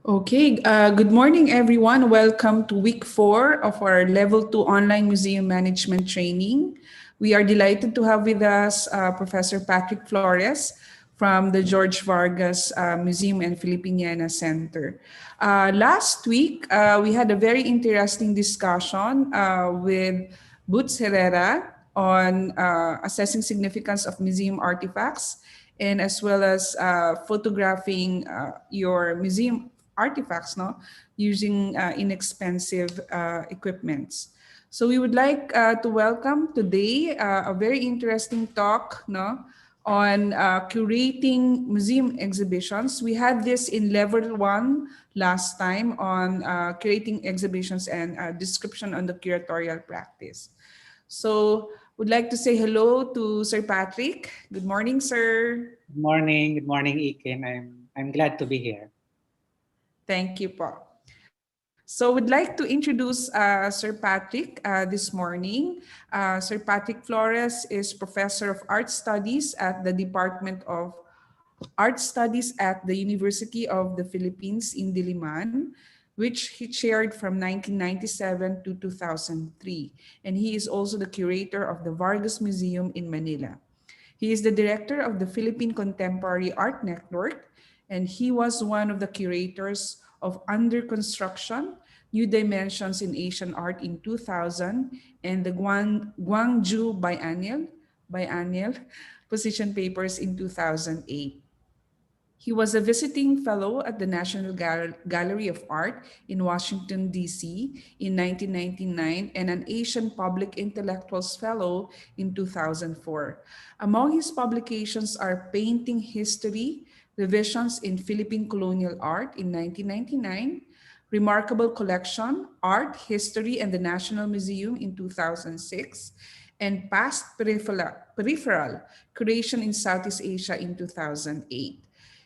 Okay, good morning, everyone. Welcome to week 4 of our Level 2 Online Museum Management Training. We are delighted to have with us Professor Patrick Flores from the George Vargas Museum and Filipiniana Center. Last week, we had a very interesting discussion with Boots Herrera on assessing significance of museum artifacts and as well as photographing your museum artifacts, no, using inexpensive equipments. So we would like to welcome today a very interesting talk, no, on curating museum exhibitions. We had this in level 1 last time on curating exhibitions and description on the curatorial practice. So would like to say hello to Sir Patrick. Good morning, sir. Good morning, Ikin. I'm glad to be here. Thank you, po. So would like to introduce Sir Patrick this morning. Sir Patrick Flores is Professor of Art Studies at the Department of Art Studies at the University of the Philippines in Diliman, which he chaired from 1997 to 2003. And he is also the curator of the Vargas Museum in Manila. He is the director of the Philippine Contemporary Art Network, and he was one of the curators of Under Construction, New Dimensions in Asian Art in 2000, and the Gwangju Biennial Position Papers in 2008. He was a visiting fellow at the National Gallery of Art in Washington, D.C. in 1999 and an Asian Public Intellectuals Fellow in 2004. Among his publications are Painting History, Revisions in Philippine Colonial Art in 1999, Remarkable Collection, Art, History, and the National Museum in 2006, and Past Peripheral, Curation in Southeast Asia in 2008.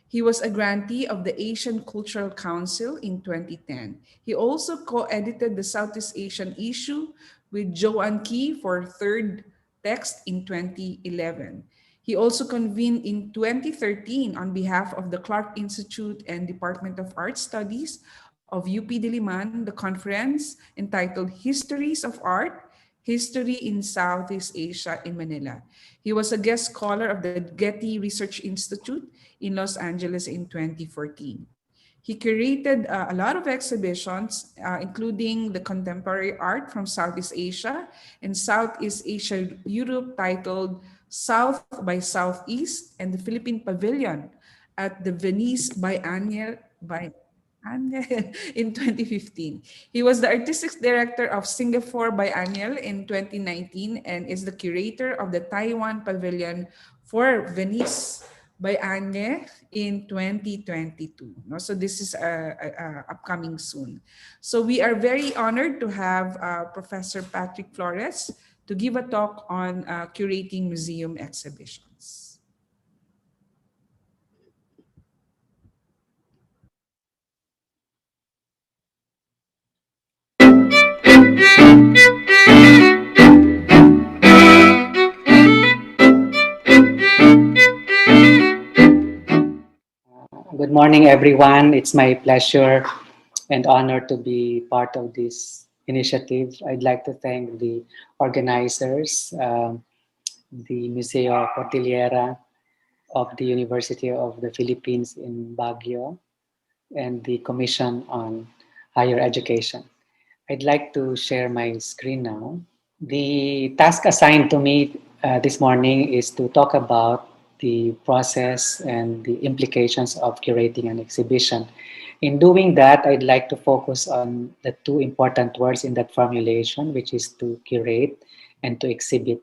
He was a grantee of the Asian Cultural Council in 2010. He also co-edited the Southeast Asian issue with Joanne Key for third text in 2011. He also convened in 2013 on behalf of the Clark Institute and Department of Art Studies of UP Diliman the conference entitled Histories of Art, History in Southeast Asia in Manila. He was a guest scholar of the Getty Research Institute in Los Angeles in 2014. He curated a lot of exhibitions, including the contemporary art from Southeast Asia and Southeast Asia Europe titled South by Southeast and the Philippine Pavilion at the Venice Biennial in 2015. He was the artistic director of Singapore Biennial in 2019 and is the curator of the Taiwan Pavilion for Venice Biennial in 2022. No? So this is upcoming soon. So we are very honored to have Professor Patrick Flores to give a talk on curating museum exhibitions. Good morning, everyone. It's my pleasure and honor to be part of this initiative. I'd like to thank the organizers, the Museo Kordilyera of the University of the Philippines in Baguio, and the Commission on Higher Education. I'd like to share my screen now. The task assigned to me this morning is to talk about the process and the implications of curating an exhibition. In doing that, I'd like to focus on the two important words in that formulation, which is to curate and to exhibit.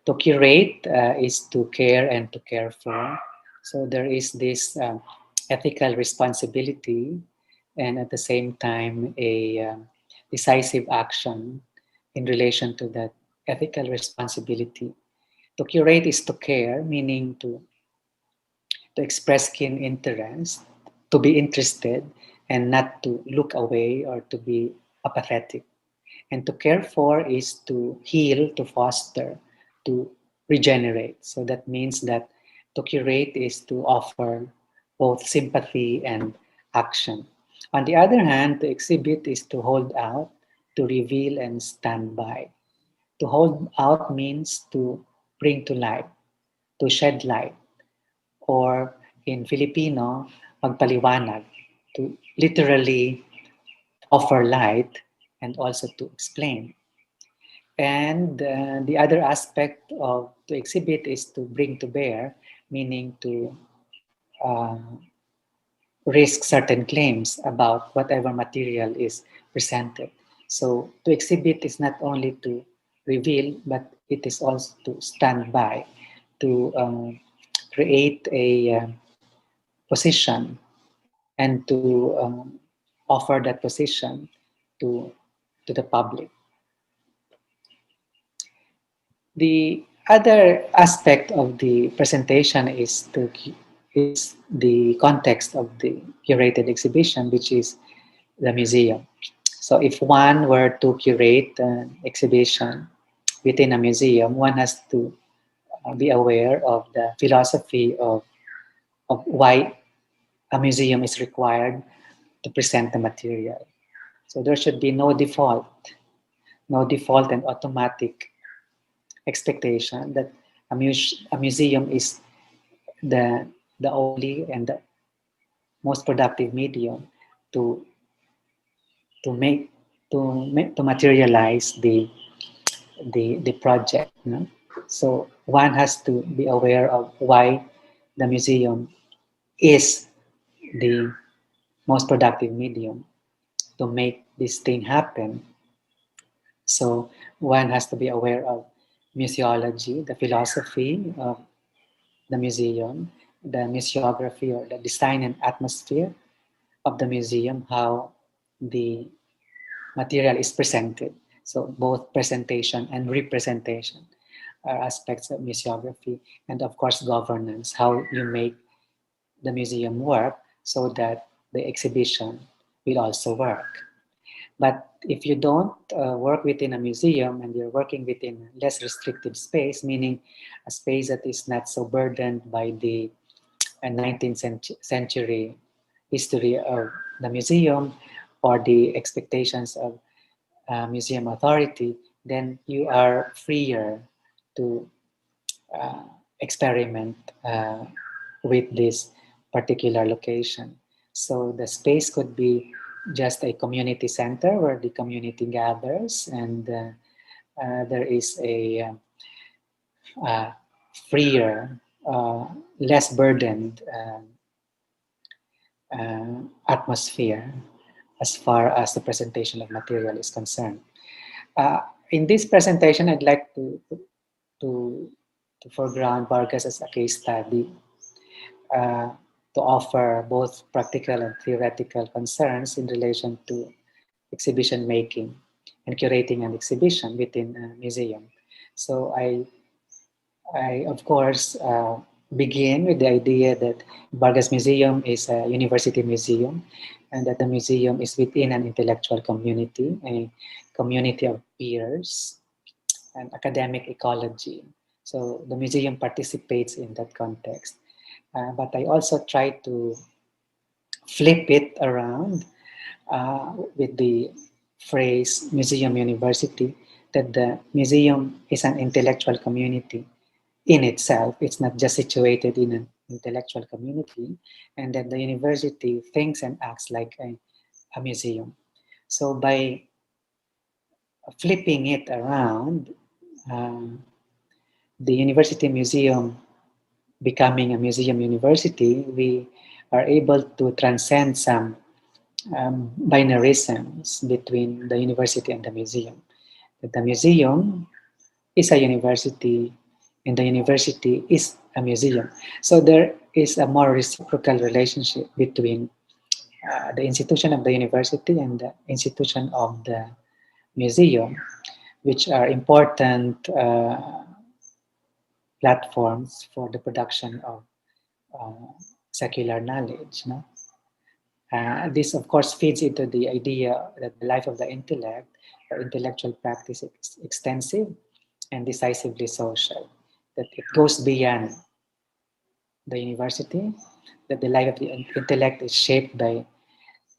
To curate is to care and to care for. So there is this ethical responsibility and at the same time a decisive action in relation to that ethical responsibility. To curate is to care, meaning to express keen interest, to be interested, and not to look away or to be apathetic. And to care for is to heal, to foster, to regenerate. So that means that to curate is to offer both sympathy and action. On the other hand, to exhibit is to hold out, to reveal and stand by. To hold out means to bring to light, to shed light, or in Filipino, magpaliwanag, to literally offer light and also to explain. And the other aspect of to exhibit is to bring to bear, meaning to uh, risk certain claims about whatever material is presented. So to exhibit is not only to reveal, but it is also to stand by, to create a position and to offer that position to, to the public. The other aspect of the presentation is the context of the curated exhibition, which is the museum. So if one were to curate an exhibition within a museum, one has to be aware of the philosophy of why a museum is required to present the material. So there should be no default and automatic expectation that a museum is the, the only and the most productive medium to, to make to materialize the project. You know? So one has to be aware of why the museum is the most productive medium to make this thing happen. So one has to be aware of museology, the philosophy of the museum, the museography or the design and atmosphere of the museum, how the material is presented. So both presentation and representation are aspects of museography, and of course governance, how you make the museum work so that the exhibition will also work. But if you don't work within a museum and you're working within a less restricted space, meaning a space that is not so burdened by the 19th century history of the museum or the expectations of museum authority, then you are freer to uh, experiment with this particular location. So the space could be just a community center where the community gathers, and there is a uh, freer, less burdened atmosphere as far as the presentation of material is concerned. Uh, in this presentation, I'd like to, to foreground Vargas as a case study uh, to offer both practical and theoretical concerns in relation to exhibition making and curating an exhibition within a museum. So I of course, begin with the idea that Vargas Museum is a university museum and that the museum is within an intellectual community, a community of peers, and academic ecology. So the museum participates in that context. But I also try to flip it around with the phrase museum university, that the museum is an intellectual community in itself. It's not just situated in an intellectual community, and that the university thinks and acts like a museum. So by flipping it around, um, the university museum becoming a museum university, we are able to transcend some binarisms between the university and the museum. That the museum is a university and the university is a museum. So there is a more reciprocal relationship between the institution of the university and the institution of the museum, which are important platforms for the production of uh, secular knowledge. No? This, of course, feeds into the idea that the life of the intellect or intellectual practice is extensive and decisively social, that it goes beyond the university, that the life of the intellect is shaped by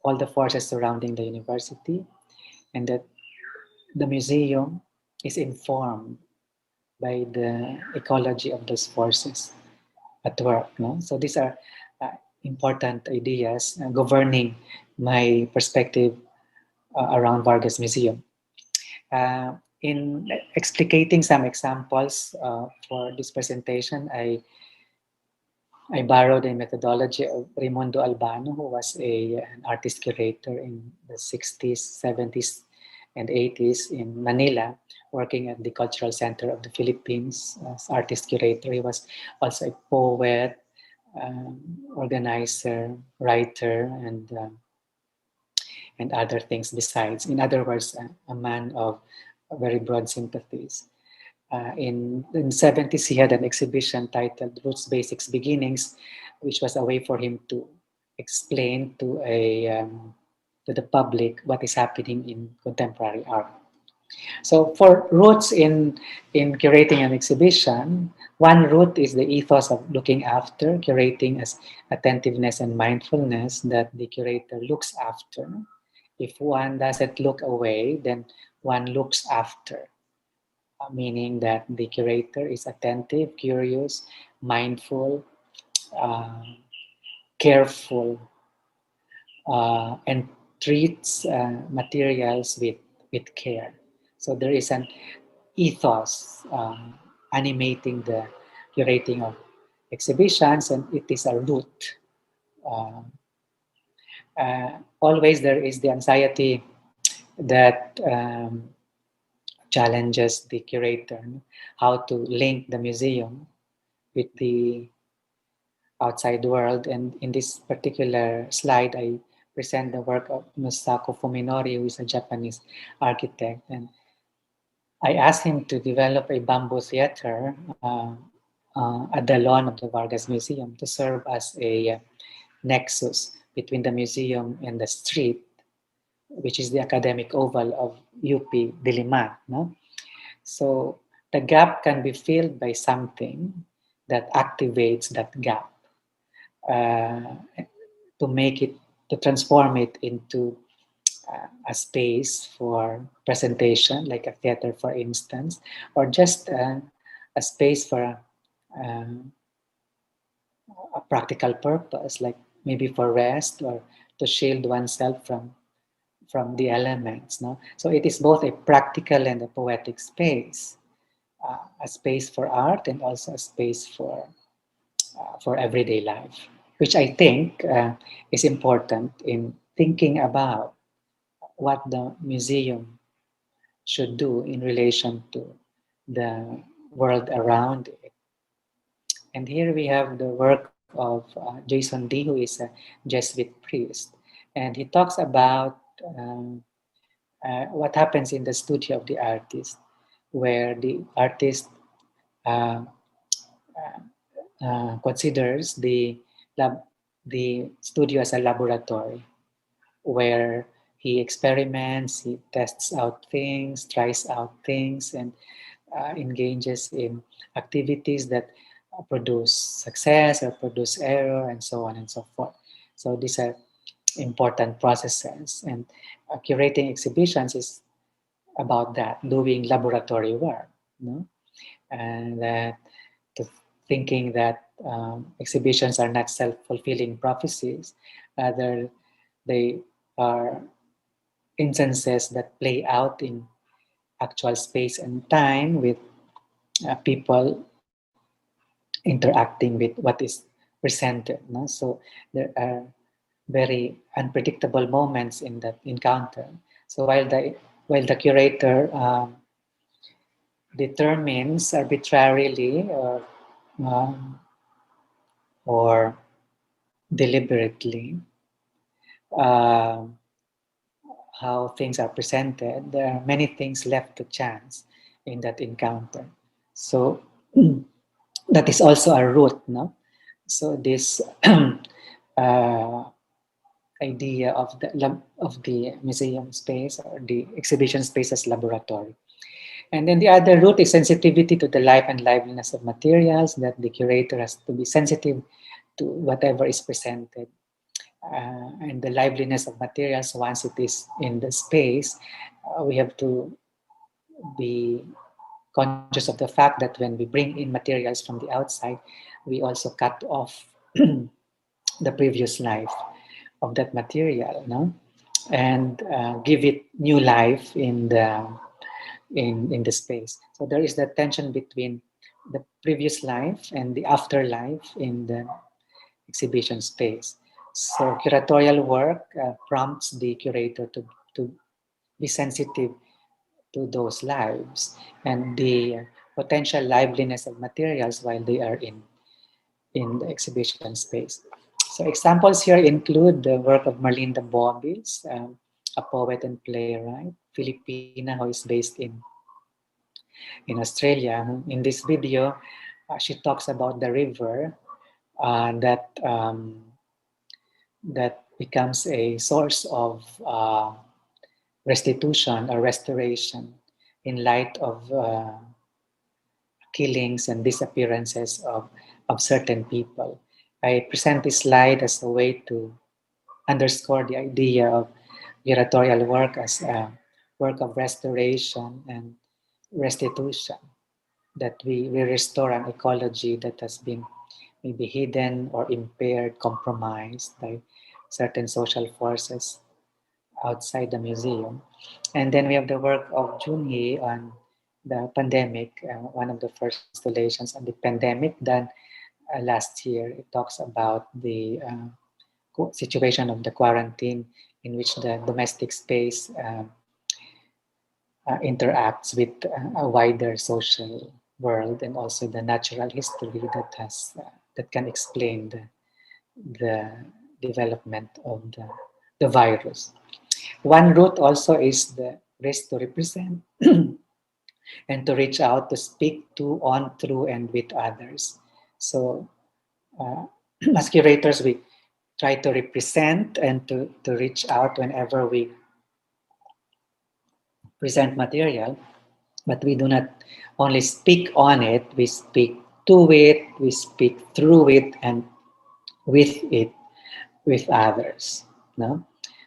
all the forces surrounding the university, and that the museum is informed by the ecology of those forces at work. No? So these are important ideas governing my perspective around Vargas Museum. In explicating some examples for this presentation, I borrowed a methodology of Raimundo Albano, who was an artist curator in the 60s, 70s, and 80s in Manila, working at the Cultural Center of the Philippines as artist curator. He was also a poet, organizer, writer, and other things besides. In other words, a man of very broad sympathies. In the 70s, he had an exhibition titled Roots, Basics, Beginnings, which was a way for him to explain to the public what is happening in contemporary art. So for roots in curating an exhibition, one root is the ethos of looking after, curating as attentiveness and mindfulness that the curator looks after. If one doesn't look away, then one looks after, meaning that the curator is attentive, curious, mindful, uh, careful, and treats materials with care. So there is an ethos animating the curating of exhibitions, and it is a root. Uh, Always there is the anxiety that challenges the curator, how to link the museum with the outside world. And in this particular slide, I present the work of Masako Fuminori, who is a Japanese architect. And I asked him to develop a bamboo theater at the lawn of the Vargas Museum to serve as a nexus between the museum and the street, which is the academic oval of UP Diliman. No? So the gap can be filled by something that activates that gap uh, to make it, to transform it into a space for presentation, like a theater, for instance, or just a space for um, a practical purpose, like maybe for rest or to shield oneself from the elements. No, so it is both a practical and a poetic space, a space for art and also a space for everyday life, which I think is important in thinking about what the museum should do in relation to the world around it. And here we have the work of Jason D, who is a Jesuit priest. And he talks about what happens in the studio of the artist, where the artist uh, considers the studio as a laboratory where he experiments, he tests out things, tries out things, and engages in activities that produce success or produce error, and so on and so forth. So these are important processes, and curating exhibitions is about that, doing laboratory work, no? And to thinking that exhibitions are not self-fulfilling prophecies, rather they are instances that play out in actual space and time with people interacting with what is presented. No? So there are very unpredictable moments in that encounter. So while the curator determines arbitrarily um, or deliberately uh, how things are presented, there are many things left to chance in that encounter. So that is also a root, no? So this uh, idea of the museum space or the exhibition space as laboratory. And then the other root is sensitivity to the life and liveliness of materials, that the curator has to be sensitive to whatever is presented and the liveliness of materials once it is in the space, we have to be conscious of the fact that when we bring in materials from the outside, we also cut off the previous life of that material, no? And give it new life in the space. So there is that tension between the previous life and the afterlife in the exhibition space. So curatorial work prompts the curator to be sensitive to those lives and the potential liveliness of materials while they are in the exhibition space. So examples here include the work of Merlinda Bobbils, a poet and playwright, Filipina who is based in Australia. In this video, she talks about the river that becomes a source of restitution or restoration in light of killings and disappearances of certain people. I present this slide as a way to underscore the idea of curatorial work as a work of restoration and restitution, that we restore an ecology that has been maybe hidden or impaired, compromised by certain social forces outside the museum. And then we have the work of Junhee on the pandemic, one of the first installations on the pandemic done last year. It talks about the situation of the quarantine in which the domestic space interacts with a wider social world and also the natural history that can explain the development of the virus. One route also is the risk to represent and to reach out, to speak to, on, through, and with others. So uh, as curators, we try to represent and to reach out whenever we present material, but we do not only speak on it, we speak to it, we speak through it, and with it, with others. No?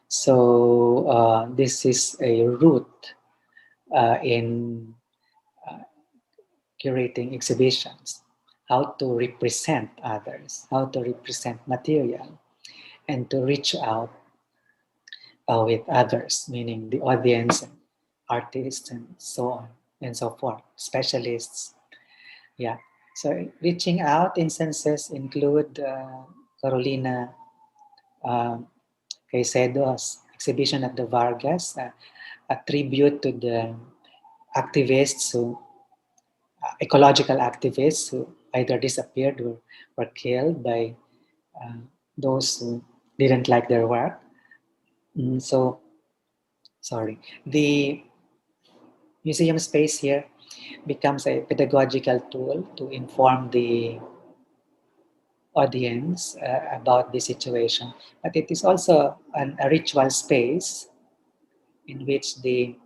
So this is a route in curating exhibitions, how to represent others, how to represent material, and to reach out with others, meaning the audience, and artists, and so on and so forth, specialists. Yeah. So reaching out instances include Carolina uh, Caicedo's exhibition at the Vargas, a tribute to the activists who ecological activists who either disappeared or were killed by uh, those who didn't like their work. So, sorry. The museum space here becomes a pedagogical tool to inform the audience about the situation, but it is also a ritual space in which the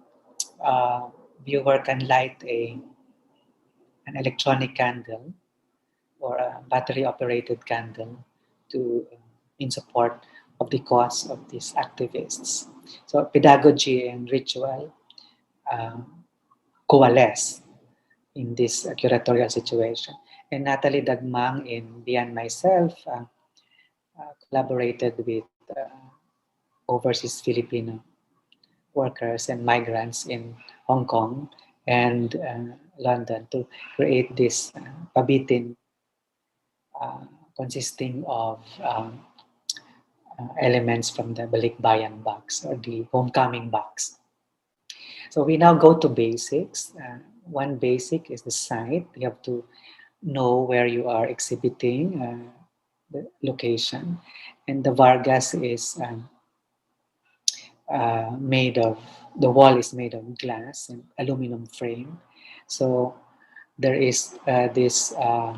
uh, viewer can light an electronic candle or a battery operated candle to in support of the cause of these activists. So pedagogy and ritual uh, coalesce in this curatorial situation. And Natalie Dagmang in Beyond Myself collaborated with overseas Filipino workers and migrants in Hong Kong and London to create this pabitin uh, consisting of elements from the Balikbayan box or the homecoming box. So we now go to basics. One basic is the site. You have to know where you are exhibiting, the location. And the Vargas is made of, the wall is made of glass and aluminum frame. So there is this uh,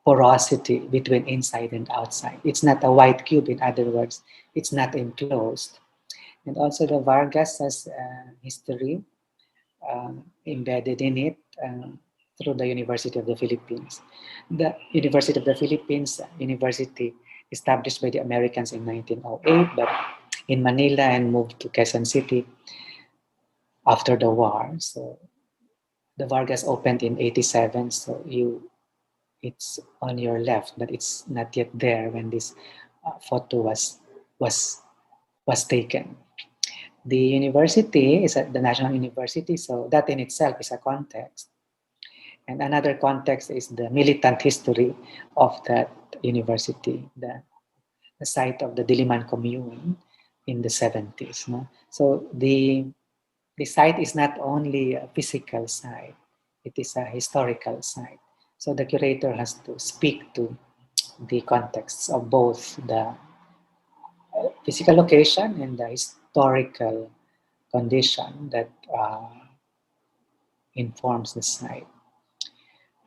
porosity between inside and outside. It's not a white cube, in other words, it's not enclosed. And also the Vargas has history embedded in it through the University of the Philippines. The University of the Philippines, university established by the Americans in 1908, but in Manila and moved to Quezon City after the war. So the Vargas opened in 87, so it's on your left, but it's not yet there when this photo was was taken. The university is at the National University, so that in itself is a context. And another context is the militant history of that university, the site of the Diliman Commune in the 70s. No? So the site is not only a physical site, it is a historical site. So the curator has to speak to the contexts of both the physical location and the historical condition that informs the site.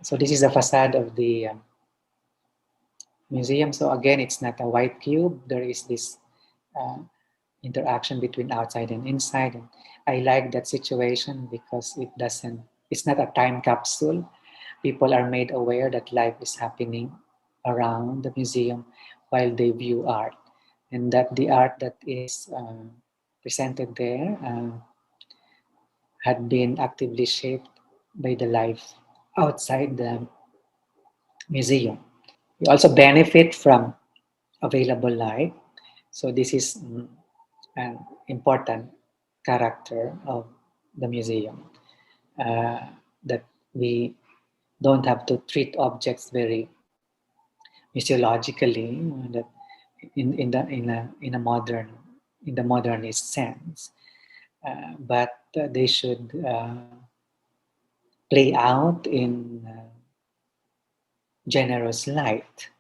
So this is the facade of the museum. So again, it's not a white cube. There is this uh, interaction between outside and inside. And I like that situation because it's not a time capsule. People are made aware that life is happening around the museum while they view art. And that the art that is presented there had been actively shaped by the life outside the museum. We also benefit from available light. So this is an important character of the museum, that we don't have to treat objects very museologically, that in a modernist sense, but they should play out in generous light.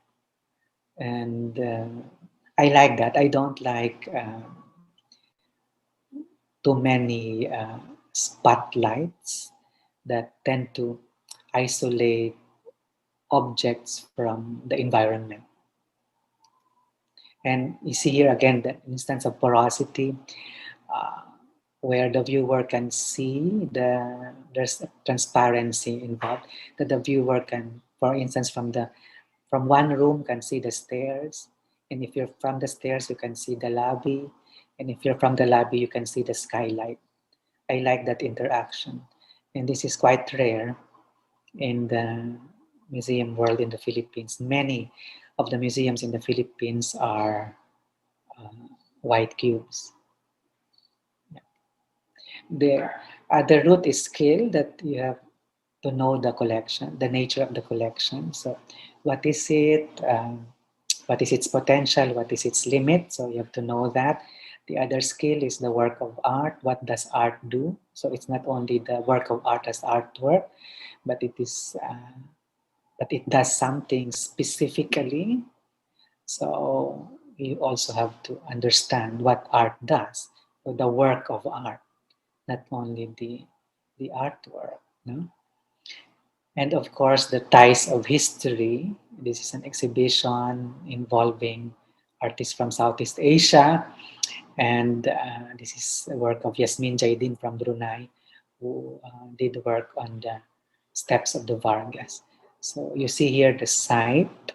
And I like that. I don't like too many spotlights that tend to isolate objects from the environment. And you see here again the instance of porosity, where the viewer can see there's transparency involved, that the viewer can, for instance, from one room can see the stairs, and if you're from the stairs you can see the lobby, and if you're from the lobby you can see the skylight. I like that interaction, and this is quite rare in the museum world in the Philippines. Many of the museums in the Philippines are white cubes. The root is skill, that you have to know the collection, the nature of the collection. So what is it? What is its potential? What is its limit? So you have to know that. The other skill is the work of art. What does art do? So it's not only the work of art as artwork, but it does something specifically. So you also have to understand what art does, so the work of art, not only the artwork. No? And of course, the ties of history. This is an exhibition involving artists from Southeast Asia. And this is a work of Yasmin Jaidin from Brunei, who did work on the steps of the Vargas. So you see here the site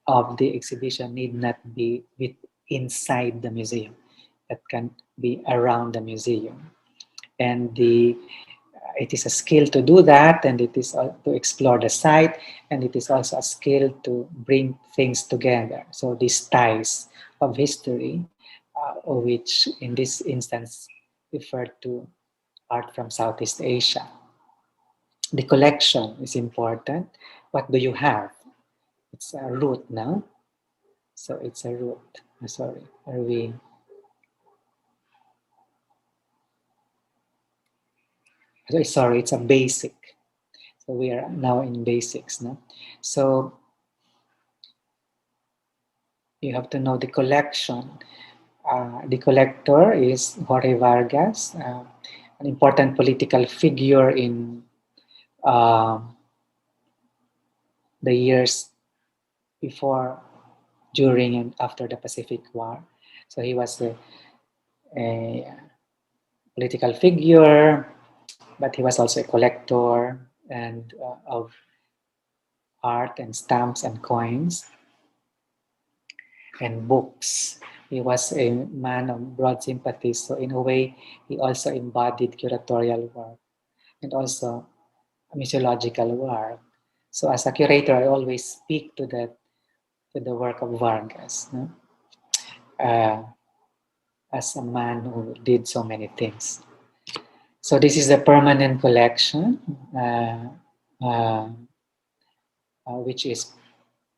of the exhibition need not be inside the museum. It can be around the museum. And it is a skill to do that, and it is to explore the site, and it is also a skill to bring things together. So these ties of history, which in this instance refer to art from Southeast Asia. The collection is important. What do you have? It's a root now. So it's a root. Sorry, are we? Sorry, it's a basic. So we are now in basics, no? So you have to know the collection. The collector is Jorge Vargas, an important political figure in the years before, during, and after the Pacific War. So he was a political figure, but he was also a collector, and of art and stamps and coins and books. He was a man of broad sympathy, so in a way, he also embodied curatorial work and also museological work. So as a curator, I always speak to the work of Vargas, no? uh, as a man who did so many things. So this is the permanent collection, uh, which is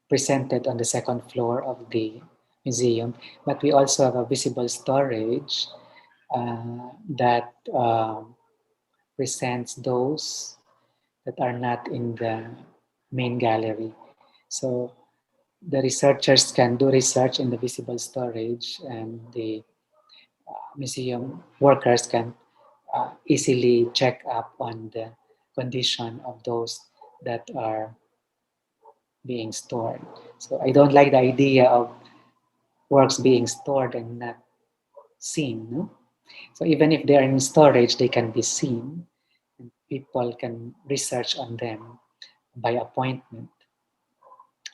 presented on the second floor of the museum. But we also have a visible storage that presents those that are not in the main gallery. So the researchers can do research in the visible storage, and the museum workers can easily check up on the condition of those that are being stored. So I don't like the idea of works being stored and not seen. No? So even if they are in storage, they can be seen, and people can research on them by appointment.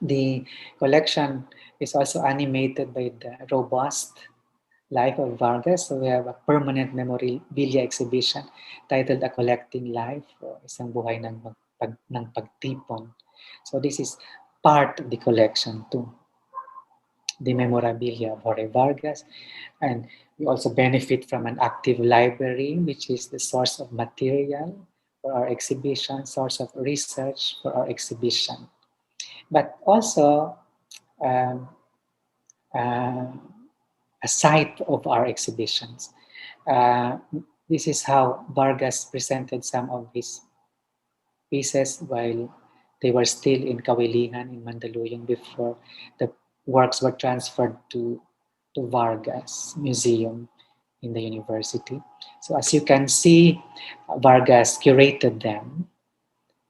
The collection is also animated by the robust life of Vargas. So we have a permanent memorabilia exhibition titled A Collecting Life, o Isang Buhay ng Pagtipon. So this is part of the collection too, the memorabilia of Jorge Vargas. And we also benefit from an active library, which is the source of material for our exhibition, source of research for our exhibition. But also um, uh, a site of our exhibitions. Uh, this is how Vargas presented some of his pieces while they were still in Kawilingan in Mandaluyong before the works were transferred to Vargas Museum in the university. So as you can see, Vargas curated them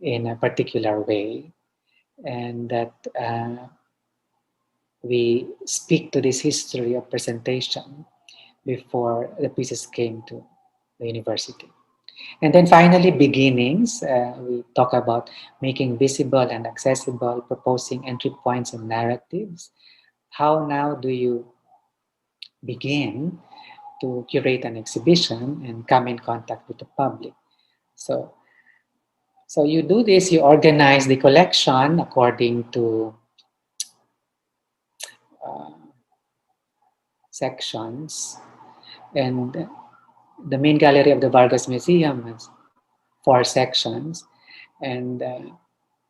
in a particular way, and that we speak to this history of presentation before the pieces came to the university. And then finally, beginnings. We talk about making visible and accessible, proposing entry points and narratives. How now do you begin to curate an exhibition and come in contact with the public? So, so you do this, you organize the collection according to uh, sections. And the main gallery of the Vargas Museum has 4 sections, and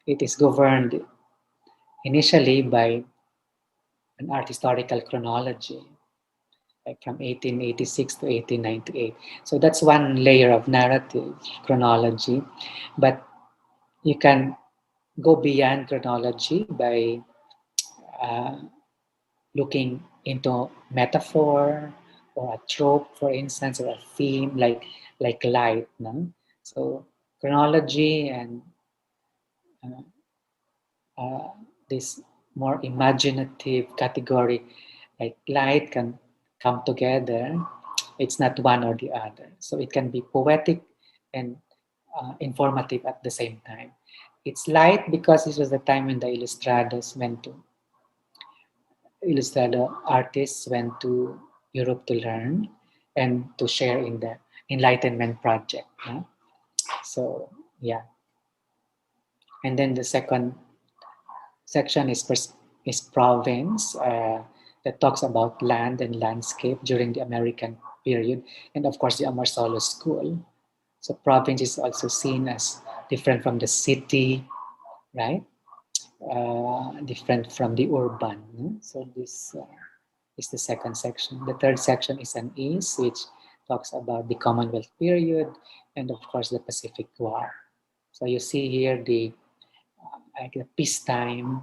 it is governed initially by an art historical chronology, like from 1886 to 1898. So that's one layer of narrative chronology, but you can go beyond chronology by uh, looking into metaphor or a trope, for instance, or a theme like light. No? So chronology and uh, uh, this more imaginative category like light can come together. It's not one or the other. So it can be poetic and informative at the same time. It's light because this was the time when the Ilustrado artists went to Europe to learn and to share in the Enlightenment project. Yeah? So yeah. And then the second section is province, that talks about land and landscape during the American period, and of course the Amor Solo School. So province is also seen as different from the city, right? Different from the urban. No? So this is the second section. The third section is an east, which talks about the Commonwealth period, and of course the Pacific War. So you see here the like the peacetime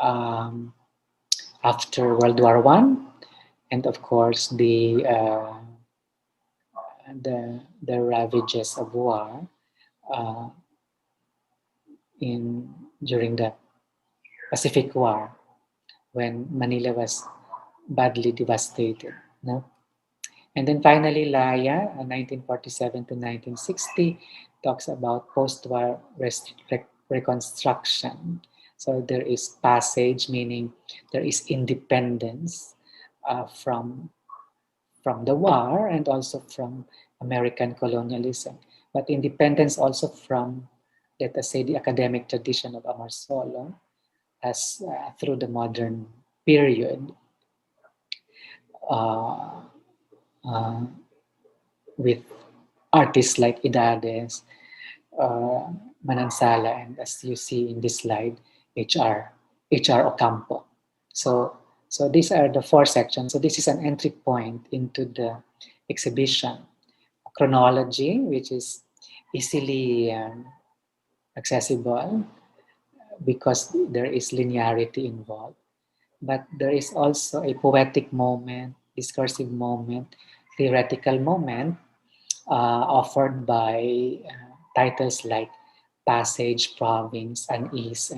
um, after World War One, and of course the ravages of war uh, in during the Pacific War when Manila was badly devastated. No? And then finally, Laya, 1947 to 1960, talks about post-war reconstruction. So there is passage, meaning there is independence from the war and also from American colonialism, but independence also from, let us say, the academic tradition of Amarsolo as through the modern period uh, uh, with artists like Idades, uh, Manansala, and as you see in this slide, HR Ocampo. So, so these are the four sections. So this is an entry point into the exhibition. Chronology, which is easily accessible because there is linearity involved. But there is also a poetic moment, discursive moment, theoretical moment offered by titles like Passage, Province, Unease,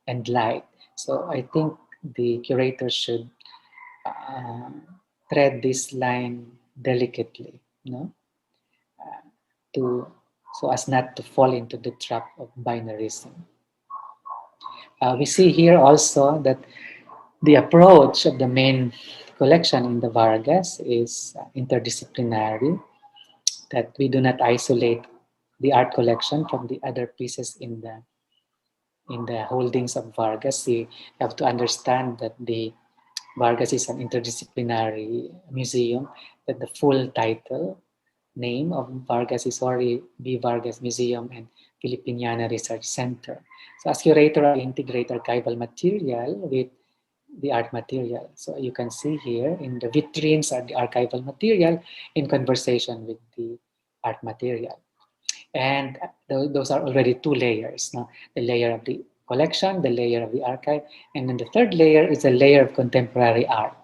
and Light. So I think the curator should uh, tread this line delicately, no? To so as not to fall into the trap of binarism. We see here also that the approach of the main collection in the Vargas is interdisciplinary, that we do not isolate the art collection from the other pieces in the holdings of Vargas. You have to understand that the Vargas is an interdisciplinary museum, that the full title name of Vargas is Ori B. Vargas Museum and Filipiniana Research Center. So as curator, I integrate archival material with the art material. So you can see here in the vitrines are the archival material in conversation with the art material. And those are already two layers. Now, the layer of the collection, the layer of the archive, and then the third layer is a layer of contemporary art.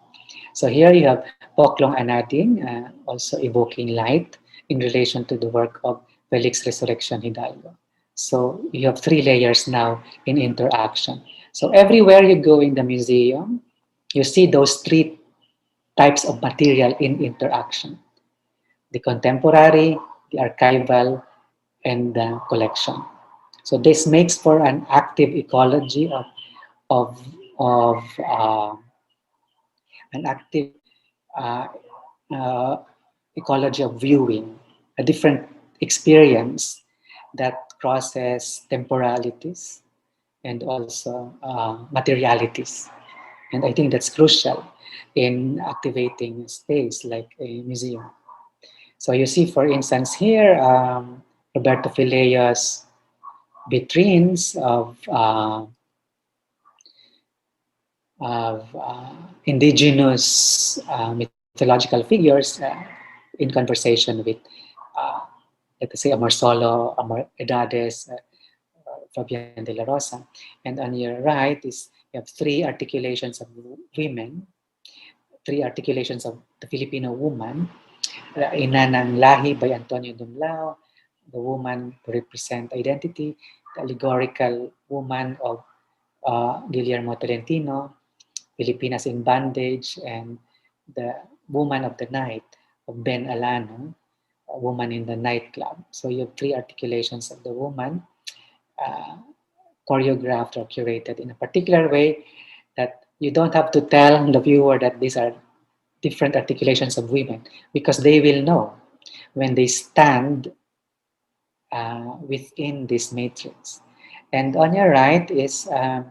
So here you have Poklong Anading, also evoking light in relation to the work of Felix Resurrection Hidalgo. So you have three layers now in interaction. So everywhere you go in the museum, you see those three types of material in interaction: the contemporary, the archival, and the collection. So this makes for an active ecology of, of an active uh, uh, ecology of viewing, a different experience that crosses temporalities and also materialities. And I think that's crucial in activating space like a museum. So you see, for instance, here, Roberto Filea's vitrines of indigenous mythological figures in conversation with, uh, let us say, Amarsolo, Edades, Fabian de la Rosa. And on your right is you have three articulations of women, three articulations of the Filipino woman. Ina ng Lahi by Antonio Dumlao, the woman to represent identity, the allegorical woman of Guillermo Tolentino, Filipinas in Bondage, and the woman of the night of Ben Alano, a woman in the nightclub. So you have three articulations of the woman, uh, choreographed or curated in a particular way that you don't have to tell the viewer that these are different articulations of women, because they will know when they stand within this matrix. And on your right is uh,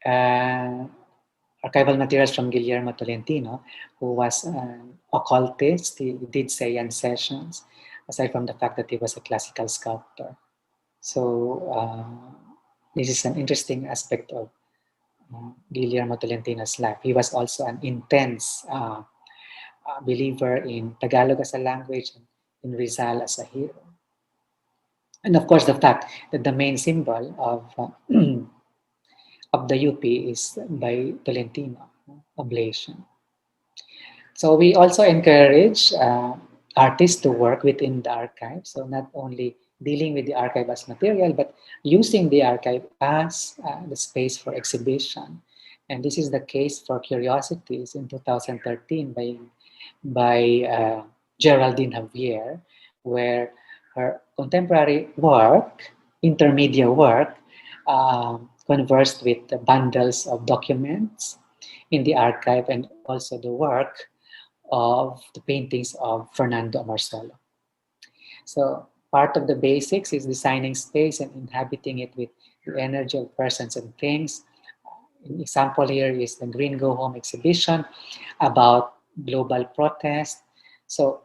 archival materials from Guillermo Tolentino, who was an occultist. He did seance sessions, aside from the fact that he was a classical sculptor. So this is an interesting aspect of Guillermo Tolentino's life. He was also an intense believer in Tagalog as a language and in Rizal as a hero. And of course, the fact that the main symbol of the UP is by Tolentino, oblation. So we also encourage artists to work within the archive. So not only dealing with the archive as material, but using the archive as the space for exhibition. And this is the case for Curiosities in 2013 by by Geraldine Javier, where her contemporary work, intermedia work, conversed with the bundles of documents in the archive and also the work of the paintings of Fernando Marsolo. So part of the basics is designing space and inhabiting it with the energy of persons and things. An example here is the Green Go Home exhibition about global protest. So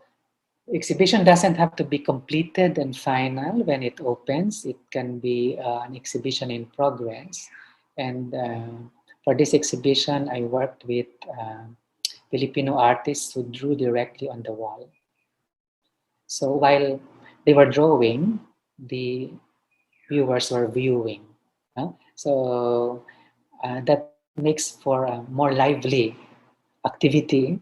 exhibition doesn't have to be completed and final when it opens. It can be an exhibition in progress. And for this exhibition, I worked with Filipino artists who drew directly on the wall. So while they were drawing, the viewers were viewing. So that makes for a more lively activity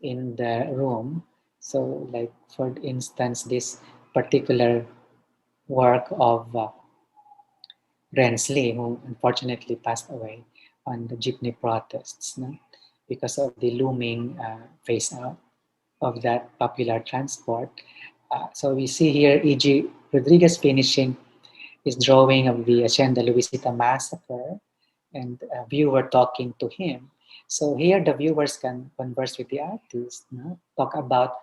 in the room. So like for instance, this particular work of Rensley, who unfortunately passed away on the jeepney protests, no? Because of the looming phase out of that popular transport. So we see here E.G. Rodriguez finishing his drawing of the Hacienda Luisita massacre and a viewer talking to him. So here the viewers can converse with the artist, no? Talk about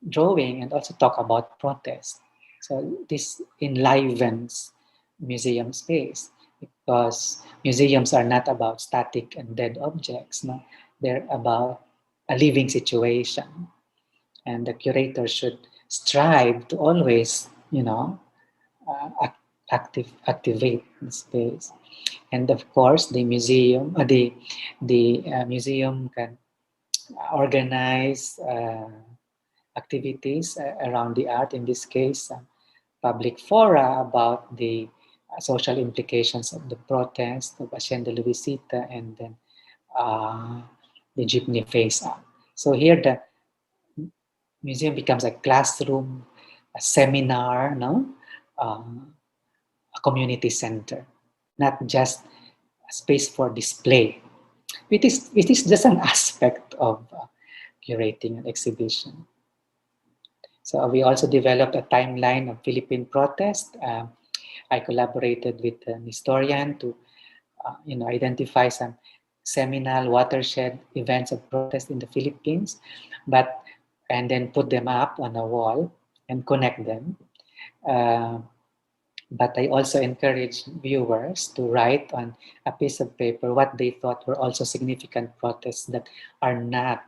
drawing and also talk about protest. So this enlivens museum space because museums are not about static and dead objects. No? They're about a living situation. And the curator should strive to always, activate the space. And of course, the museum can organize activities around the art. In this case, public fora about the social implications of the protest of Hacienda Luisita, and then the jeepney phase out. So here the museum becomes a classroom, a seminar, no, a community center, not just a space for display. It is just an aspect of curating an exhibition. So we also developed a timeline of Philippine protest. I collaborated with an historian to identify some seminal watershed events of protest in the Philippines, and then put them up on a wall and connect them. But I also encourage viewers to write on a piece of paper what they thought were also significant protests that are not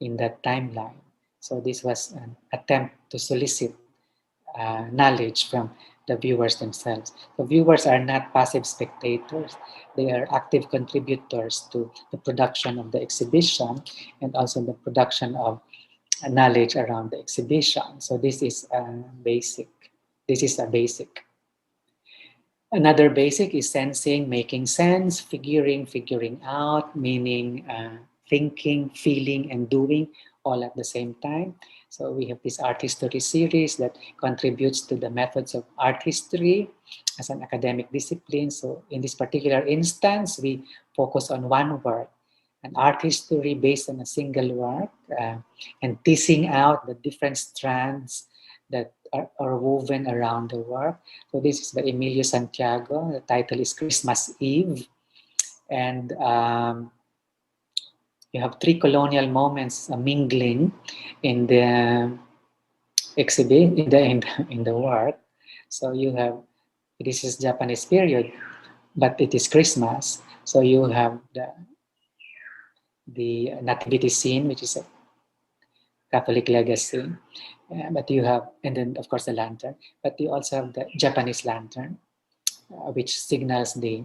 in that timeline. So this was an attempt to solicit knowledge from the viewers themselves. The viewers are not passive spectators. They are active contributors to the production of the exhibition and also the production of knowledge around the exhibition. So this is a basic. Another basic is sensing, making sense, figuring out, meaning, thinking, feeling, and doing all at the same time. So we have this art history series that contributes to the methods of art history as an academic discipline. So in this particular instance, we focus on one work, an art history based on a single work, and teasing out the different strands that are woven around the work. So this is by Emilio Santiago. The title is Christmas Eve. And you have three colonial moments mingling in the exhibit, in the work. So you have, this is Japanese period, but it is Christmas. So you have the nativity scene, which is a Catholic legacy. But you have, and then of course the lantern, but you also have the Japanese lantern, which signals the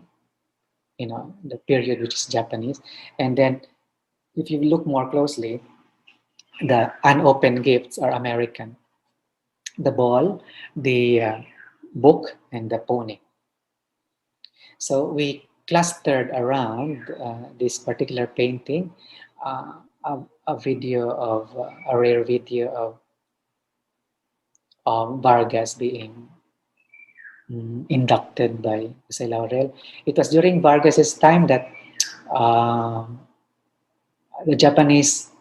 period which is Japanese. And then if you look more closely, the unopened gifts are American. The ball, the book, and the pony. So we clustered around this particular painting a video of a rare video of Vargas being inducted by Jose Laurel. It was during Vargas's time that the Japanese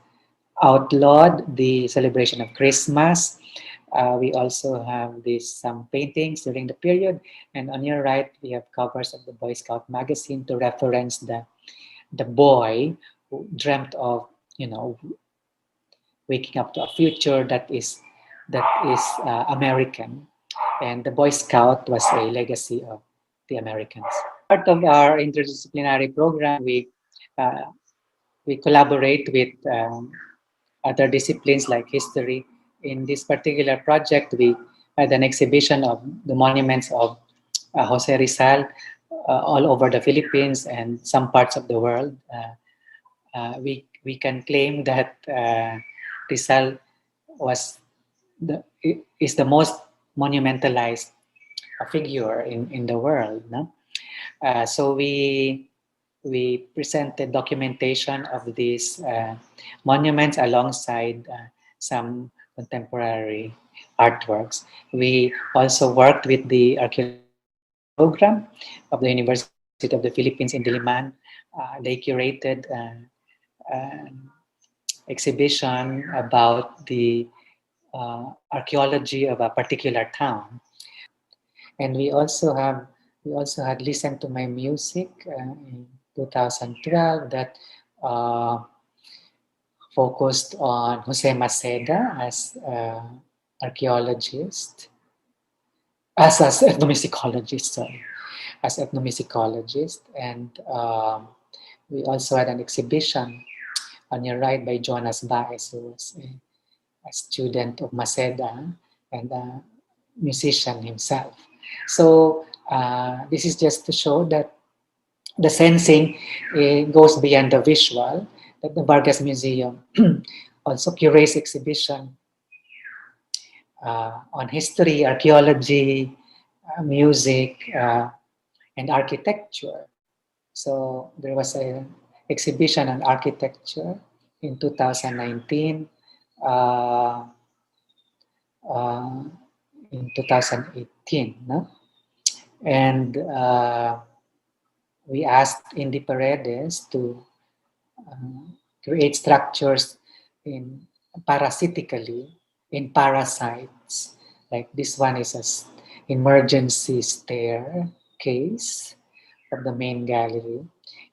outlawed the celebration of Christmas. We also have some paintings during the period, and on your right we have covers of the Boy Scout magazine to reference the boy who dreamt of, you know, waking up to a future that is American, and the Boy Scout was a legacy of the Americans. Part of our interdisciplinary program, uh, we collaborate with other disciplines like history. In this particular project, we had an exhibition of the monuments of Jose Rizal all over the Philippines and some parts of the world. We can claim that Rizal was is the most monumentalized figure in the world. No? So we presented documentation of these monuments alongside some contemporary artworks. We also worked with the archaeological program of the University of the Philippines in Diliman. They curated an exhibition about the archaeology of a particular town, and we also had listened to my music in 2012 that uh, focused on Jose Maceda as archaeologist, as ethnomusicologist, sorry, as ethnomusicologist, and we also had an exhibition on your right by Jonas Baez, who was a student of Maceda and a musician himself. So this is just to show that the sensing goes beyond the visual, that the Vargas Museum also curates exhibition on history, archaeology, music, and architecture. So there was an exhibition on architecture in 2019, uh, uh, in 2018, no? And we asked Indy Paredes to create structures in parasitically in parasites. Like this one is emergency staircase of the main gallery,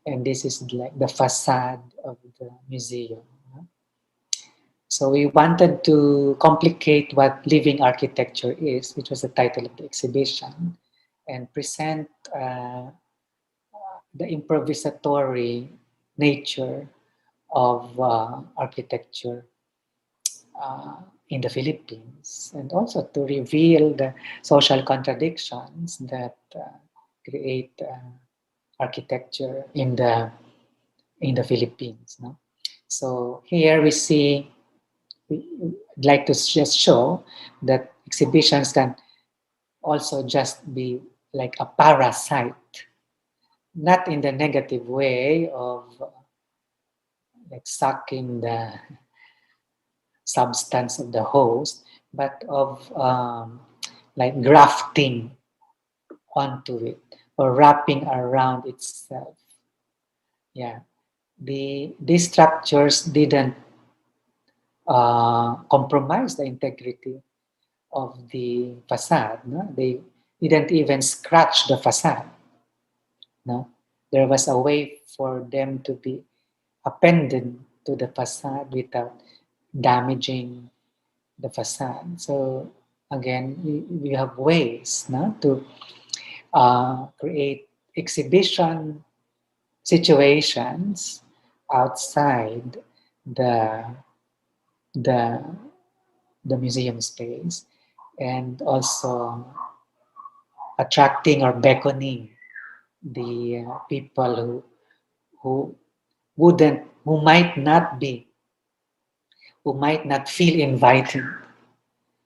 and this is like the facade of the museum. So we wanted to complicate what living architecture is, which was the title of the exhibition, and present the improvisatory nature of architecture in the Philippines, and also to reveal the social contradictions that create architecture in the Philippines. No? So here we'd like to just show that exhibitions can also just be like a parasite, not in the negative way of like sucking the substance of the host, but of like grafting onto it or wrapping around itself. Yeah, these structures didn't compromise the integrity of the facade. No? They didn't even scratch the facade. No? There was a way for them to be appended to the facade without damaging the facade. So again, we have ways no, to create exhibition situations outside the the the museum space, and also attracting or beckoning the people who who might not feel invited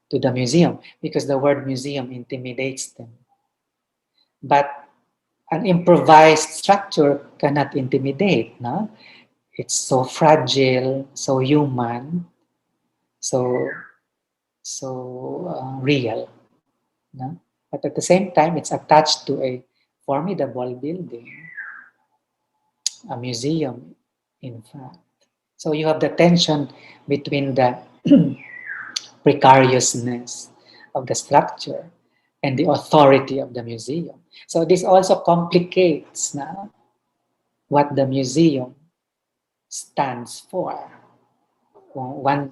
to the museum because the word museum intimidates them. But an improvised structure cannot intimidate, no? It's so fragile, so human, so real, no? But at the same time, it's attached to a formidable building, a museum, in fact. So you have the tension between the precariousness of the structure and the authority of the museum. So this also complicates now what the museum stands for. One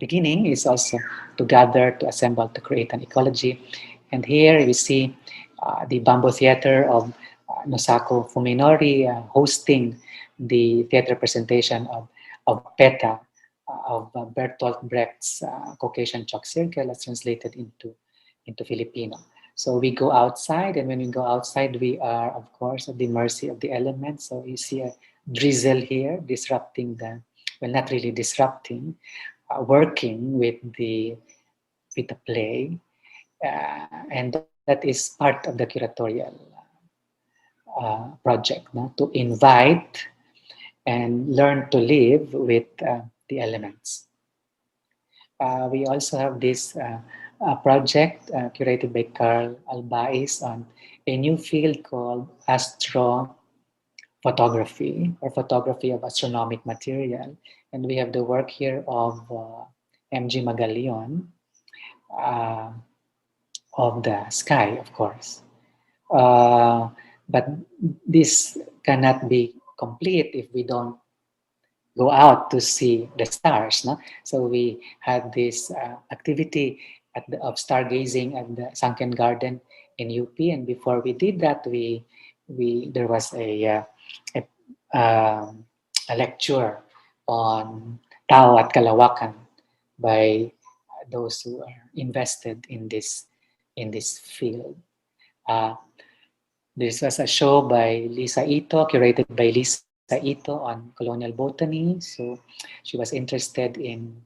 beginning is also to gather, to assemble, to create an ecology. And here we see the Bamboo Theater of Nosako Fuminori hosting the theater presentation of PETA, of Bertolt Brecht's Caucasian Chalk Circle, as translated into Filipino. So we go outside, and when we go outside, we are, of course, at the mercy of the elements. So you see a drizzle here disrupting the, well, not really disrupting, working with the play, and that is part of the curatorial project, no? To invite and learn to live with the elements. We also have this project curated by Carl Albais on a new field called Astro Photography, or photography of astronomic material. And we have the work here of M.G. Magalion, uh, of the sky, of course. But this cannot be complete if we don't go out to see the stars. No? So we had this activity of stargazing at the Sunken Garden in UP, and before we did that, there was um, a lecture on Tao at Kalawakan by those who are invested in this field. This was a show by Lisa Ito, curated by Lisa Ito on colonial botany. So she was interested in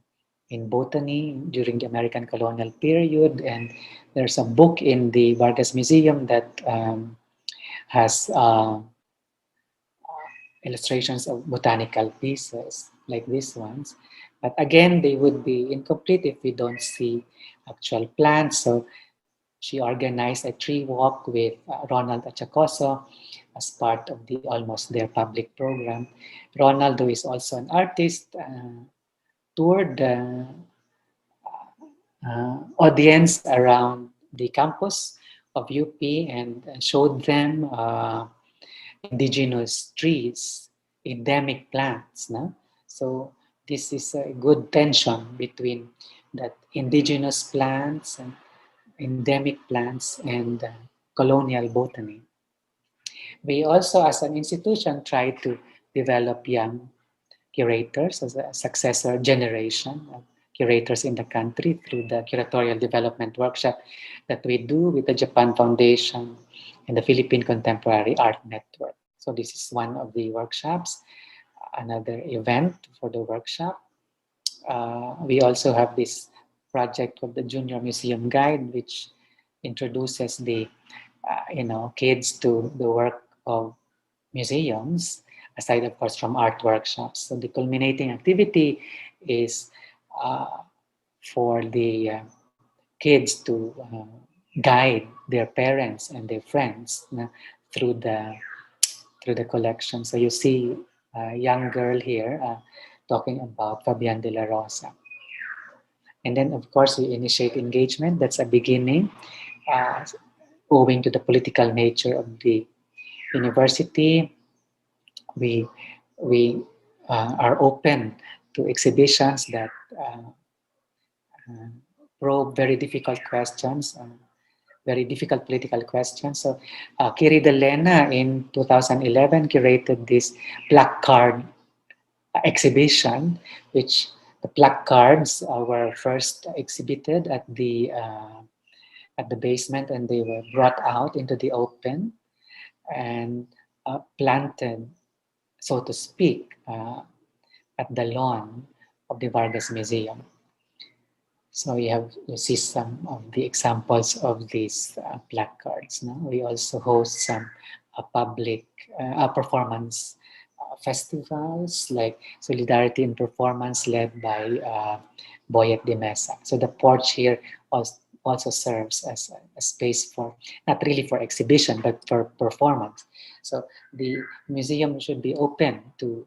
botany during the American colonial period, and there's a book in the Vargas Museum that has illustrations of botanical pieces like these ones. But again, they would be incomplete if we don't see actual plants. So she organized a tree walk with Ronald Achacoso as part of the Almost There public program. Ronald, who is also an artist, toured the audience around the campus of UP and showed them indigenous trees, endemic plants. No? So this is a good tension between that indigenous plants and endemic plants and colonial botany. We also, as an institution, try to develop young curators as a successor generation of curators in the country through the curatorial development workshop that we do with the Japan Foundation and the Philippine Contemporary Art Network. So this is one of the workshops, another event for the workshop. We also have this project of the Junior Museum Guide, which introduces the kids to the work of museums, aside of course from art workshops. So the culminating activity is for the kids to guide their parents and their friends through the collection. So you see a young girl here talking about Fabian de la Rosa. And then, of course, we initiate engagement. That's a beginning, owing to the political nature of the university. We are open to exhibitions that probe very difficult questions, very difficult political questions. So, Kiri De Lena in 2011 curated this placard exhibition, which the placards were first exhibited at the basement, and they were brought out into the open and planted, so to speak, at the lawn of the Vargas Museum. So you see some of the examples of these placards. No? We also host some public performance festivals like Solidarity in Performance, led by Boyet de Mesa. So the porch here also serves as a space for, not really for exhibition, but for performance. So the museum should be open to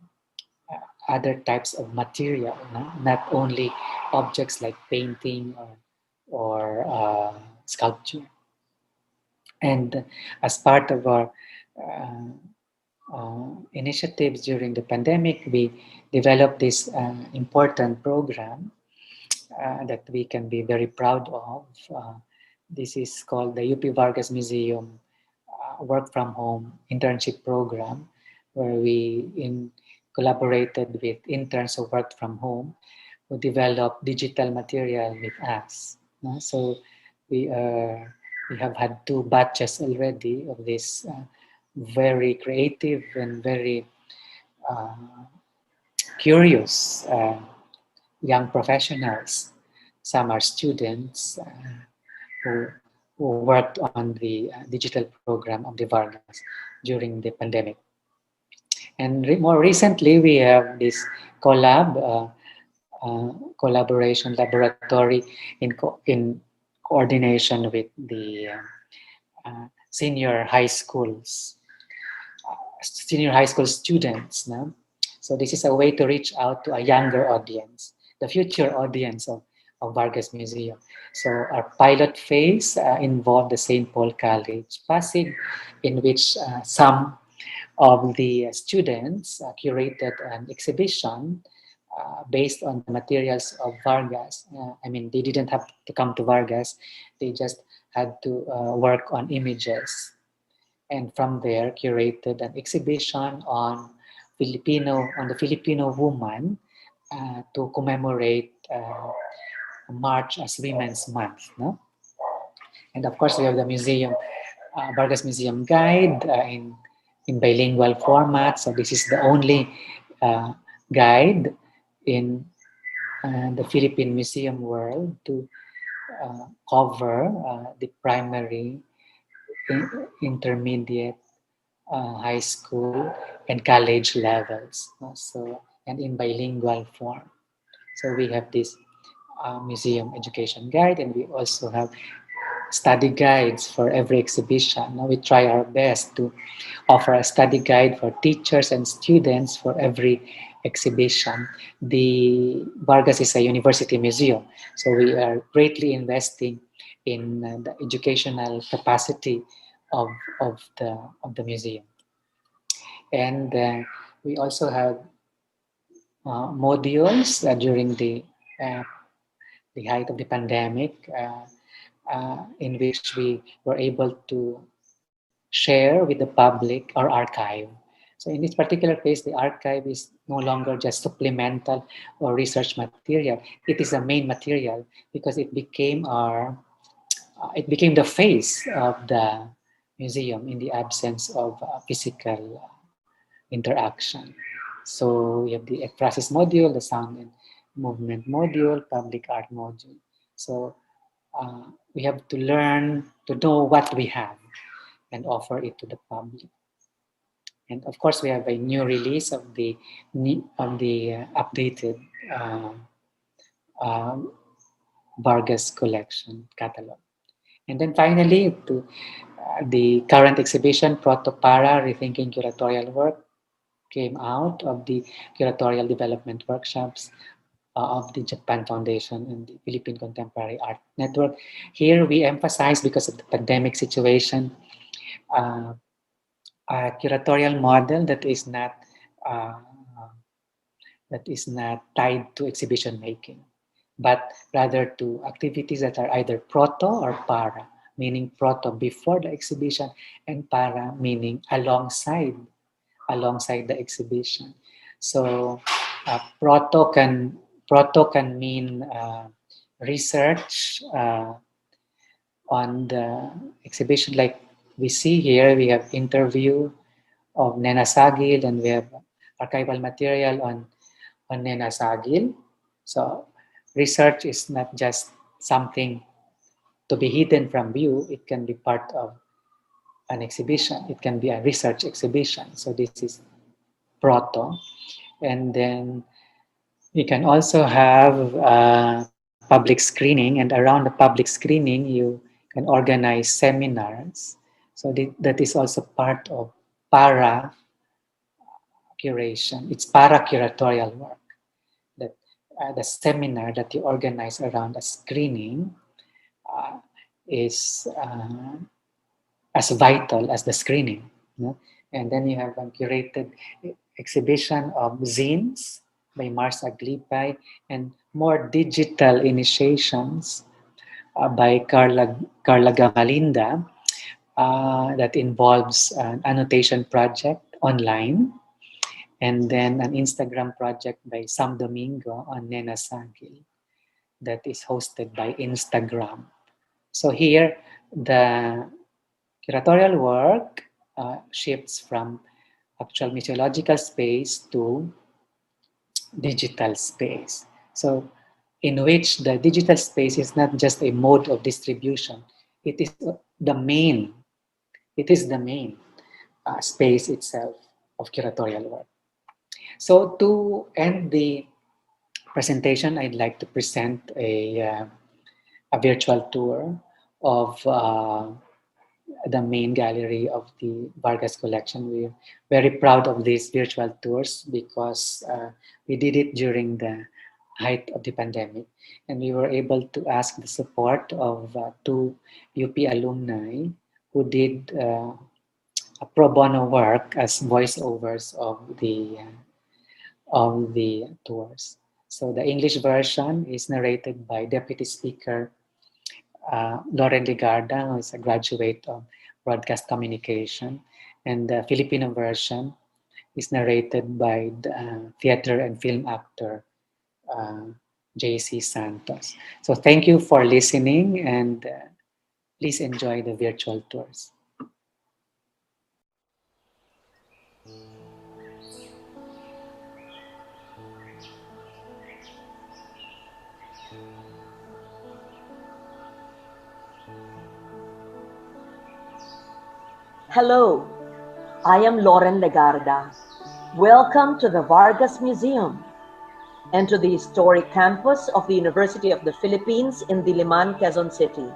other types of material, no? Not only objects like painting or sculpture. And as part of our uh, initiatives during the pandemic, we developed this important program that we can be very proud of. This is called the UP Vargas Museum Work from Home Internship Program, where collaborated with interns who worked from home who developed digital material with us. So we we have had 2 batches already of this very creative and very uh, curious young professionals. Some are students who, who worked on the digital program of the Vargas during the pandemic. And more recently, we have this collaboration laboratory in coordination with the senior high school students. No? So this is a way to reach out to a younger audience, the future audience of Vargas Museum. So our pilot phase involved the St. Paul College, Pasig, in which some of the students curated an exhibition based on the materials of Vargas. I mean, they didn't have to come to Vargas, they just had to work on images. And from there, curated an exhibition on the Filipino woman to commemorate March as Women's Month. No? And of course, we have the museum, Vargas Museum Guide in bilingual format. So this is the only guide in the Philippine museum world to cover the primary, intermediate, high school, and college levels. So, and in bilingual form. So we have this museum education guide, and we also have study guides for every exhibition. Now we try our best to offer a study guide for teachers and students for every exhibition. The Vargas is a university museum, so we are greatly investing in the educational capacity of, of the museum. And we also have modules during the height of the pandemic in which we were able to share with the public our archive. So in this particular case, the archive is no longer just supplemental or research material. It is a main material because it became the face of the museum in the absence of physical interaction. So we have the ekphrasis module, the sound and movement module, public art module. So we have to learn to know what we have and offer it to the public. And of course, we have a new release of the updated uh, Vargas collection catalog. And then finally, to the current exhibition, Proto Para, Rethinking Curatorial Work, came out of the curatorial development workshops of the Japan Foundation and the Philippine Contemporary Art Network. Here we emphasize, because of the pandemic situation, uh, a curatorial model uh, that is not tied to exhibition making, but rather to activities that are either proto or para, meaning proto before the exhibition and para meaning alongside the exhibition. So proto can mean research on the exhibition, like we see here. We have interview of Nena Sagil, and we have archival material on Nena Sagil. So research is not just something to be hidden from view. It can be part of an exhibition. It can be a research exhibition. So this is proto. And then we can also have public screening, and around the public screening, you can organize seminars. So that is also part of para curation. It's para-curatorial work. That the seminar that you organize around a screening is as vital as the screening. You know? And then you have a curated exhibition of zines by Mars Aglipay and more digital initiations by Carla Gamalinda that involves an annotation project online, and then an Instagram project by Sam Domingo on Nena Sagil that is hosted by Instagram. So here, the curatorial work shifts from actual museological space to digital space. So in which the digital space is not just a mode of distribution, it is the main, space itself of curatorial work. So to end the presentation, I'd like to present a virtual tour of the main gallery of the Vargas collection. We're very proud of these virtual tours because we did it during the height of the pandemic, and we were able to ask the support of two UP alumni who did a pro bono work as voiceovers of the tours. So the English version is narrated by Deputy Speaker Lauren Ligarda, who is a graduate of broadcast communication, and the Filipino version is narrated by the theater and film actor JC Santos. So thank you for listening, and please enjoy the virtual tours. Hello, I am Lauren Legarda. Welcome to the Vargas Museum and to the historic campus of the University of the Philippines in Diliman, Quezon City.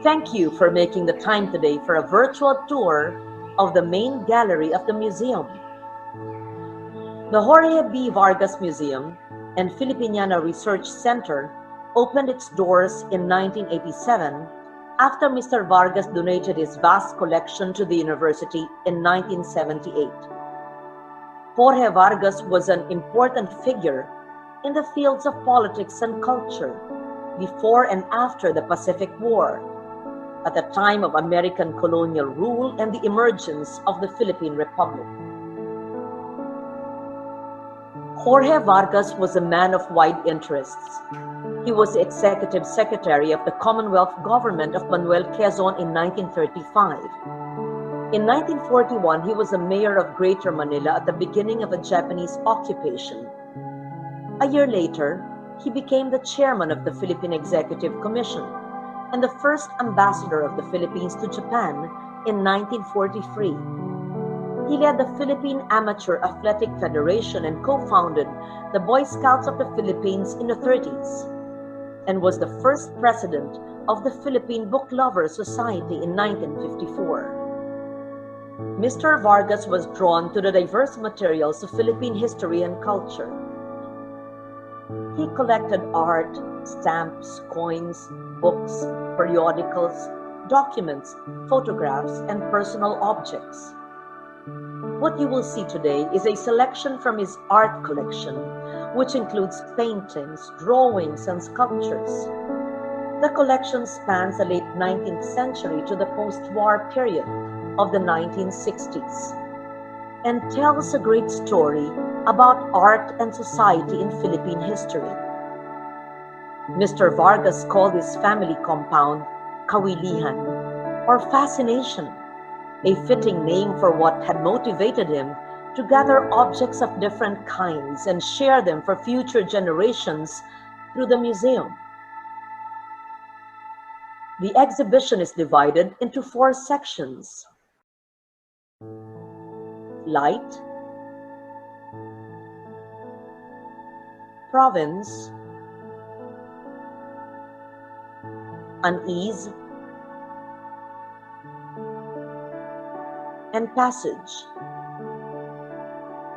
Thank you for making the time today for a virtual tour of the main gallery of the museum. The Jorge B. Vargas Museum and Filipiniana Research Center opened its doors in 1987 after Mr. Vargas donated his vast collection to the university in 1978. Jorge Vargas was an important figure in the fields of politics and culture before and after the Pacific War, at the time of American colonial rule and the emergence of the Philippine Republic. Jorge Vargas was a man of wide interests. He was the executive secretary of the Commonwealth Government of Manuel Quezon in 1935. In 1941, he was a mayor of Greater Manila at the beginning of a Japanese occupation. A year later, he became the chairman of the Philippine Executive Commission and the first ambassador of the Philippines to Japan in 1943. He led the Philippine Amateur Athletic Federation and co-founded the Boy Scouts of the Philippines in the 30s, and was the first president of the Philippine Book Lovers Society in 1954. Mr. Vargas was drawn to the diverse materials of Philippine history and culture. He collected art, stamps, coins, books, periodicals, documents, photographs, and personal objects. What you will see today is a selection from his art collection, which includes paintings, drawings, and sculptures. The collection spans the late 19th century to the post-war period of the 1960s and tells a great story about art and society in Philippine history. Mr. Vargas called his family compound Kawilihan, or fascination, a fitting name for what had motivated him to gather objects of different kinds and share them for future generations through the museum. The exhibition is divided into 4 sections: light, province, unease, and passage.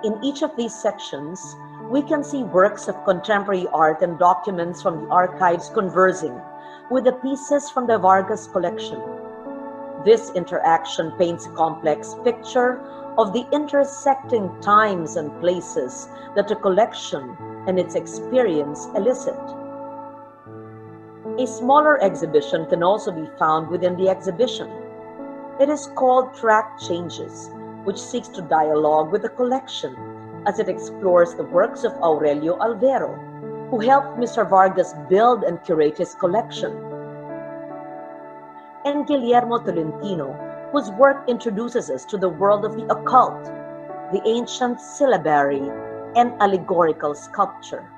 In each of these sections, we can see works of contemporary art and documents from the archives conversing with the pieces from the Vargas collection. This interaction paints a complex picture of the intersecting times and places that the collection and its experience elicit. A smaller exhibition can also be found within the exhibition. It is called Track Changes, which seeks to dialogue with the collection as it explores the works of Aurelio Alvero, who helped Mr. Vargas build and curate his collection, and Guillermo Tolentino, whose work introduces us to the world of the occult, the ancient syllabary, and allegorical sculpture.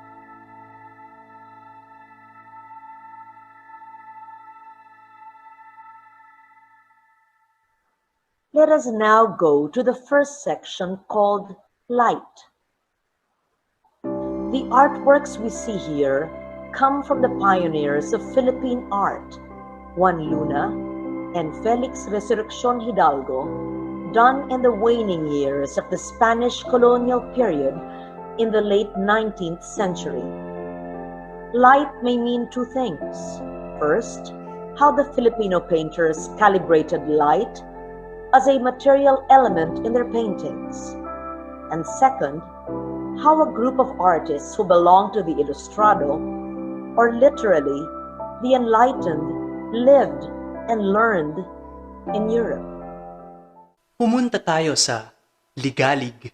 Let us now go to the first section called Light. The artworks we see here come from the pioneers of Philippine art, Juan Luna and Felix Resurrección Hidalgo, done in the waning years of the Spanish colonial period in the late 19th century. Light may mean two things. First, how the Filipino painters calibrated light as a material element in their paintings. And second, how a group of artists who belong to the Ilustrado, or literally the enlightened, lived and learned in Europe. Pumunta tayo sa Ligalig.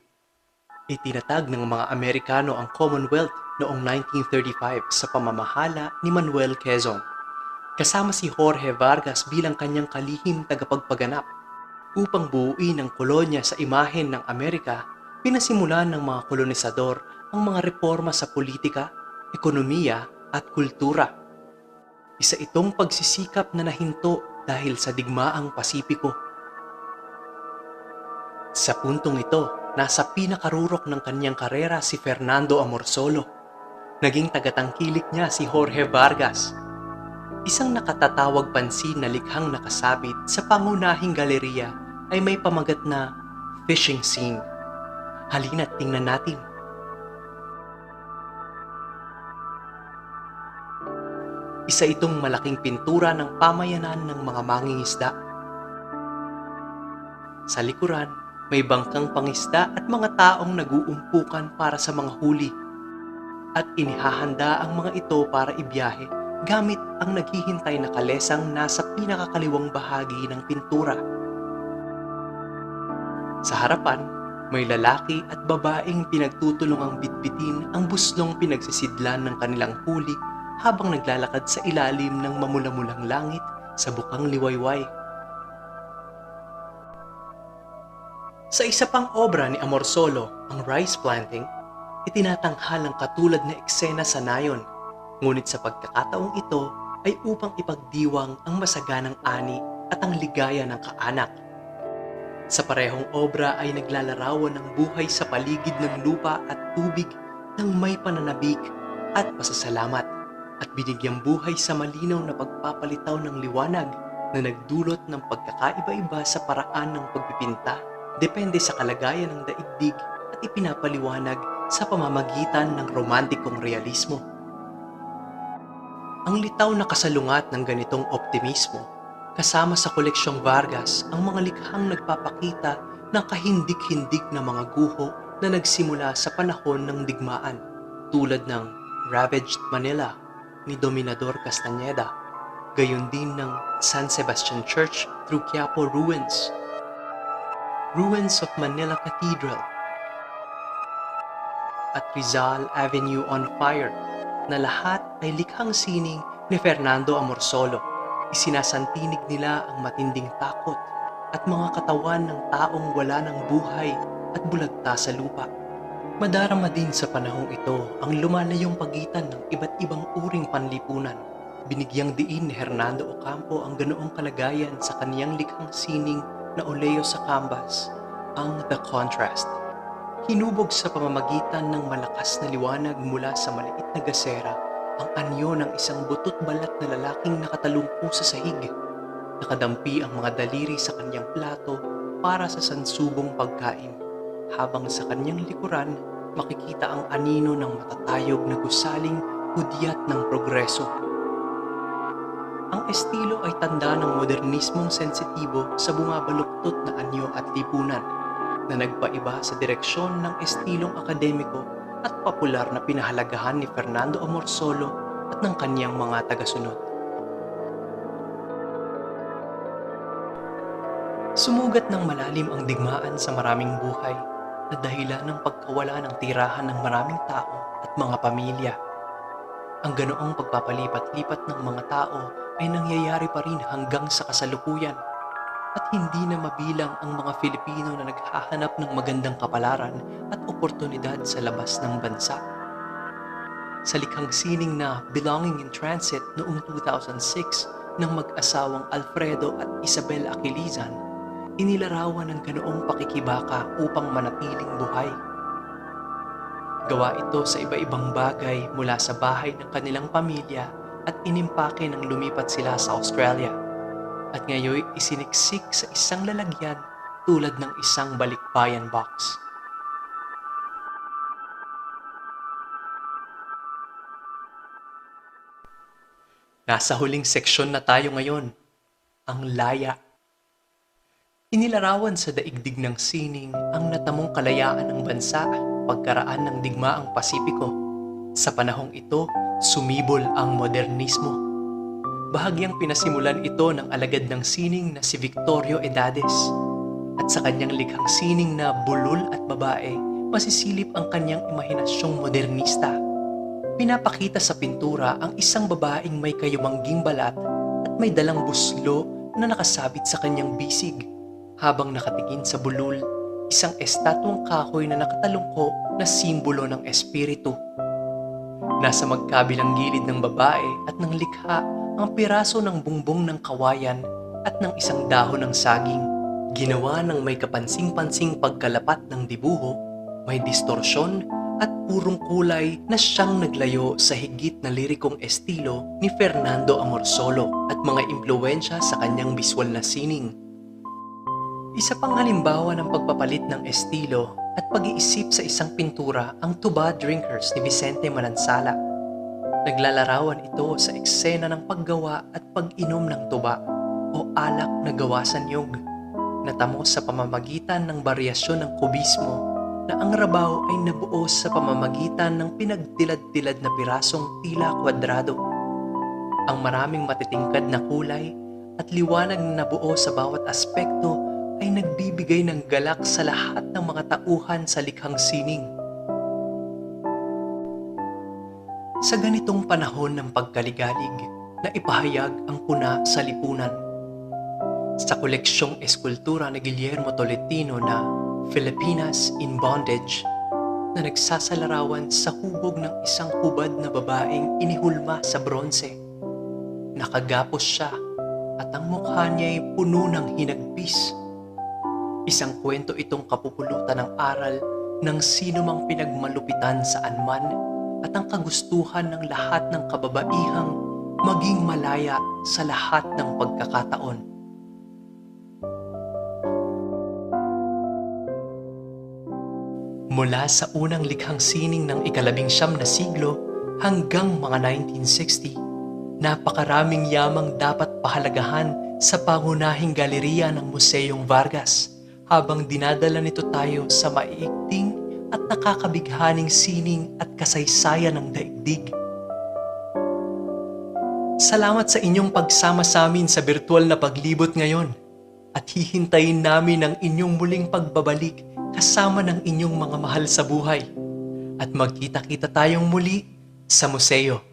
Itinatag ng mga Amerikano ang Commonwealth noong 1935 sa pamamahala ni Manuel Quezon. Kasama si Jorge Vargas bilang kanyang kalihim tagapagpaganap. Upang buuin ang kolonya sa imahen ng Amerika, pinasimulan ng mga kolonisador ang mga reforma sa politika, ekonomiya at kultura. Isa itong pagsisikap na nahinto dahil sa digmaang Pasipiko. Sa puntong ito, nasa pinakarurok ng kanyang karera si Fernando Amorsolo. Naging tagatangkilik niya si Jorge Vargas, isang nakatatawag pansin na likhang nakasabit sa pangunahing galeriya ay may pamagat na fishing scene. Halina't tingnan natin. Isa itong malaking pintura ng pamayanan ng mga mangingisda. Sa likuran, may bangkang pangisda at mga taong nag-uumpukan para sa mga huli. At inihahanda ang mga ito para ibiyahe gamit ang naghihintay na kalesang nasa pinakakaliwang bahagi ng pintura. Sa harapan, may lalaki at babaeng pinagtutulungang bitbitin ang buslong pinagsisidlan ng kanilang huli habang naglalakad sa ilalim ng mamula-mulang langit sa bukang liwayway. Sa isa pang obra ni Amorsolo, ang Rice Planting, itinatanghalang katulad na eksena sa nayon, ngunit sa pagkakataong ito ay upang ipagdiwang ang masaganang ani at ang ligaya ng kaanak. Sa parehong obra ay naglalarawan ng buhay sa paligid ng lupa at tubig ng may pananabik at pasasalamat at binigyang buhay sa malinaw na pagpapalitaw ng liwanag na nagdulot ng pagkakaiba-iba sa paraan ng pagpipinta depende sa kalagayan ng daigdig at ipinapaliwanag sa pamamagitan ng romantikong realismo. Ang litaw na kasalungat ng ganitong optimismo kasama sa koleksyong Vargas ang mga likhang nagpapakita ng kahindik-hindik na mga guho na nagsimula sa panahon ng digmaan tulad ng Ravaged Manila ni Dominador Castañeda, gayon din ng San Sebastian Church through Quiapo Ruins, Ruins of Manila Cathedral, at Rizal Avenue on Fire na lahat ay likhang sining ni Fernando Amorsolo. Isinasantinig nila ang matinding takot at mga katawan ng taong wala ng buhay at bulagta sa lupa. Madarama din sa panahong ito ang lumalayong pagitan ng iba't ibang uring panlipunan. Binigyang diin ni Hernando Ocampo ang ganoong kalagayan sa kaniyang likhang sining na Oleo sa Canvas, ang The Contrast. Hinubog sa pamamagitan ng malakas na liwanag mula sa maliit na gasera ang anyo ng isang butot balat na lalaking nakatalungko sa sahig. Nakadampi ang mga daliri sa kanyang plato para sa sansubong pagkain, habang sa kanyang likuran makikita ang anino ng matatayog na gusaling hudyat ng progreso. Ang estilo ay tanda ng modernismong sensitibo sa bumabaluktot na anyo at lipunan na nagpaiba sa direksyon ng estilong akademiko at popular na pinahalagahan ni Fernando Amorsolo at ng kanyang mga tagasunod. Sumugat ng malalim ang digmaan sa maraming buhay na dahilan ng pagkawala ng tirahan ng maraming tao at mga pamilya. Ang ganoong pagpapalipat-lipat ng mga tao ay nangyayari pa rin hanggang sa kasalukuyan at hindi na mabilang ang mga Filipino na naghahanap ng magandang kapalaran at oportunidad sa labas ng bansa. Sa likhang sining na Belonging in Transit noong 2006 ng mag-asawang Alfredo at Isabel Aquilizan, inilarawan ng ganoong pakikibaka upang manatiling buhay. Gawa ito sa iba-ibang bagay mula sa bahay ng kanilang pamilya at inimpake nang lumipat sila sa Australia. At ngayon isiniksik sa isang lalagyan tulad ng isang balikbayan box. Nasa huling seksyon na tayo ngayon, ang laya. Inilarawan sa daigdig ng sining ang natamong kalayaan ng bansa pagkaraan ng digmaang Pasipiko. Sa panahong ito, sumibol ang modernismo. Bahagyang pinasimulan ito ng alagad ng sining na si Victorio Edades. At sa kanyang likhang sining na Bulol at Babae, masisilip ang kanyang imahinasyong modernista. Pinapakita sa pintura ang isang babaeng may kayumangging balat at may dalang buslo na nakasabit sa kanyang bisig. Habang nakatingin sa bulol, isang estatwang kahoy na nakatalungko na simbolo ng espiritu. Nasa magkabilang gilid ng babae at ng likha ang piraso ng bungbong ng kawayan at ng isang dahon ng saging. Ginawa ng may kapansing-pansing pagkalapat ng dibuho, may distorsyon at purong kulay na siyang naglayo sa higit na lirikong estilo ni Fernando Amorsolo at mga impluwensya sa kanyang biswal na sining. Isa pang halimbawa ng pagpapalit ng estilo at pag-iisip sa isang pintura ang Tuba Drinkers ni Vicente Manansala. Naglalarawan ito sa eksena ng paggawa at pag-inom ng tuba o alak na gawa sa niyog, natamo sa pamamagitan ng baryasyon ng kubismo na ang rabaw ay nabuo sa pamamagitan ng pinagtilad-tilad na pirasong tila kwadrado. Ang maraming matitingkad na kulay at liwanag na nabuo sa bawat aspekto ay nagbibigay ng galak sa lahat ng mga tauhan sa likhang sining. Sa ganitong panahon ng pagkaligalig na ipahayag ang puna sa lipunan. Sa koleksyong eskultura ni Guillermo Tolentino na Filipinas in Bondage na nagsasalarawan sa hubog ng isang hubad na babaeng inihulma sa bronse. Nakagapos siya at ang mukha niya ay puno ng hinagpis. Isang kwento itong kapupulutan ng aral ng sino mang pinagmalupitan saan man at ang kagustuhan ng lahat ng kababaihang maging malaya sa lahat ng pagkakataon. Mula sa unang likhang sining ng ika-19 na siglo hanggang mga 1960, napakaraming yamang dapat pahalagahan sa pangunahing galeriya ng Museong Vargas habang dinadala nito tayo sa maiigting at nakakabighaning sining at kasaysayan ng daigdig. Salamat sa inyong pagsama sa amin sa virtual na paglibot ngayon at hihintayin namin ang inyong muling pagbabalik kasama ng inyong mga mahal sa buhay. At magkita-kita tayong muli sa museo.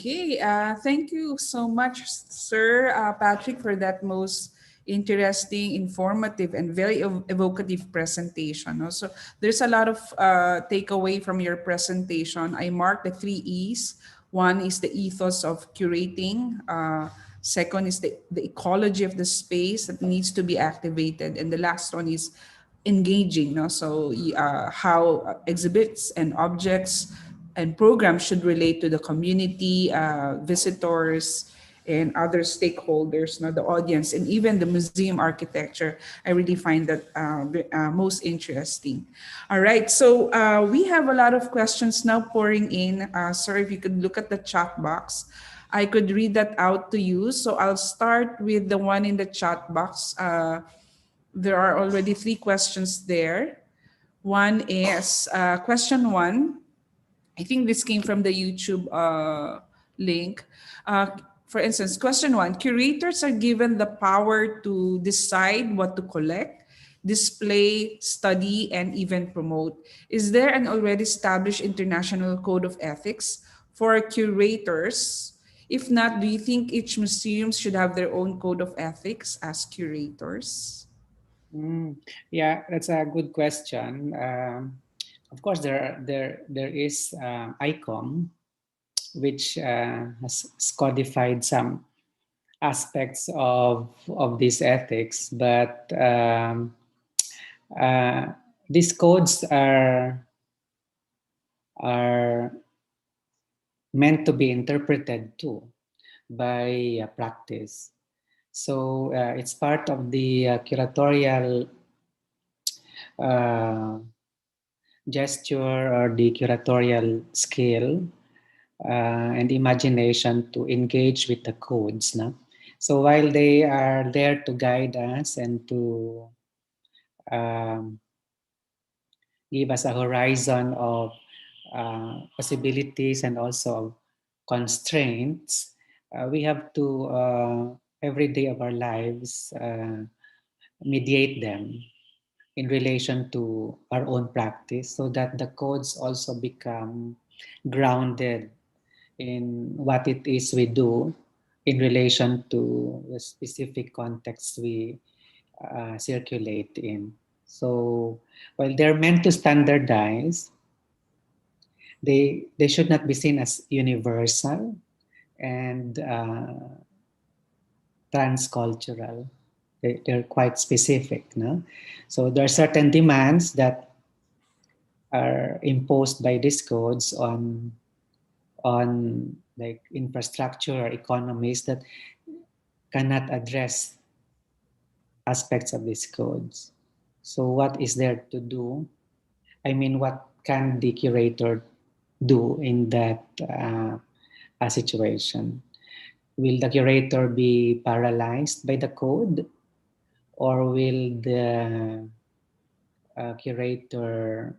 Okay, thank you so much, Sir Patrick, for that most interesting, informative, and very evocative presentation. So there's a lot of takeaway from your presentation. I marked the three E's. One is the ethos of curating. Second is the ecology of the space that needs to be activated. And the last one is engaging. No? So how exhibits and objects and programs should relate to the community, visitors, and other stakeholders, the audience, and even the museum architecture. I really find that most interesting. All right, so we have a lot of questions now pouring in. Sir, if you could look at the chat box, I could read that out to you. So I'll start with the one in the chat box. There are already three questions there. One is question one. I think this came from the YouTube link. For instance, question one, curators are given the power to decide what to collect, display, study, and even promote. Is there an already established international code of ethics for curators? If not, do you think each museum should have their own code of ethics as curators? Yeah, that's a good question. Of course, there is ICOM, which has codified some aspects of these ethics, but these codes are meant to be interpreted too by practice. So it's part of the curatorial gesture or the curatorial skill and imagination to engage with the codes. No? So while they are there to guide us and to give us a horizon of possibilities and also constraints, we have to, every day of our lives, mediate them in relation to our own practice so that the codes also become grounded in what it is we do in relation to the specific context we circulate in. So while they're meant to standardize, they should not be seen as universal and transcultural. They're quite specific. No? So there are certain demands that are imposed by these codes on like infrastructure or economies that cannot address aspects of these codes. So what is there to do? I mean, what can the curator do in that situation? Will the curator be paralyzed by the code, or will the curator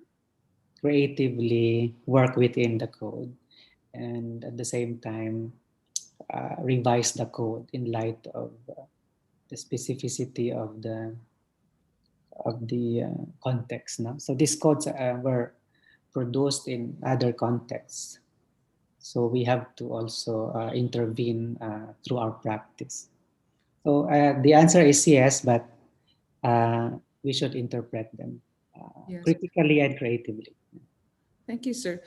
creatively work within the code and at the same time revise the code in light of the specificity of the context? No? So these codes were produced in other contexts. So we have to also intervene through our practice. So the answer is yes, but we should interpret them Yes. critically and creatively. Thank you, sir.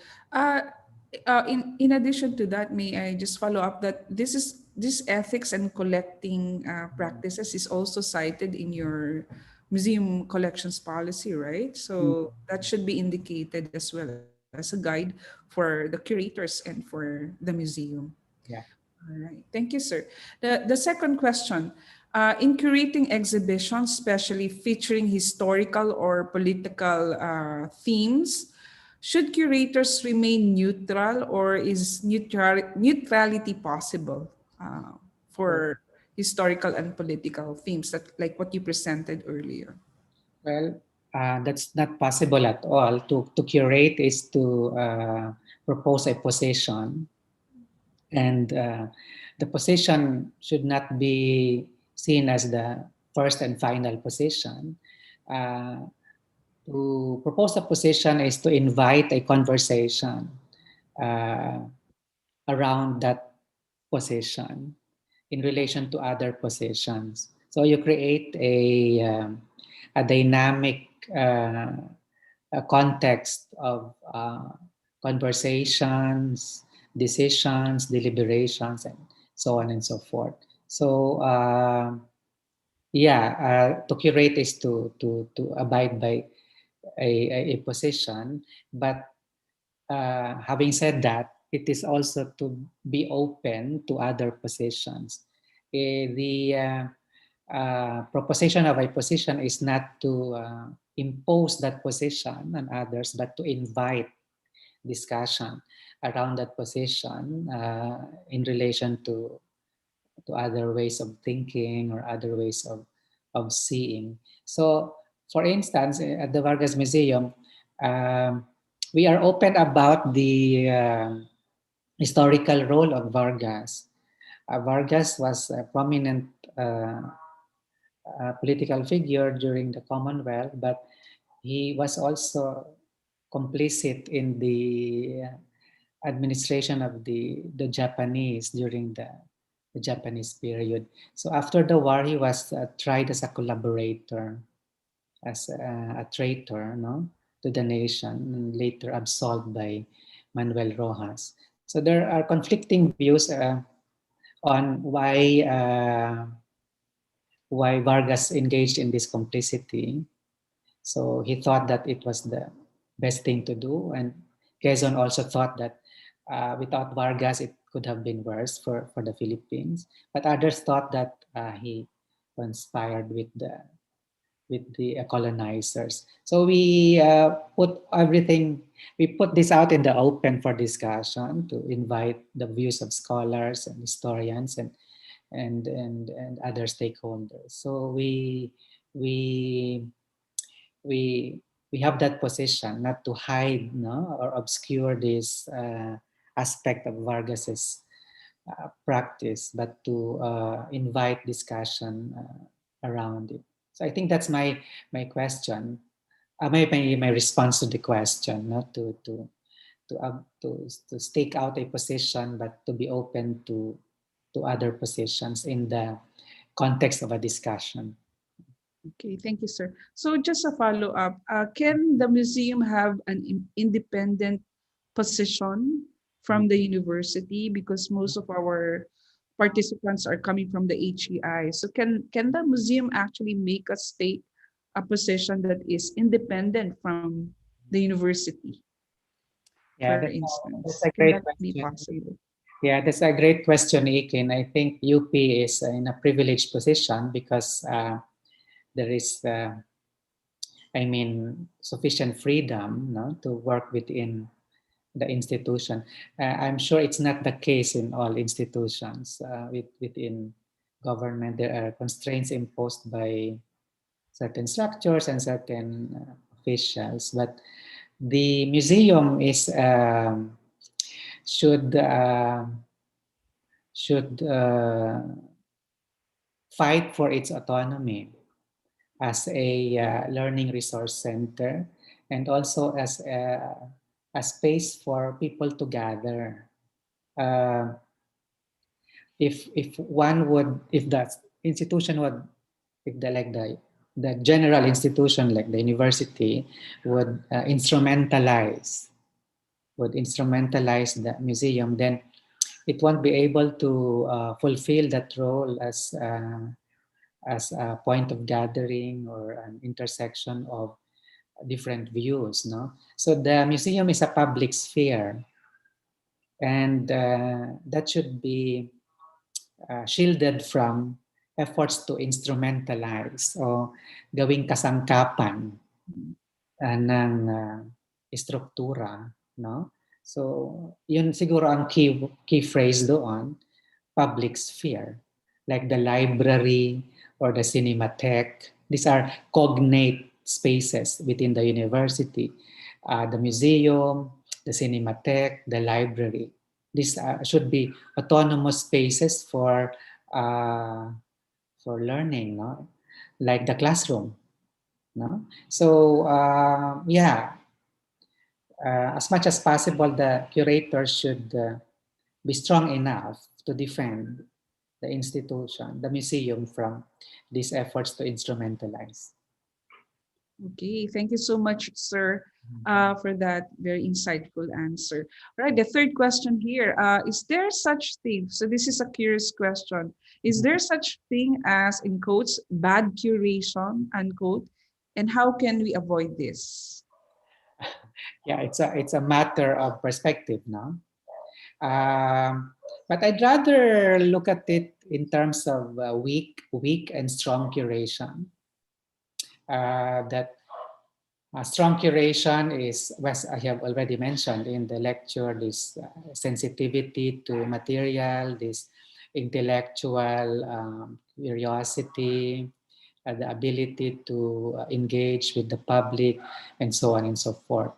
In addition to that, may I just follow up that this ethics and collecting practices is also cited in your museum collections policy, right? So that should be indicated as well as a guide for the curators and for the museum. Yeah. All right. Thank you, sir. The second question. In curating exhibitions, especially featuring historical or political themes, should curators remain neutral or is neutrality possible for historical and political themes that like what you presented earlier? Well, that's not possible at all. To curate is to propose a position, and the position should not be seen as the first and final position. To propose a position is to invite a conversation. Uh, around that position in relation to other positions. So you create a dynamic a context of conversations, decisions, deliberations, and so on and so forth. So to curate is to abide by a position, but having said that, it is also to be open to other positions. The proposition of a position is not to impose that position on others, but to invite discussion around that position in relation to other ways of thinking or other ways of seeing. So, for instance, at the Vargas Museum, um, we are open about the historical role of Vargas. Vargas was a prominent political figure during the Commonwealth, but he was also complicit in the administration of the Japanese during the Japanese period. So after the war, he was tried as a collaborator, as a traitor, no, to the nation, and later absolved by Manuel Rojas. So there are conflicting views on why Vargas engaged in this complicity. So he thought that it was the best thing to do, and Quezon also thought that without Vargas it could have been worse for the Philippines. But others thought that he conspired with the colonizers. So we put everything, we put this out in the open for discussion to invite the views of scholars and historians and other stakeholders. So we we we have that position not to hide, no, or obscure this aspect of Vargas's practice, but to invite discussion around it. So I think that's my question, my response to the question, not to stake out a position, but to be open to other positions in the context of a discussion. Okay, thank you, sir. So just a follow-up, can the museum have an independent position from the university? Because most of our participants are coming from the HEI. So can the museum actually make us take a position that is independent from the university, Yeah, for that's instance? a Can great that be question. possible? Yeah, that's a great question, Ikin. I think UP is in a privileged position because there is, sufficient freedom, no, to work within the institution. I'm sure it's not the case in all institutions within government. There are constraints imposed by certain structures and certain officials, but the museum is should should fight for its autonomy as a learning resource center, and also as a space for people to gather. Uh, if one would, if the institution would, if the general institution like the university would instrumentalize the museum, then it won't be able to fulfill that role as a point of gathering or an intersection of different views, no? So the museum is a public sphere, and that should be shielded from efforts to instrumentalize o gawing kasangkapan ng struktura, no? So yun siguro ang key phrase doon, public sphere, like the library or the cinematheque. These are cognate spaces within the university. The museum, the cinematheque, the library. These should be autonomous spaces for learning, no? Like the classroom, no? So as much as possible, the curator should be strong enough to defend the institution, the museum, from these efforts to instrumentalize. Okay, thank you so much, sir, for that very insightful answer. All right, the third question here, is there such thing, so this is a curious question, is there such thing as, in quotes, bad curation, unquote, and how can we avoid this? Yeah, it's a matter of perspective, no? But I'd rather look at it in terms of weak and strong curation. That strong curation is, as I have already mentioned in the lecture, this sensitivity to material, this intellectual curiosity, the ability to engage with the public, and so on and so forth.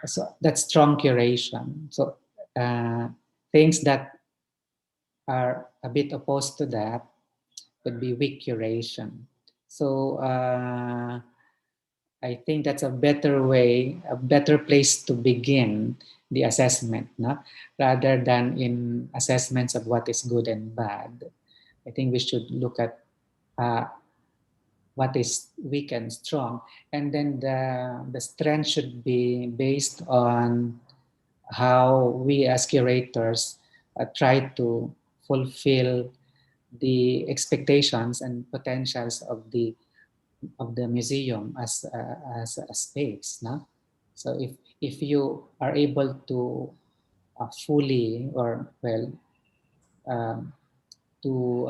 So that's strong curation. So things that are a bit opposed to that would be weak curation. So I think that's a better way, a better place to begin the assessment, no? Rather than in assessments of what is good and bad. I think we should look at what is weak and strong, and then the strength should be based on how we as curators try to fulfill the expectations and potentials of the museum as a space, no? So if you are able to fully, or well, um, to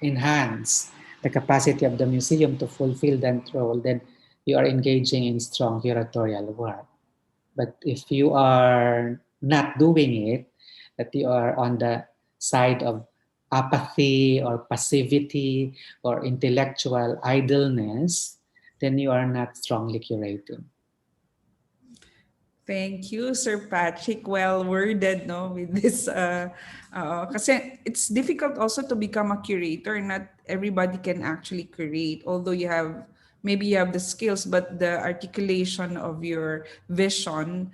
enhance the capacity of the museum to fulfill that role, then you are engaging in strong curatorial work. But if you are not doing it, that you are on the side of apathy or passivity or intellectual idleness, then you are not strongly curating. Thank you, Sir Patrick. Well worded, no, with this. Kasi it's difficult also to become a curator. Not everybody can actually curate. Although maybe you have the skills, but the articulation of your vision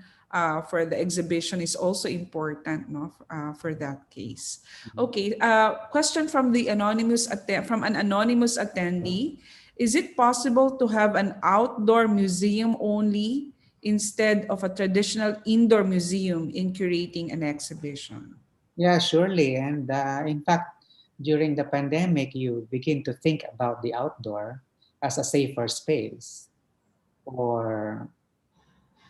for the exhibition is also important, no, for that case. Okay. Question from from an anonymous attendee: is it possible to have an outdoor museum only, instead of a traditional indoor museum, in curating an exhibition? Yeah, surely. And in fact, during the pandemic, you begin to think about the outdoor as a safer space for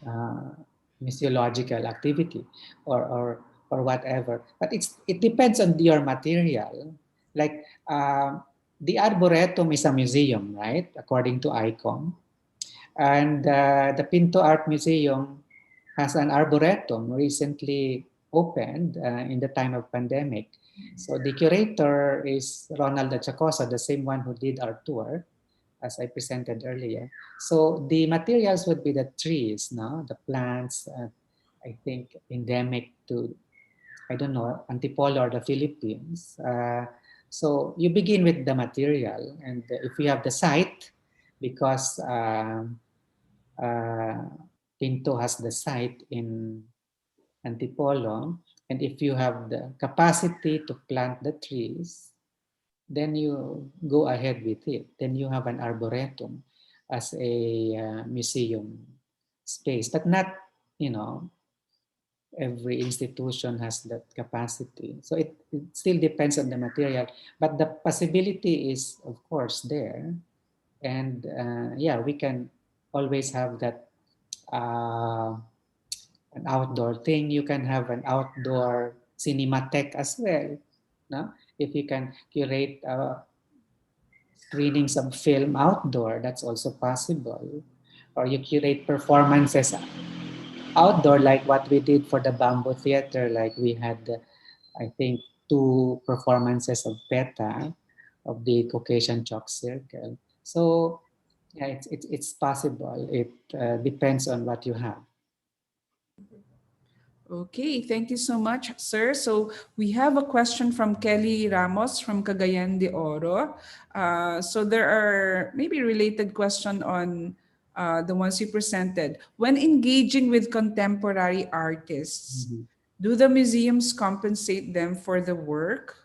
uh, museological activity or whatever. But it depends on your material. Like the Arboretum is a museum, right? According to ICOM. And the Pinto Art Museum has an arboretum recently opened in the time of pandemic. So the curator is Ronald Achacosa, the same one who did our tour, as I presented earlier. So the materials would be the trees, no? The plants, I think endemic to, I don't know, Antipolo or the Philippines. So you begin with the material, and if you have the site, because uh, Pinto has the site in Antipolo, and if you have the capacity to plant the trees, then you go ahead with it. Then you have an arboretum as a museum space, but not, every institution has that capacity. So it still depends on the material, but the possibility is, of course, there. And yeah, we can always have that an outdoor thing. You can have an outdoor cinematheque as well. No? If you can curate screenings of film outdoor, that's also possible. Or you curate performances outdoor, like what we did for the Bamboo Theater. Like we had, I think, 2 performances of PETA, of the Caucasian Chalk Circle. So yeah, it's possible. It depends on what you have. Okay, thank you so much, sir. So we have a question from Kelly Ramos from Cagayan de Oro. So there are maybe related question on the ones you presented. When engaging with contemporary artists, Mhm. Do the museums compensate them for the work?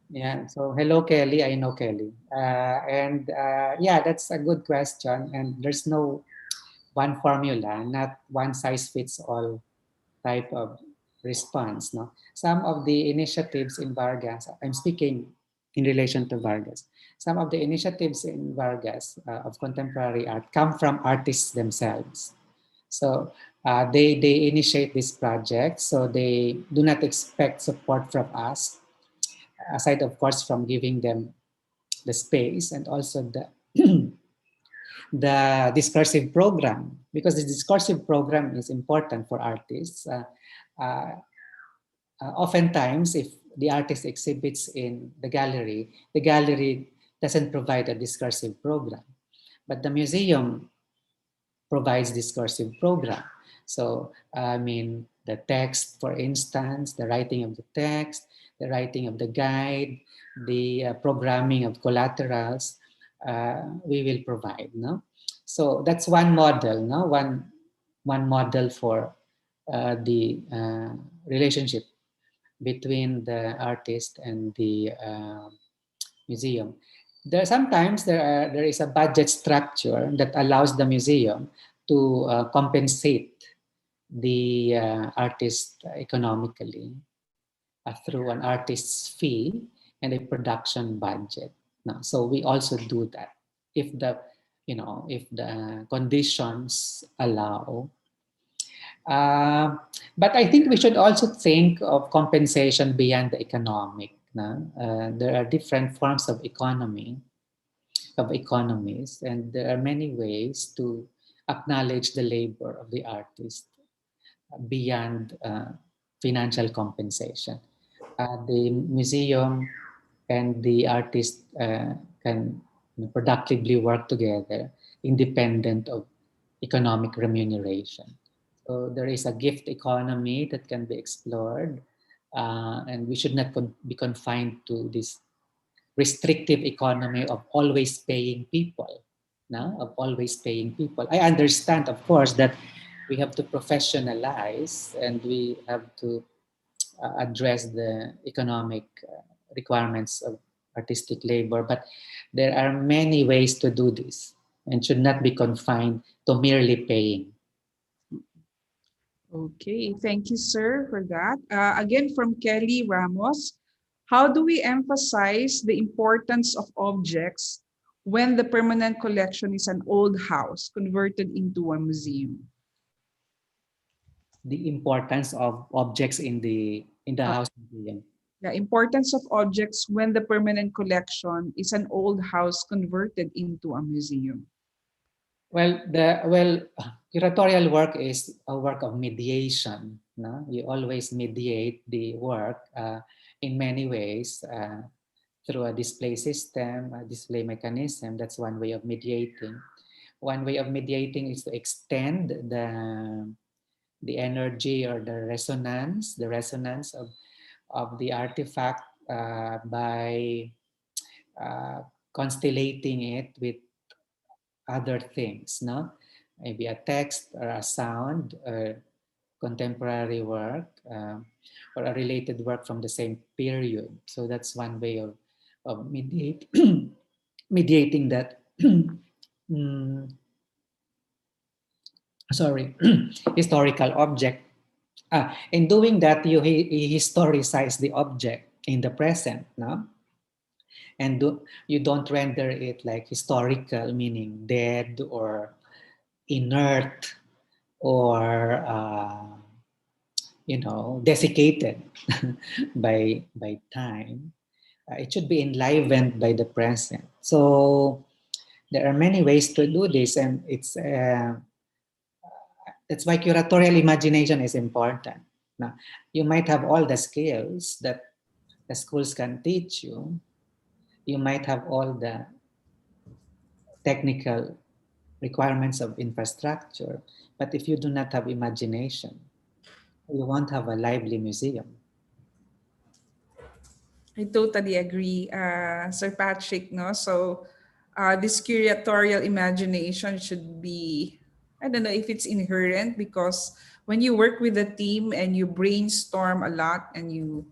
Yeah, so hello, Kelly. I know Kelly. Yeah, that's a good question. And there's no one formula, not one size fits all type of response. No, some of the initiatives in Vargas, I'm speaking in relation to Vargas. Some of the initiatives in Vargas of contemporary art come from artists themselves. So they initiate this project, so they do not expect support from us, aside of course from giving them the space and also the the discursive program, because the discursive program is important for artists. Uh, Oftentimes, if the artist exhibits in the gallery doesn't provide a discursive program, but the museum provides discursive program. So, I mean, the text, for instance, the writing of the text, the writing of the guide, the programming of collaterals, we will provide. No, so that's one model. No, one model for the relationship between the artist and the museum. There is a budget structure that allows the museum to compensate the artist economically through an artist's fee and a production budget. Now, so we also do that if the if the conditions allow. Uh, but I think we should also think of compensation beyond the economic. No? There are different forms of economies, and there are many ways to acknowledge the labor of the artist beyond financial compensation. The museum and the artist can productively work together independent of economic remuneration. So there is a gift economy that can be explored, and we should not be confined to this restrictive economy of always paying people. No? Of always paying people. I understand, of course, that we have to professionalize and we have to address the economic requirements of artistic labor, but there are many ways to do this and should not be confined to merely paying. Okay, thank you, sir, for that. Again, from Kelly Ramos, how do we emphasize the importance of objects when the permanent collection is an old house converted into a museum? The importance of objects in the Uh, house museum. the importance of objects when the permanent collection is an old house converted into a museum. Well, curatorial work is a work of mediation. No? You always mediate the work in many ways through a display system, a display mechanism. That's one way of mediating. One way of mediating is to extend the energy or the resonance of the artifact by uh, constellating it with other things, no? Maybe a text or a sound or contemporary work or a related work from the same period. So that's one way of mediating that. mm, Sorry, historical object. In doing that, you historicize the object in the present, no? And you don't render it like historical, meaning dead or inert or desiccated by time. It should be enlivened by the present. So there are many ways to do this, and that's why curatorial imagination is important. Now, you might have all the skills that the schools can teach you. You might have all the technical requirements of infrastructure, but if you do not have imagination, you won't have a lively museum. I totally agree, Sir Patrick. No, so this curatorial imagination should be, I don't know if it's inherent because when you work with a team and you brainstorm a lot and you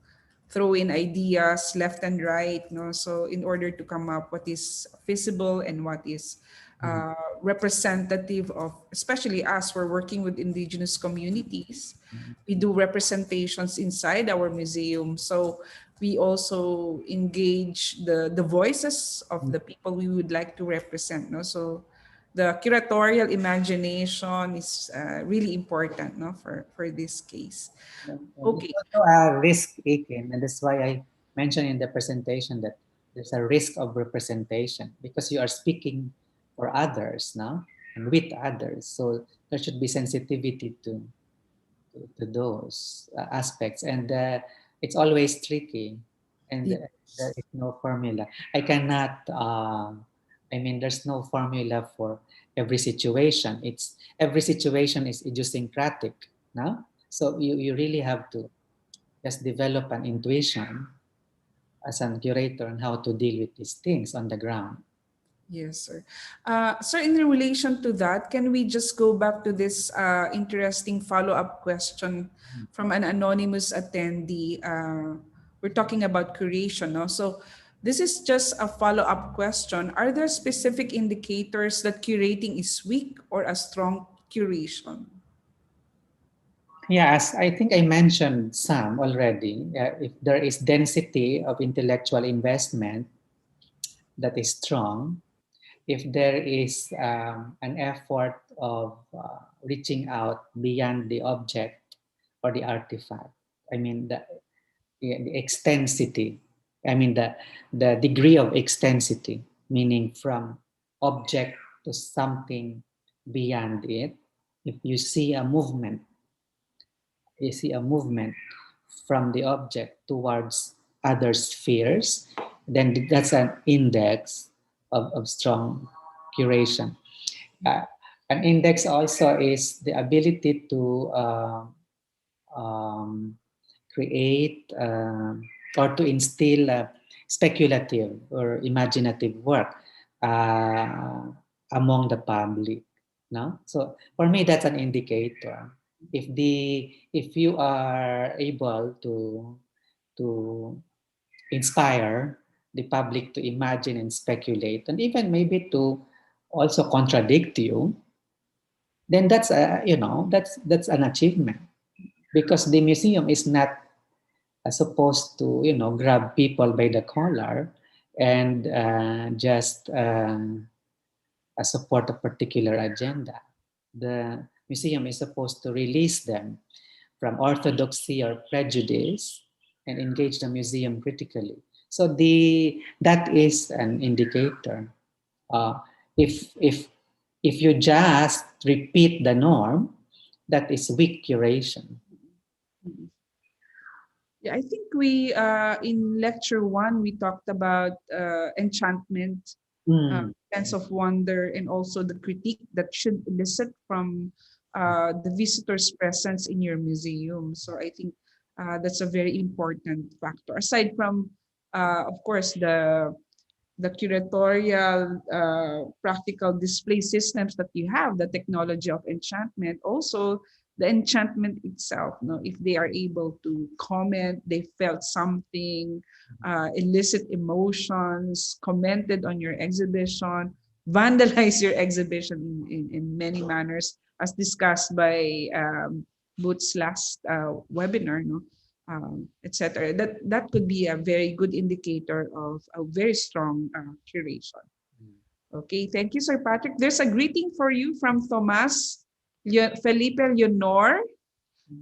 throw in ideas left and right, no, so in order to come up what is feasible and what is Mhm. representative of, especially us, we're working with indigenous communities. Mhm. We do representations inside our museum, so we also engage the voices of the people we would like to represent, no, so the curatorial imagination is really important, no, for this case. And it's Okay. also a risk taken, and that's why I mentioned in the presentation that there's a risk of representation because you are speaking for others now and with others. So there should be sensitivity to those aspects, and it's always tricky, and Yeah. there is no formula. I cannot. I mean, there's no formula for every situation. It's every situation is idiosyncratic, no? So you really have to just develop an intuition as a curator on how to deal with these things on the ground. Yes, sir. Sir, in relation to that, can we just go back to this interesting follow-up question from an anonymous attendee? We're talking about curation, no? So this is just a follow-up question. Are there specific indicators that curating is weak or a strong curation? Yes, I think I mentioned some already. If there is density of intellectual investment that is strong, if there is an effort of reaching out beyond the object or the artifact, I mean the extensity, I mean the degree of extensity, meaning from object to something beyond it. If you see a movement from the object towards other spheres, then that's an index of strong curation. Uh, an index also is the ability to um, create or to instill speculative or imaginative work uh, among the public. No, so for me that's an indicator. If you are able to inspire the public to imagine and speculate, and even maybe to also contradict you, then that's that's an achievement because the museum is not supposed to grab people by the collar and just support a particular agenda. The museum is supposed to release them from orthodoxy or prejudice and engage the museum critically. So that is an indicator. Uh, if you just repeat the norm, that is weak curation. Mhm. Yeah, I think we in lecture one we talked about enchantment, Mm. sense of wonder, and also the critique that should elicit from the visitor's presence in your museum. So I think that's a very important factor. Aside from, of course, the curatorial practical display systems that you have, the technology of enchantment, also the enchantment itself. No, if they are able to comment, they felt something, elicit emotions, commented on your exhibition, vandalize your exhibition in many manners, as discussed by Booth's last webinar. No, etc. That could be a very good indicator of a very strong curation. Okay, thank you, Sir Patrick. There's a greeting for you from Tomas Felipe Leonor.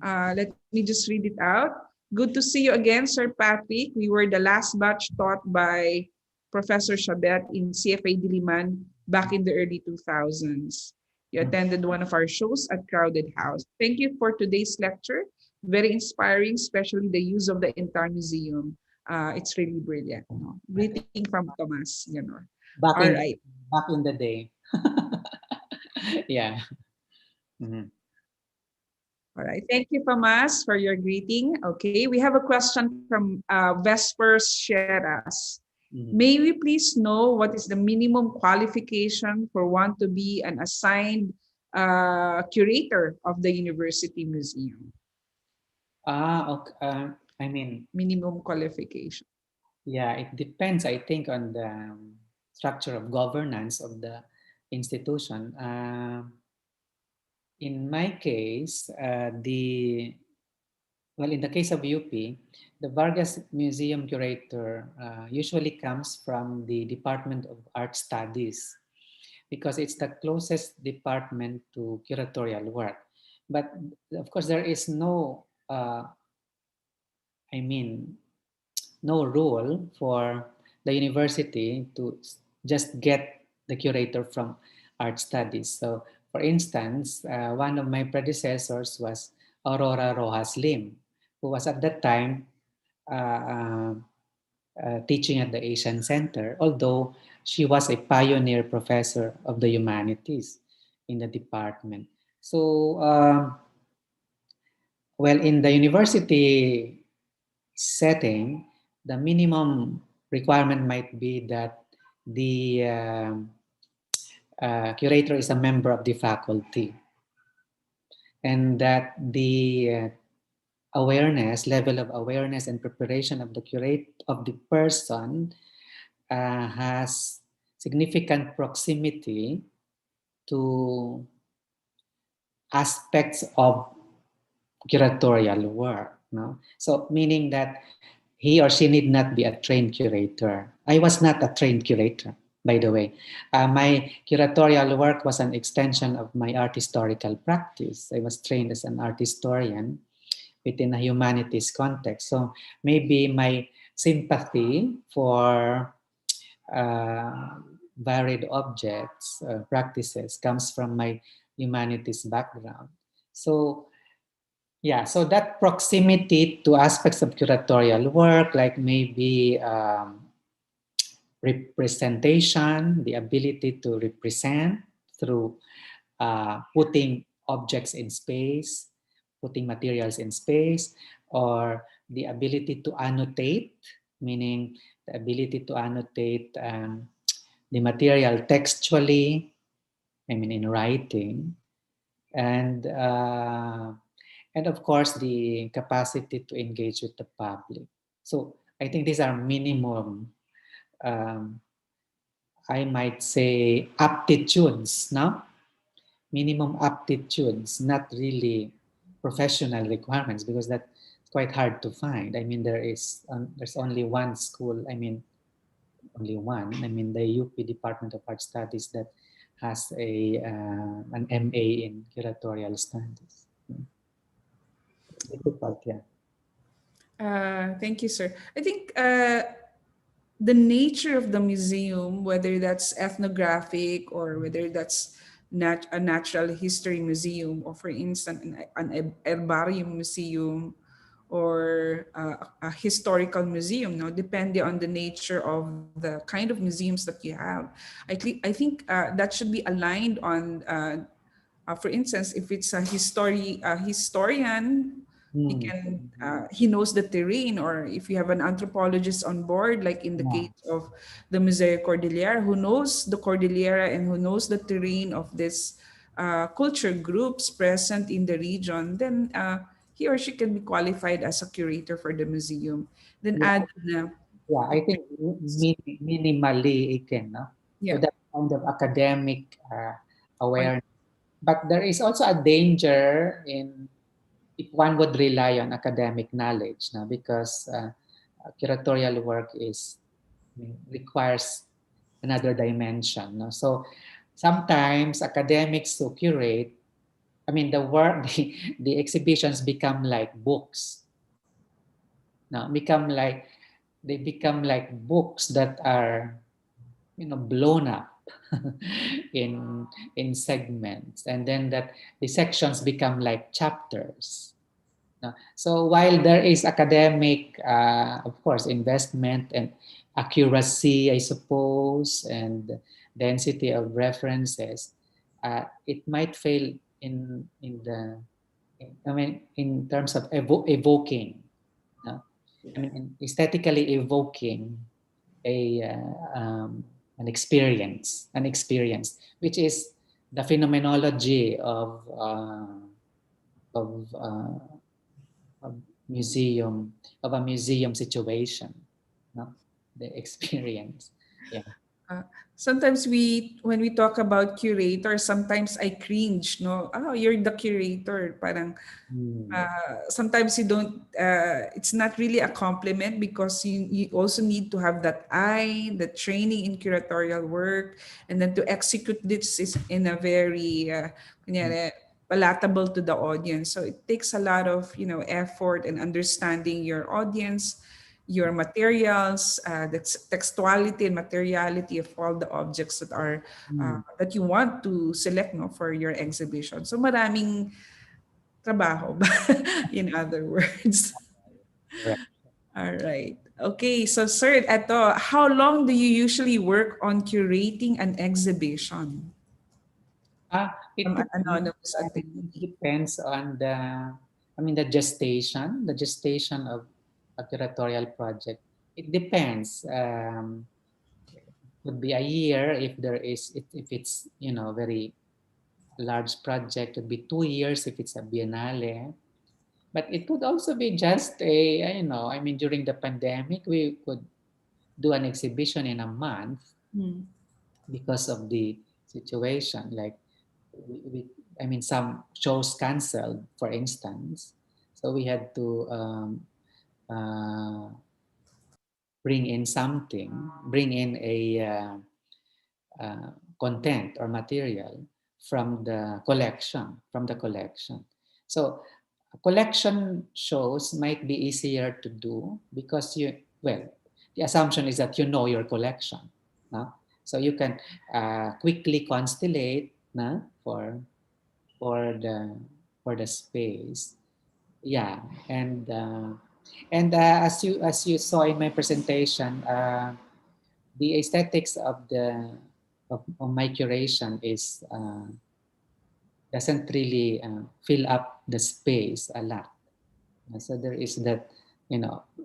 Let me just read it out. Good to see you again, Sir Patrick. We were the last batch taught by Professor Chabet in CFA Diliman back in the early 2000s. You attended one of our shows at Crowded House. Thank you for today's lecture. Very inspiring, especially the use of the entire museum. It's really brilliant. No? Greeting from Tomas, back All in right. back in the day. Yeah. Mhm. All right. Thank you, Tomas, for your greeting. Okay, we have a question from Vespers Sheras. Mhm. May we please know what is the minimum qualification for one to be an assigned curator of the university museum. Okay. I mean, Minimum qualification. yeah, it depends, I think, on the structure of governance of the institution. In my case, in the case of UP, the Vargas Museum curator usually comes from the Department of Art Studies because it's the closest department to curatorial work. But of course, there is no, I mean, no rule for the university to just get the curator from art studies. So, for instance, one of my predecessors was Aurora Rojas Lim, who was at that time uh, teaching at the Asian Center, although she was a pioneer professor of the humanities in the department. So, in the university setting, the minimum requirement might be that the curator is a member of the faculty and that the level of awareness and preparation of the person has significant proximity to aspects of curatorial work. No? So meaning that he or she need not be a trained curator. I was not a trained curator, by the way. My curatorial work was an extension of my art historical practice. I was trained as an art historian within a humanities context. So maybe my sympathy for uh, varied objects, practices comes from my humanities background. So yeah, so that proximity to aspects of curatorial work, like maybe representation, the ability to represent through putting objects in space, putting materials in space, or the ability to annotate, meaning the ability to annotate the material textually, I mean in writing, and of course the capacity to engage with the public. So I think these are minimum, um, I might say, aptitudes, no? Minimum aptitudes, not really professional requirements, because that's quite hard to find. I mean, there's only one school. I mean, only one. I mean, the UP Department of Art Studies that has an MA in curatorial studies. It's difficult, yeah. Thank you, sir. I think the nature of the museum, whether that's ethnographic or whether that's a natural history museum, or for instance, an herbarium museum, or a historical museum, no, depending on the nature of the kind of museums that you have. I think that should be aligned on for instance, if it's a historian, Hmm. he knows the terrain, or if you have an anthropologist on board, like in the Yeah. case of the Museo Kordilyera, who knows the Cordillera and who knows the terrain of this culture groups present in the region, then he or she can be qualified as a curator for the museum. Then Yeah, add na, yeah, I think minimally it can, no? So yeah. that kind of academic awareness. But there is also a danger in if one would rely on academic knowledge, no? Because curatorial work requires another dimension, no? So sometimes academics who curate, I mean, the work, the exhibitions become like books, no? They become like books that are blown up in segments, and then that the sections become like chapters. So while there is academic, of course, investment and accuracy, I suppose, and density of references, it might fail in terms of evoking, uh, aesthetically evoking a an experience, which is the phenomenology of, uh, of museum, of a museum situation, no? The experience. Yeah. Uh, Sometimes when we talk about curator, sometimes I cringe, no? Oh, you're the curator. Parang Mm. sometimes you don't it's not really a compliment because you also need to have that eye, the training in curatorial work, and then to execute this is in a very kunyari, palatable to the audience. So it takes a lot of effort and understanding your audience, your materials, the textuality and materiality of all the objects that are Mm. that you want to select, no, for your exhibition. So maraming trabaho ba? In other words. Correct. All right. Okay, so sir, eto, how long do you usually work on curating an exhibition? It From an depends. anonymous It attendee. depends on the gestation of a curatorial project. It depends. Could be a year if it's very large project. Could be 2 years if it's a biennale. But it could also be just during the pandemic, we could do an exhibition in a month Hmm. because of the situation. Like some shows canceled, for instance. So we had to uh, bring in a content or material from the collection. So collection shows might be easier to do because the assumption is that you know your collection, no? So you can quickly constellate, no? For the for the space. Yeah, and as you saw in my presentation, the aesthetics of my curation is doesn't really fill up the space a lot. So there is that,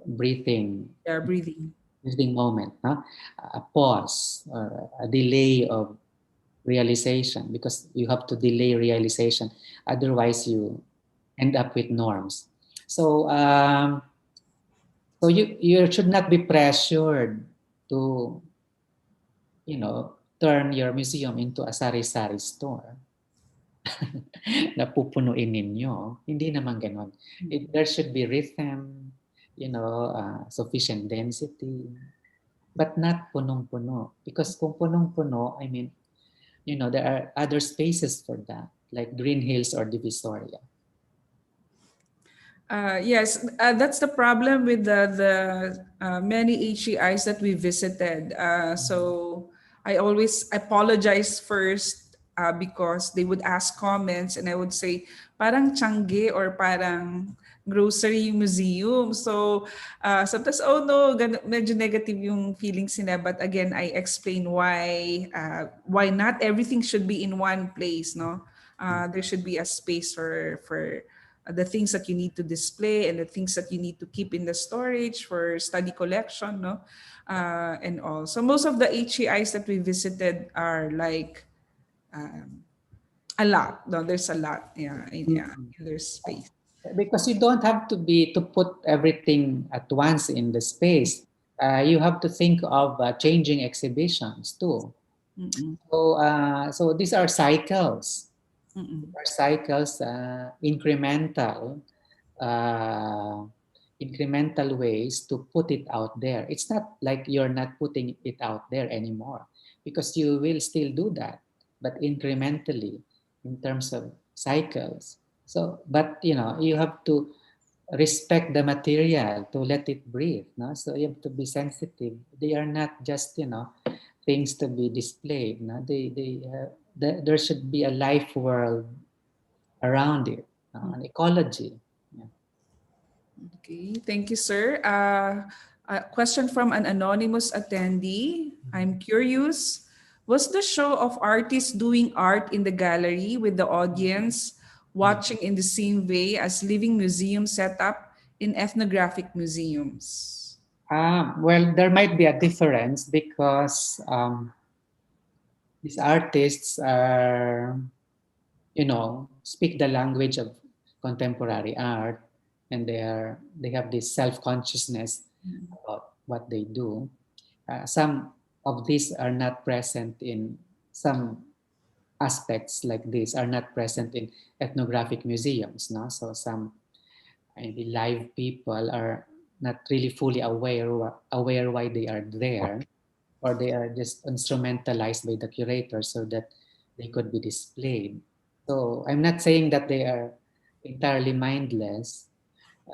breathing Yeah, breathing. breathing moment, no? A pause or a delay of realization, because you have to delay realization, otherwise you end up with norms. So you should not be pressured to turn your museum into a sari-sari store na pupunuin ninyo. Hindi naman ganon. There should be rhythm, sufficient density, but not punong-puno. Because kung punong-puno, there are other spaces for that, like Green Hills or Divisoria. Yes, that's the problem with the many HEIs that we visited. So I always apologize first because they would ask comments and I would say, parang Changi or parang grocery museum. So sometimes, oh no, medyo negative yung feelings nila. But again, I explain why not everything should be in one place, no? There should be a space for the things that you need to display and the things that you need to keep in the storage for study collection, no, and all. So most of the HEIs that we visited are like um, a lot. No, there's a lot. Yeah, yeah, Mhm. in their space. Because you don't have to put everything at once in the space. You have to think of changing exhibitions too. Mm-mm, So these are cycles. mm-mm. Incremental, uh, incremental ways to put it out there. It's not like you're not putting it out there anymore, because you will still do that, but incrementally in terms of cycles. So, but you have to respect the material to let it breathe. No? So you have to be sensitive. They are not just things to be displayed. No? There should be a life world around it, an ecology. Yeah. Okay, thank you, sir. A question from an anonymous attendee. I'm curious, was the show of artists doing art in the gallery with the audience watching in the same way as living museum setup in ethnographic museums? Well, there might be a difference because these artists are, speak the language of contemporary art, and they have this self-consciousness about what they do. Some of these are not present in some aspects like this are not present in ethnographic museums. No, so some the live people are not really fully aware why they are there, or they are just instrumentalized by the curator so that they could be displayed. So I'm not saying that they are entirely mindless,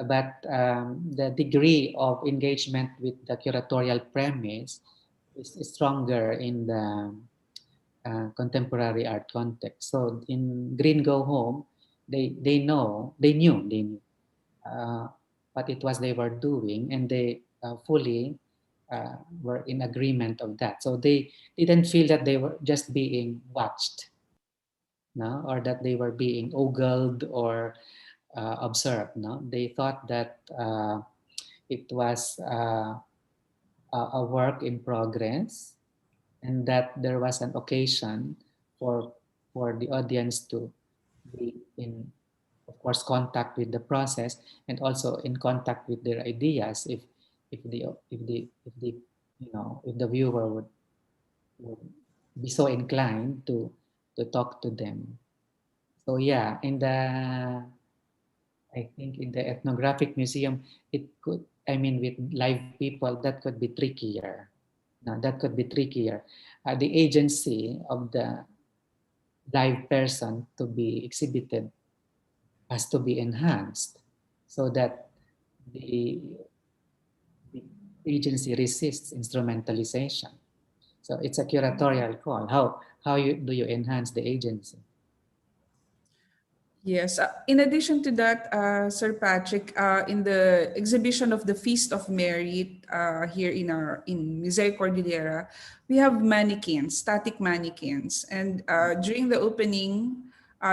but the degree of engagement with the curatorial premise is stronger in the contemporary art context. So in Green Go Home, they knew uh, what it was they were doing, and they fully were in agreement of that. So they didn't feel that they were just being watched, no, or that they were being ogled or observed. No, they thought that it was a work in progress, and that there was an occasion for the audience to be in, of course, contact with the process, and also in contact with their ideas if the viewer would be so inclined to talk to them. So yeah, I think in the ethnographic museum, it could, I mean, with live people, that could be trickier. No, that could be trickier. The agency of the live person to be exhibited has to be enhanced so that the, the agency resists instrumentalization. So it's a curatorial call. Do you enhance the agency? Yes. In addition to that, Sir Patrick, in the exhibition of the Feast of Merit here in Museo Kordilyera, we have mannequins, static mannequins, and during the opening,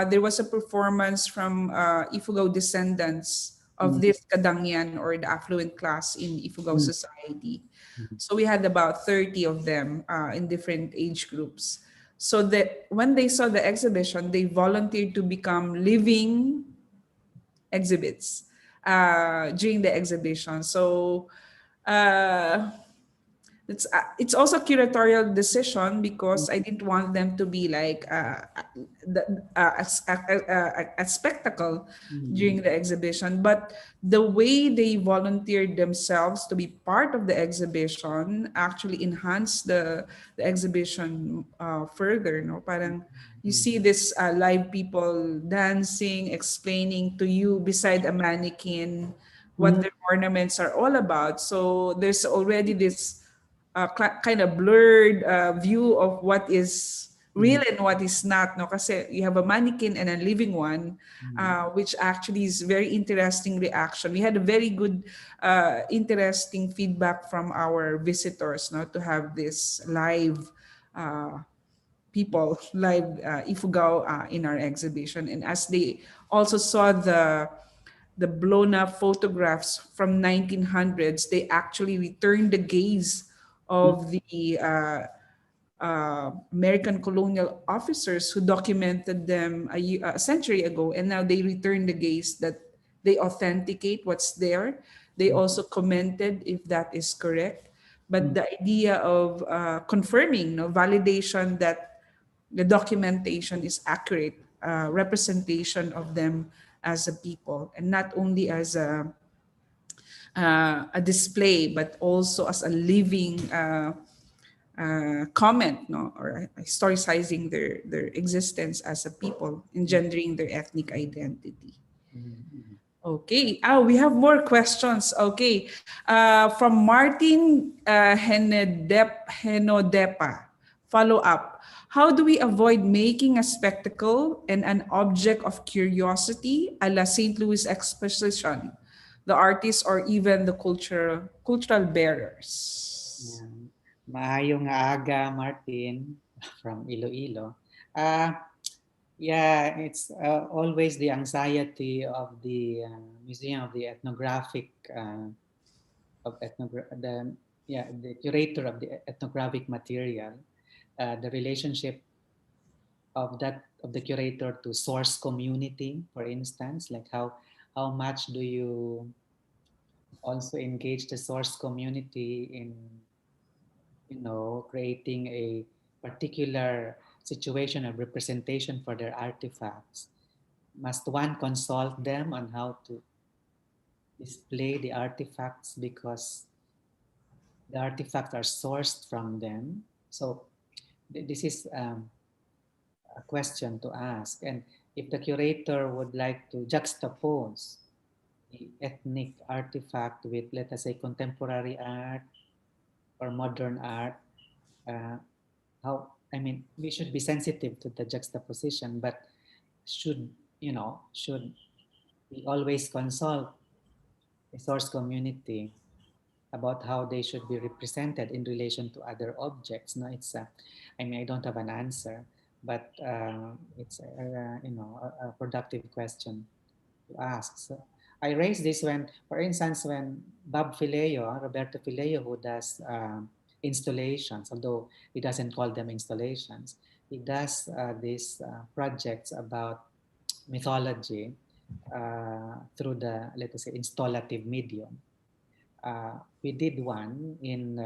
there was a performance from Ifugao descendants of Mm, this Kadangyan or the affluent class in Ifugao mm, society. mm, So we had about 30 of them in different age groups. So that when they saw the exhibition, they volunteered to become living exhibits during the exhibition. So uh, it's also a curatorial decision because I didn't want them to be like a spectacle mm, during the exhibition, but the way they volunteered themselves to be part of the exhibition actually enhanced the exhibition further. No, parang you mm, see this live people dancing, explaining to you beside a mannequin what mm, their ornaments are all about. So there's already this kind of blurred view of what is real mm, and what is not. No, kasi you have a mannequin and a living one, mm, which actually is very interesting reaction. We had a very good, interesting feedback from our visitors. No, to have this live. People live Ifugao in our exhibition, and as they also saw the blown up photographs from 1900s, they actually returned the gaze mm, of the American colonial officers who documented them a century ago, and now they return the gaze that they authenticate what's there. They mm, also commented if that is correct. But mm, the idea of confirming, no, validation that the documentation is accurate, representation of them as a people, and not only as a display, but also as a living comment, no, or historicizing their existence as a people, engendering their ethnic identity. mm, Okay. We have more questions. Okay. From Martin Henodepa. Follow up. How do we avoid making a spectacle and an object of curiosity a la St. Louis Exposition, the artists, or even the cultural bearers? yeah. Maayong aga, Martin, from Iloilo. Uh, yeah, it's always the anxiety of the Museum of the Ethnographic of ethnogra- the yeah the curator of the ethnographic material, the relationship of the curator to source community, for instance, like how much do you also engage the source community in, you know, creating a particular situation of representation for their artifacts? Must one consult them on how to display the artifacts because the artifacts are sourced from them? So this is a question to ask. And if the curator would like to juxtapose the ethnic artifact with, let us say, contemporary art or modern art, uh, how, I mean, we should be sensitive to the juxtaposition, but should, you know, should we always consult the source community about how they should be represented in relation to other objects? No, it's I mean, I don't have an answer, but it's you know, a productive question to ask. So I raise this when, for instance, when Roberto Fileo, who does installations, although he doesn't call them installations, he does these projects about mythology through the, let us say, installative medium. We did one in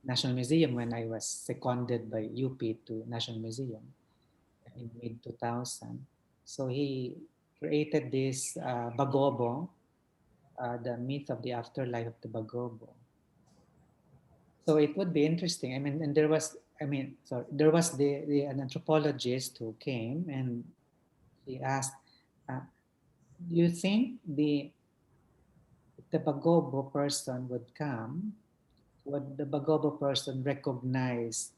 National Museum when I was seconded by UP to National Museum in mid 2000. So he created this Bagobo, the myth of the afterlife of the Bagobo. So it would be interesting. I mean, and there was, I mean, sorry, there was an anthropologist who came and he asked, do you think if the Bagobo person would come, would the Bagobo person recognize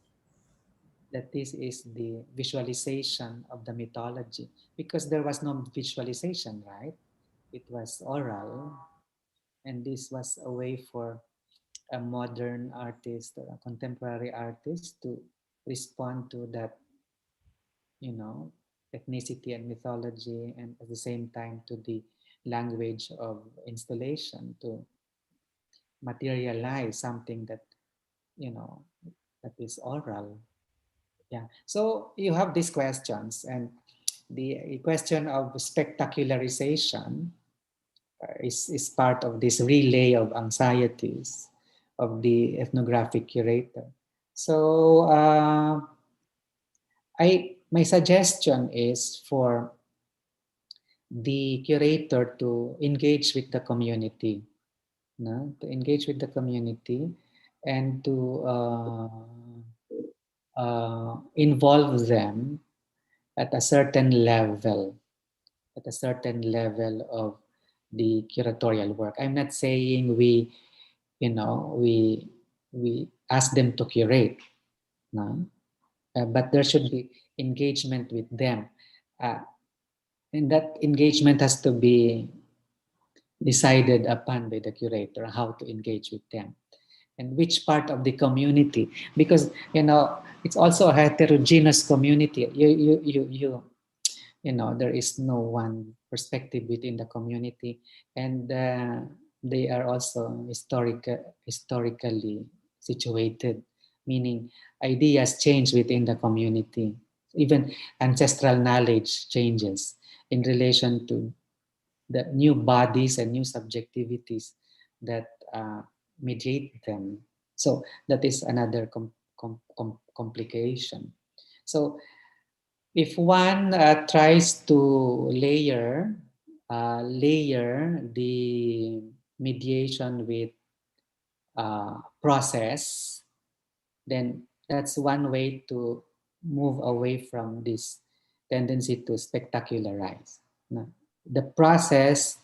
that this is the visualization of the mythology? Because there was no visualization, right? It was oral, and this was a way for a modern artist or a contemporary artist to respond to that, you know, ethnicity and mythology, and at the same time to the language of installation, to materialize something that, you know, that is oral. Yeah. So you have these questions, and the question of spectacularization is part of this relay of anxieties of the ethnographic curator. So my suggestion is for the curator to engage with the community, no? To engage with the community and to involve them at a certain level, of the curatorial work. I'm not saying we, you know, we ask them to curate, no? But there should be engagement with them, and that engagement has to be decided upon by the curator, how to engage with them and which part of the community, because, you know, it's also a heterogeneous community. You know, there is no one perspective within the community, and they are also historically situated, meaning ideas change within the community. Even ancestral knowledge changes in relation to the new bodies and new subjectivities that mediate them. So that is another complication. So if one tries to layer the mediation with process, then that's one way to move away from this tendency to spectacularize. No. The process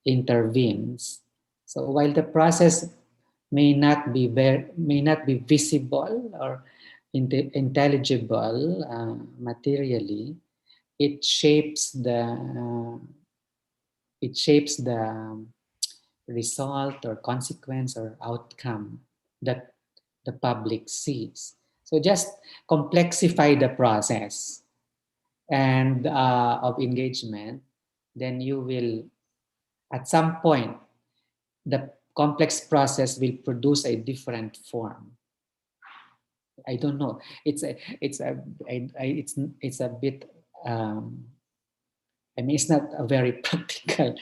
intervenes. So while the process may not be visible or intelligible materially, it shapes the result or consequence or outcome that the public sees. So just complexify the process and of engagement, then you will, at some point, the complex process will produce a different form. I don't know. It's a bit. I mean, it's not a very practical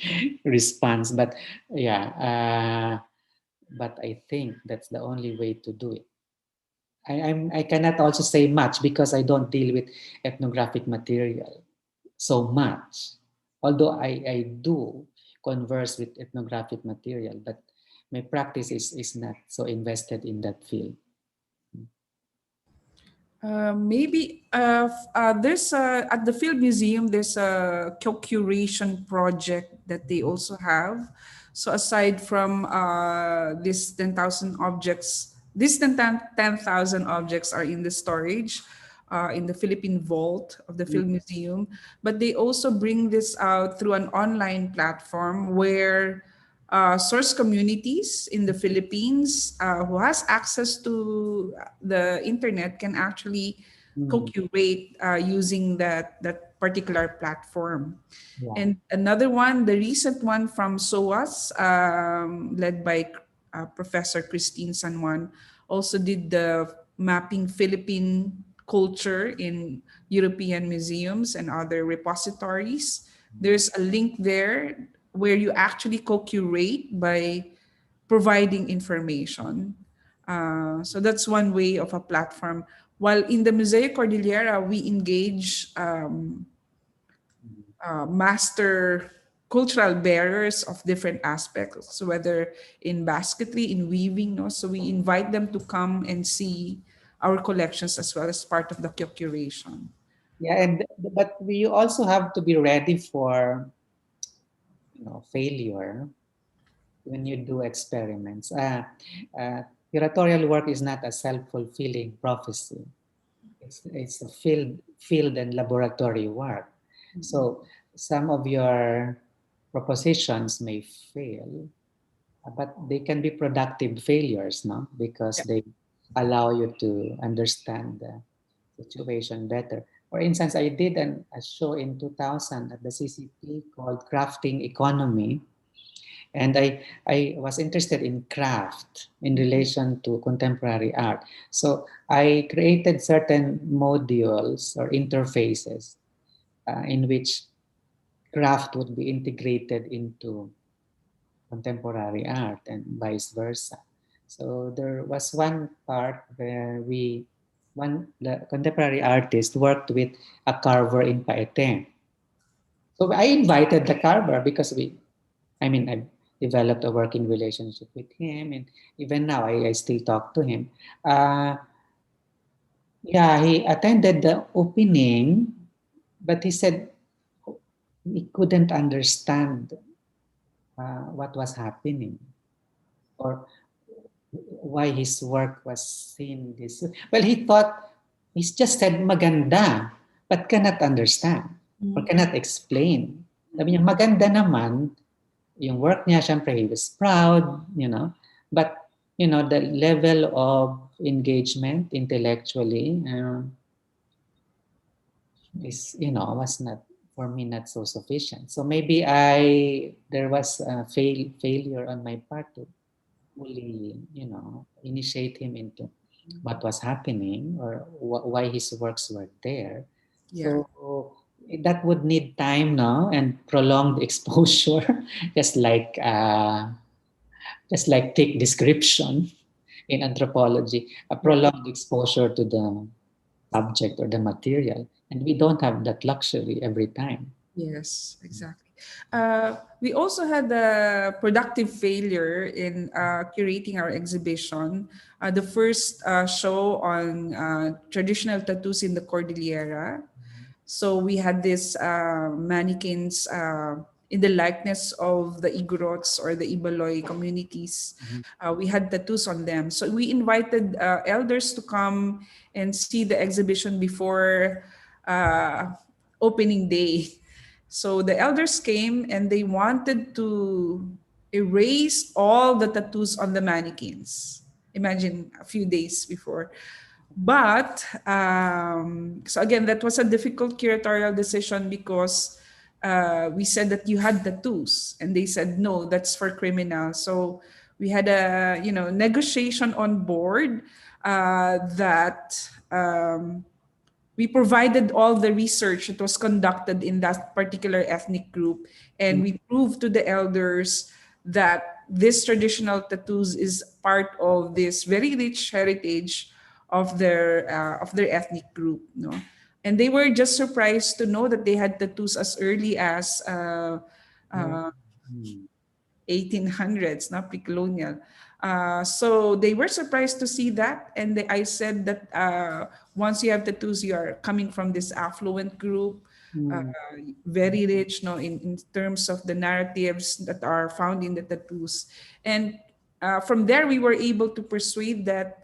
response, but yeah. But I think that's the only way to do it. I cannot also say much because I don't deal with ethnographic material so much. Although I do converse with ethnographic material, but my practice is not so invested in that field. Maybe there's at the Field Museum there's a co-curation project that they also have. So aside from this 10,000 objects, these 10,000 objects are in the storage in the Philippine vault of the Field Museum, but they also bring this out through an online platform where source communities in the Philippines who has access to the internet can actually Mm, co-curate using that particular platform. yeah. And another one, the recent one from SOAS, led by Professor Christine San Juan, also did the mapping Philippine culture in European museums and other repositories. There's a link there where you actually co-curate by providing information. So that's one way of a platform. While in the Museo Kordilyera, we engage master cultural bearers of different aspects, so whether in basketry, in weaving, no? So we invite them to come and see our collections as well as part of the curation. Yeah, and but we also have to be ready for, failure when you do experiments. Curatorial work is not a self-fulfilling prophecy. It's a field and laboratory work. So some of your propositions may fail, but they can be productive failures, no? Because Yeah. they allow you to understand the situation better. For instance, I did a show in 2000 at the CCP called Crafting Economy. And I was interested in craft in relation to contemporary art. So I created certain modules or interfaces in which craft would be integrated into contemporary art and vice versa. So there was one part where the contemporary artist worked with a carver in Paete. So I invited the carver because I developed a working relationship with him, and even now I still talk to him. Yeah, he attended the opening, but he said he couldn't understand what was happening or why his work was seen this. Well, he thought he just said maganda, but cannot understand or cannot explain. Sabi niya, maganda naman, yung work niya, syempre, he was proud, but, the level of engagement intellectually was not, for me, not so sufficient. So maybe there was a failure on my part to fully, initiate him into what was happening or why his works were there. Yeah. So that would need time now and prolonged exposure, just like thick description in anthropology, a prolonged exposure to the subject or the material, and we don't have that luxury every time. Yes, exactly. We also had a productive failure in curating our exhibition. The first show on traditional tattoos in the Cordillera. So we had these mannequins in the likeness of the Igorots or the Ibaloy communities. We had tattoos on them. So we invited elders to come and see the exhibition before uh, opening day. So the elders came and they wanted to erase all the tattoos on the mannequins. Imagine a few days before. But so again, that was a difficult curatorial decision because we said that you had tattoos, and they said no, that's for criminals. So we had a negotiation on board. that we provided all the research that was conducted in that particular ethnic group, and we proved to the elders that this traditional tattoos is part of this very rich heritage of their ethnic group, no? And they were just surprised to know that they had tattoos as early as uh, 1800s, not pre-colonial. So they were surprised to see that, and I said that once you have tattoos, you are coming from this affluent group, uh, very rich, no, in terms of the narratives that are found in the tattoos, and from there we were able to persuade that,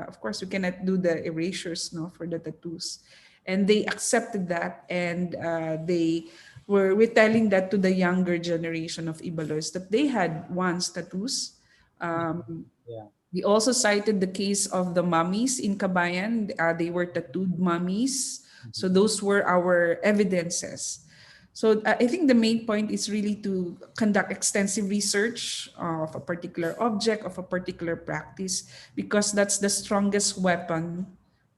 of course, we cannot do the erasures, no, for the tattoos, and they accepted that, and they were retelling that to the younger generation of Ibalos that they had once tattoos. Um, Yeah. we also cited the case of the mummies in Kabayan. They were tattooed mummies. So those were our evidences. So I think the main point is really to conduct extensive research of a particular object, of a particular practice, because that's the strongest weapon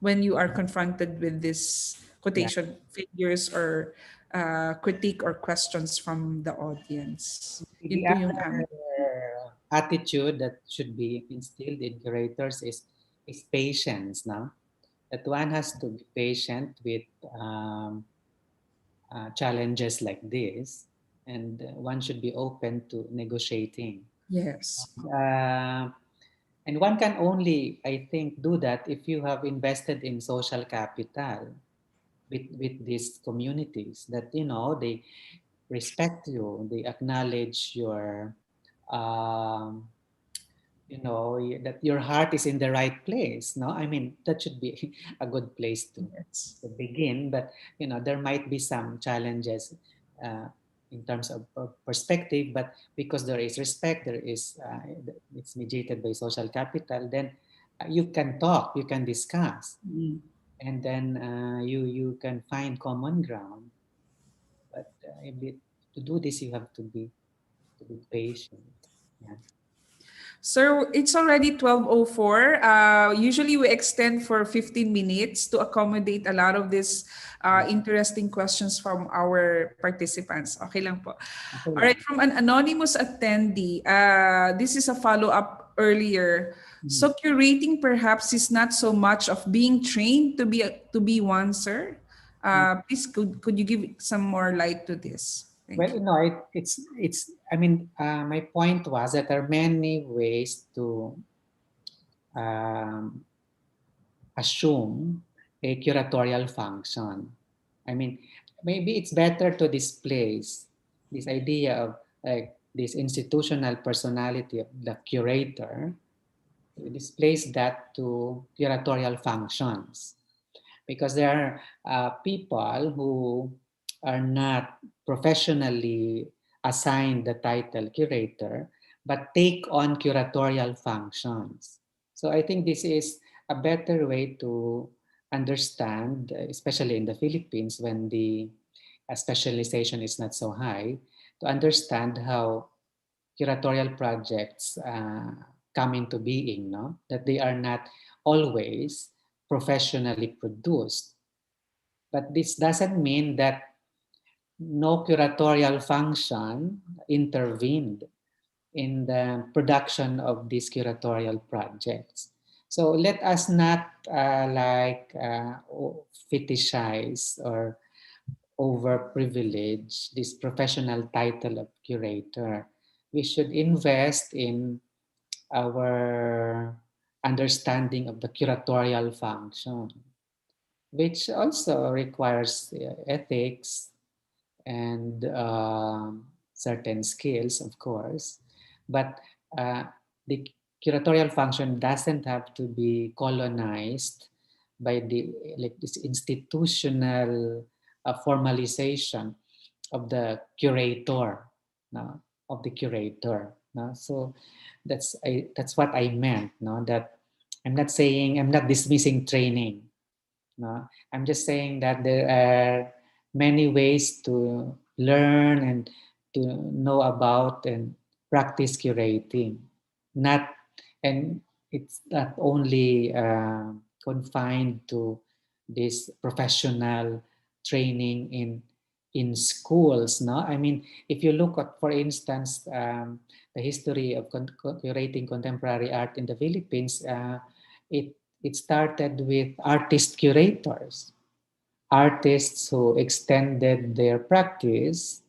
when you are confronted with this Yeah. quotation figures or critique or questions from the audience. Yun The po yung other attitude that should be instilled in curators is patience, no? That one has to be patient with um, challenges like this, and one should be open to negotiating. yes. Uh, and one can only, I think, do that if you have invested in social capital with these communities, that they respect you, they acknowledge your um, that your heart is in the right place. No, I mean, that should be a good place Yes. to begin, but there might be some challenges uh, in terms of perspective, but because there is respect, it's mediated by social capital, then you can talk, you can discuss, Mm. and then you can find common ground. But to do this, you have to be patient. Yeah. So it's already 12:04. Usually we extend for 15 minutes to accommodate a lot of these interesting questions from our participants. Okay lang po. Okay All right, lang. from an anonymous attendee, this is a follow-up earlier. So curating perhaps is not so much of being trained to be one, sir. Please, could you give some more light to this? Well, Thank you. it's. I mean, my point was that there are many ways to um, assume a curatorial function. I mean, maybe it's better to displace this idea of like this institutional personality of the curator, displace that to curatorial functions, because there are people who are not professionally assigned the title curator but take on curatorial functions. So I think this is a better way to understand, especially in the Philippines when the specialization is not so high, to understand how curatorial projects come into being, no? That they are not always professionally produced. But this doesn't mean that no curatorial function intervened in the production of these curatorial projects. So let us not fetishize or overprivilege this professional title of curator. We should invest in our understanding of the curatorial function, which also requires ethics and certain skills, of course. But the curatorial function doesn't have to be colonized by this institutional formalization of the curator, no? Of the curator. No? So that's what I meant. No? That I'm not dismissing training. No? I'm just saying that there are many ways to learn and to know about and practice curating. Not and it's not only confined to this professional training in schools. No, I mean, if you look at, for instance, the history of curating contemporary art in the Philippines, it started with artist curators, artists who extended their practice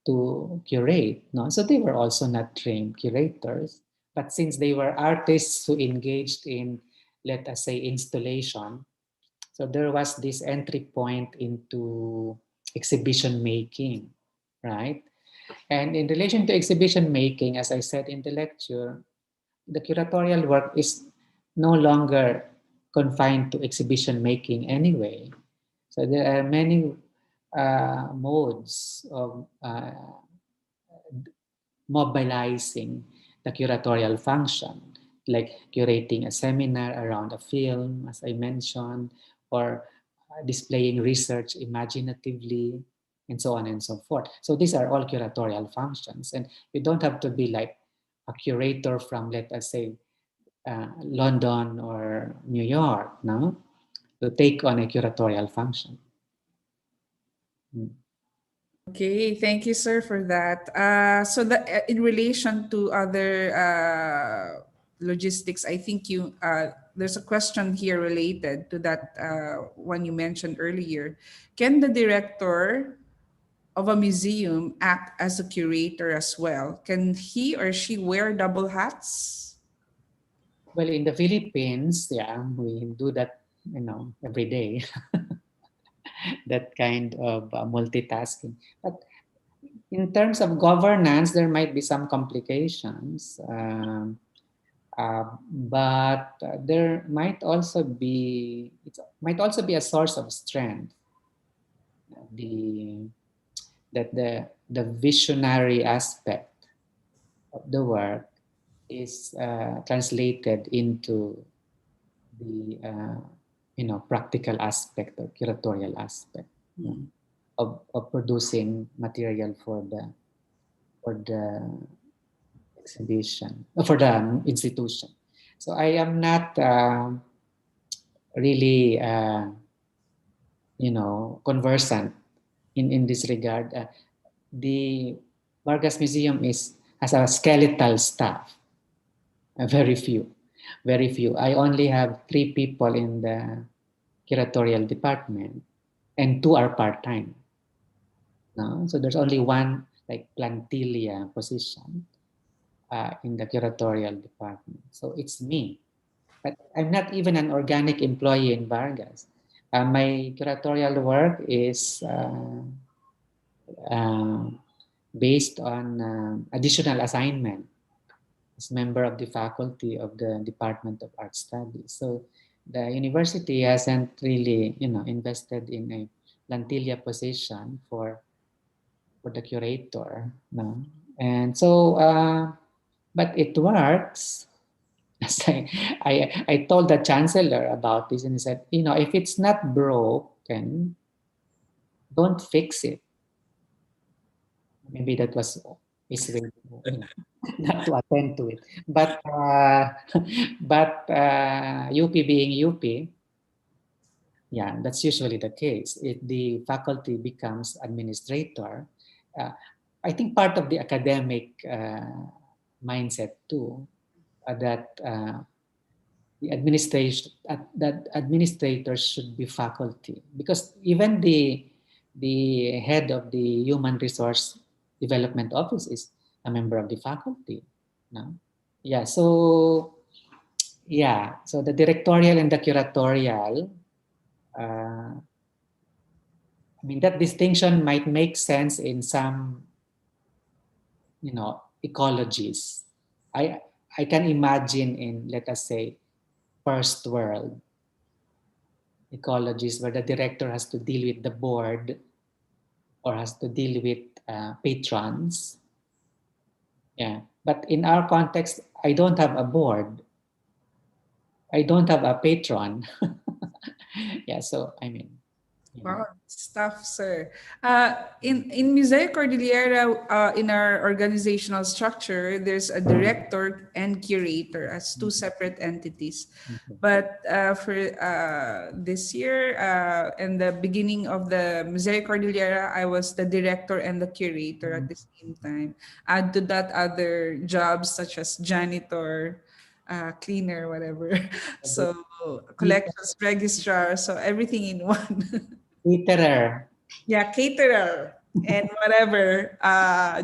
to curate. No, so they were also not trained curators, but since they were artists who engaged in, let us say, installation, so there was this entry point into exhibition making, right? And in relation to exhibition making, as I said in the lecture, the curatorial work is no longer confined to exhibition making anyway. So there are many modes of mobilizing the curatorial function, like curating a seminar around a film, as I mentioned, or displaying research imaginatively, and so on and so forth. So these are all curatorial functions, and you don't have to be like a curator from, let us say, London or New York, no, to take on a curatorial function. Okay, thank you, sir, for that. So in relation to other logistics, I think there's a question here related to that one you mentioned earlier. Can the director of a museum act as a curator as well? Can he or she wear double hats? Well, in the Philippines, yeah, we do that, every day. That kind of multitasking. But in terms of governance, there might be some complications, but there might also be, it might also be a source of strength. The that the visionary aspect of the work is translated into the practical aspect or curatorial aspect of producing material for the exhibition, for the institution. So I am not really conversant in this regard. The Vargas Museum has a skeletal staff, very few. I only have 3 people in the curatorial department, and 2 are part-time. No? So there's only one like plantilla position in the curatorial department. So it's me. But I'm not even an organic employee in Vargas. My curatorial work is based on additional assignment as member of the faculty of the Department of Art Studies. So the university hasn't really, invested in a plantilla position for the curator, no? And so, but it works. As I told the chancellor about this, and he said, if it's not broken, don't fix it. Maybe that was his way, not to attend to it. But UP being UP, yeah, that's usually the case. If the faculty becomes administrator, I think part of the academic mindset too, that the administration that administrators should be faculty, because even the head of the human resource development office is a member of the faculty. No? Yeah. So the directorial and the curatorial. I mean, that distinction might make sense in some, ecologies. I can imagine in, let us say, first world ecologies where the director has to deal with the board or has to deal with patrons. Yeah, but in our context, I don't have a board. I don't have a patron. Yeah, so I mean, Wow, stuff, sir. In Museo Kordilyera, in our organizational structure, there's a director and curator as two separate entities. But for this year, in the beginning of the Museo Kordilyera, I was the director and the curator at the same time. Add to that other jobs such as janitor, cleaner, whatever. So collections registrar, so everything in one. Caterer. Yeah, caterer and whatever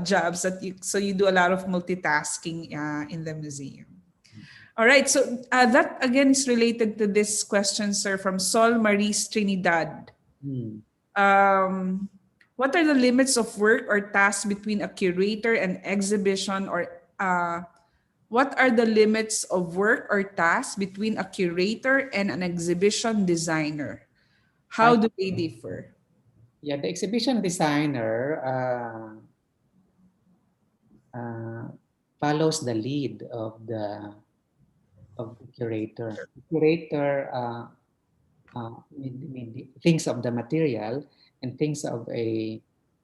jobs that you do a lot of multitasking in the museum. All right, so that again is related to this question, sir, from Sol Maris Trinidad. Hmm. Um, what are the limits of work or tasks between a curator and exhibition, or what are the limits of work or tasks between a curator and an exhibition designer? How I, do they differ? yeah, the exhibition designer follows the lead of the curator. The curator thinks of the material and thinks of a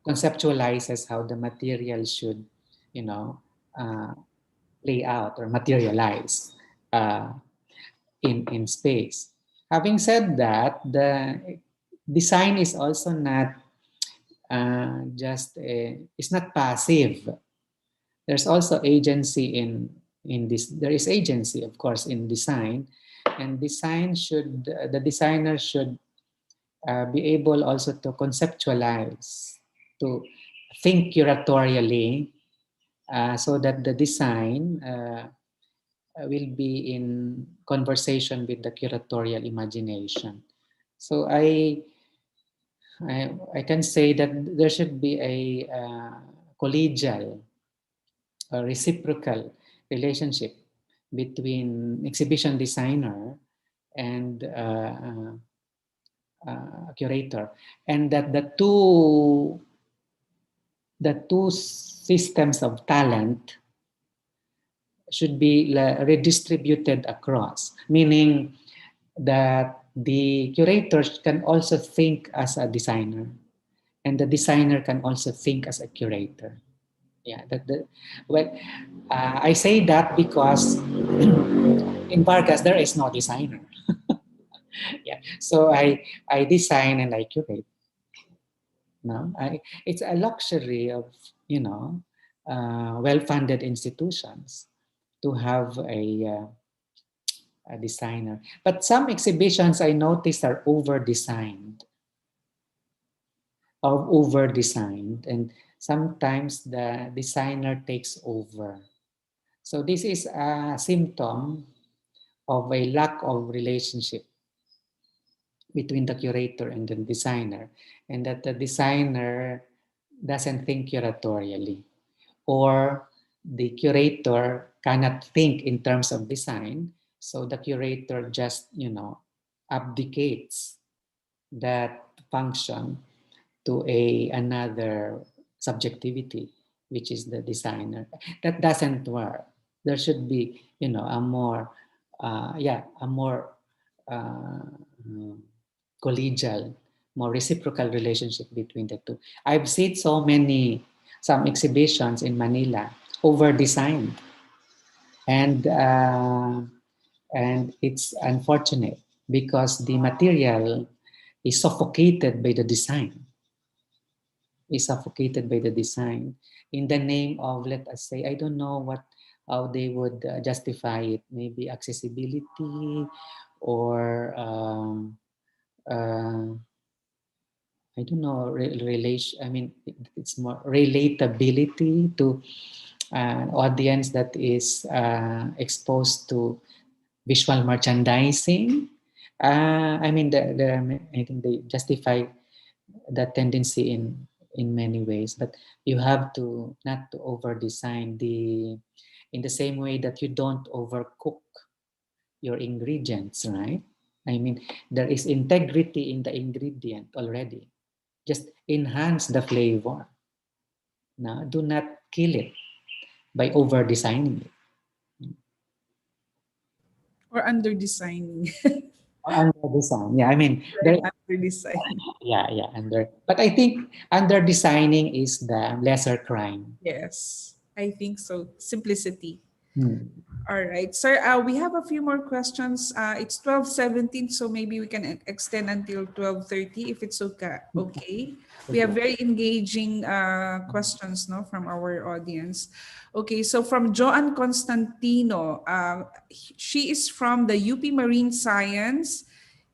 conceptualizes how the material should, you know, uh, play out or materialize uh, in space. Having said that, the design is also not it's not passive. There's also agency in this. There is agency, of course, in design, and design should the designer should be able also to conceptualize, to think curatorially, so that the design will be in conversation with the curatorial imagination. So I can say that there should be a collegial, reciprocal relationship between exhibition designer and curator, and that the two systems of talent should be redistributed across, meaning that the curator can also think as a designer, and the designer can also think as a curator. Yeah, well, I say that because in Vargas there is no designer. Yeah, so I design and I curate. No, it's a luxury of well-funded institutions to have a designer. But some exhibitions I noticed are over-designed, and sometimes the designer takes over. So this is a symptom of a lack of relationship between the curator and the designer, and that the designer doesn't think curatorially, or the curator cannot think in terms of design, so the curator just abdicates that function to another subjectivity, which is the designer. That doesn't work. There should be a more uh, collegial, more reciprocal relationship between the two. I've seen some exhibitions in Manila over designed, and it's unfortunate because the material is suffocated by the design. Is suffocated by the design in the name of, let us say, I don't know how they would justify it. Maybe accessibility, or uh, I don't know, relation. I mean, it's more relatability to an audience that is exposed to visual merchandising. I mean, I think they justify that tendency in many ways, but you have to not to over design in the same way that you don't overcook your ingredients, right? I mean, there is integrity in the ingredient already. Just enhance the flavor. No, do not kill it by over designing it. Or under designing? Under design. Yeah, I mean, there, Under design. yeah, under. But I think under designing is the lesser crime. Yes, I think so. Simplicity. Hmm. All right, sir. We have a few more questions. It's 12:17, so maybe we can extend until 12:30 if it's okay. Okay. We have Okay. very engaging questions, no, from our audience. Okay, so from Joan Constantino, she is from the UP Marine Science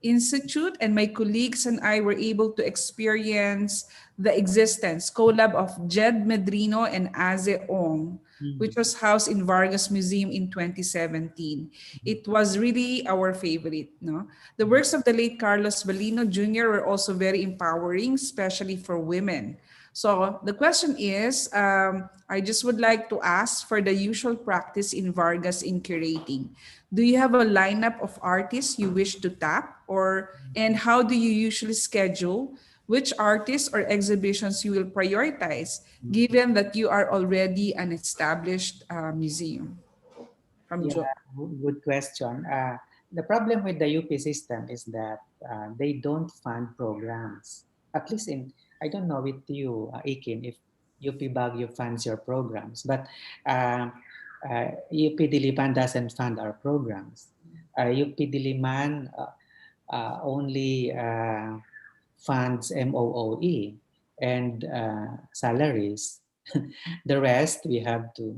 Institute, and my colleagues and I were able to experience the existence collab of Jed Medrino and Aze Ong, Hmm. which was housed in Vargas Museum in 2017. It was really our favorite. No, the works of the late Carlos Balino Jr. were also very empowering, especially for women. So the question is, I just would like to ask for the usual practice in Vargas in curating. Do you have a lineup of artists you wish to tap, or and how do you usually schedule which artists or exhibitions you will prioritize, given that you are already an established museum? From Yeah, Joe. good question. The problem with the UP system is that they don't fund programs. At least in, I don't know with you, Ikin, if UP Baguio funds your programs, but UP Diliman doesn't fund our programs. UP Diliman only funds MOOE and salaries. The rest we have to,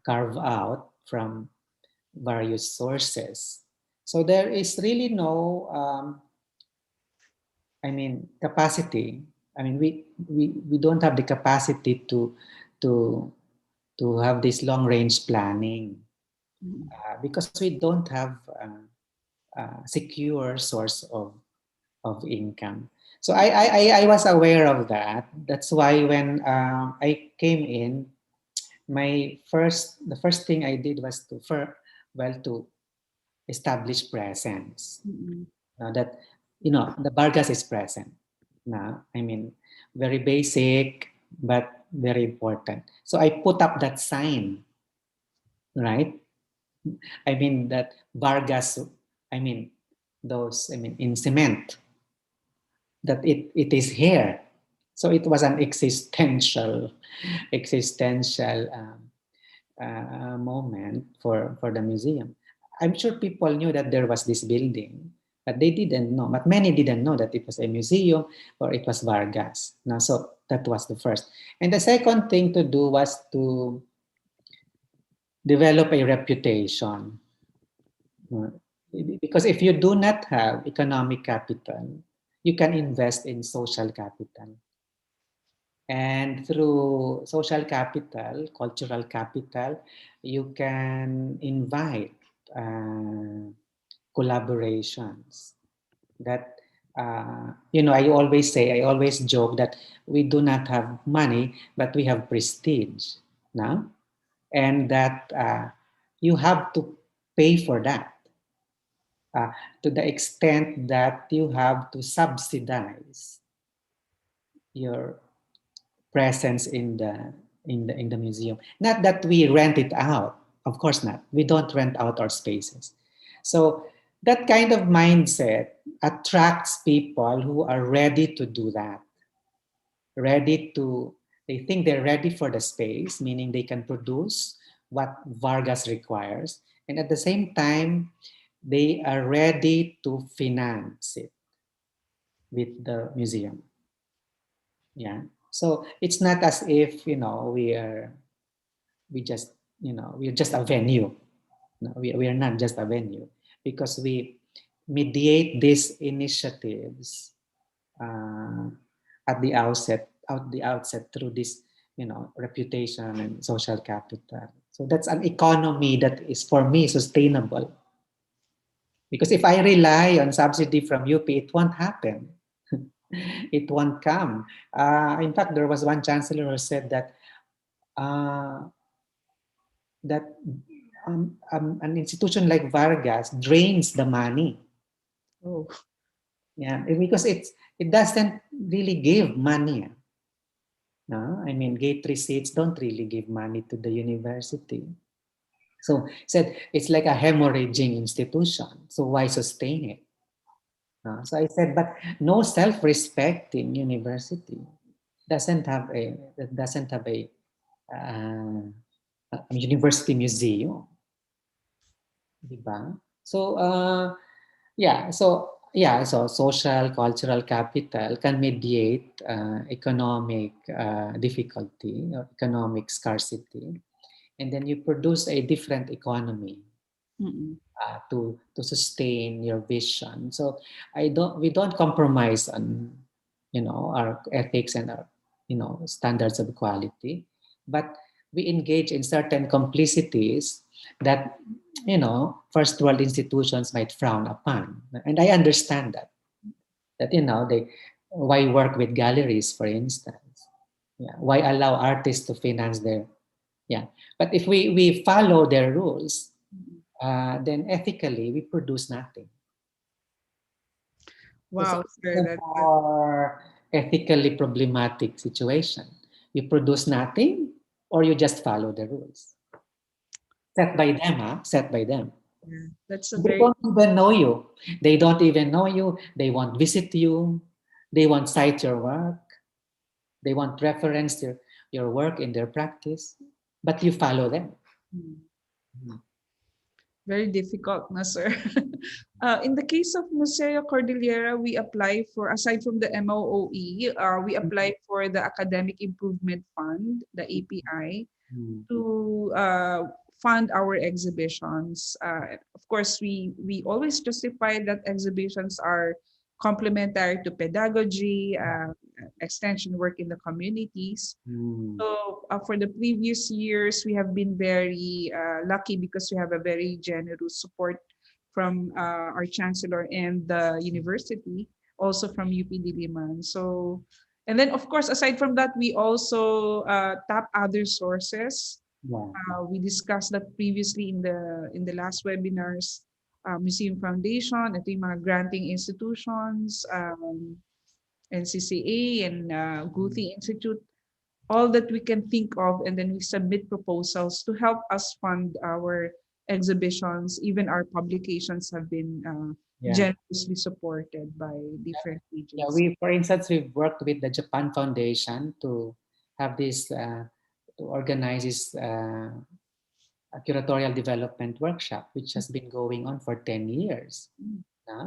carve out from various sources. So there is really no, capacity. I mean, we don't have the capacity to to have this long range planning because we don't have secure source of income. So I was aware of that. That's why when I came in, the first thing I did was to establish presence. Mm-mm. That the Vargas is present. Now, I mean, very basic but very important. So I put up that sign, right? I mean that Vargas. I mean those. I mean in cement that it is here. So it was an existential moment for the museum. I'm sure people knew that there was this building, but they didn't know. But many didn't know that it was a museum or it was Vargas. Now, so that was the first. And the second thing to do was to develop a reputation. Uh, Because if you do not have economic capital, you can invest in social capital. And through social capital, cultural capital, you can invite uh, collaborations. That, I always say, I always joke that we do not have money, but we have prestige now. And that you have to pay for that uh, to the extent that you have to subsidize your presence in the museum. Not that we rent it out, of course not. We don't rent out our spaces. So that kind of mindset attracts people who are ready to do that. They think they're ready for the space, meaning they can produce what Vargas requires, and at the same time, they are ready to finance it with the museum. Yeah. So it's not as if we just we're just a venue. No, we are not just a venue because we mediate these initiatives uh, at the outset through this reputation and social capital. So that's an economy that is for me sustainable. Because if I rely on subsidy from UP, it won't happen. It won't come. In fact, there was one chancellor who said that uh, that an institution like Vargas drains the money. Oh. Yeah, because it doesn't really give money. No, I mean gate receipts don't really give money to the university. So said it's like a hemorrhaging institution. So why sustain it? So I said, but no self-respecting university doesn't have uh, a university museum, di ba? So so social cultural capital can mediate economic difficulty or economic scarcity, and then you produce a different economy Mm-mm. to sustain your vision. So we don't compromise on our ethics and our standards of quality, but we engage in certain complicities that first world institutions might frown upon, and I understand that they why work with galleries, for instance. Yeah, why allow artists to finance their but if we follow their rules, then ethically we produce nothing. So Wow, it's sir, a that more ethically problematic situation. You produce nothing, or you just follow the rules set by them, set by them. yeah, that's a They very don't even know you. They don't even know you. They won't visit you. They won't cite your work. They won't reference your work in their practice, but you follow them. mm, Mm. very difficult, na sir. In the case of Museo Kordilyera, we apply for, aside from the MOOE, we apply for the Academic Improvement Fund, the API, Mm. to fund our exhibitions. Of course, we always justify that exhibitions are complementary to pedagogy, extension work in the communities. Mm. So for the previous years, we have been very lucky because we have a very generous support from our chancellor and the university, also from UP Diliman. So, and then of course, aside from that, we also tap other sources. Yeah. We discussed that previously in the last webinars. Museum Foundation, ito yung mga granting institutions, NCCA and Guthi Institute, all that we can think of, and then we submit proposals to help us fund our exhibitions. Even our publications have been Yeah. generously supported by different Yeah, agencies. for instance, we've worked with the Japan Foundation to have this, to organize this a curatorial development workshop, which has been going on for 10 years.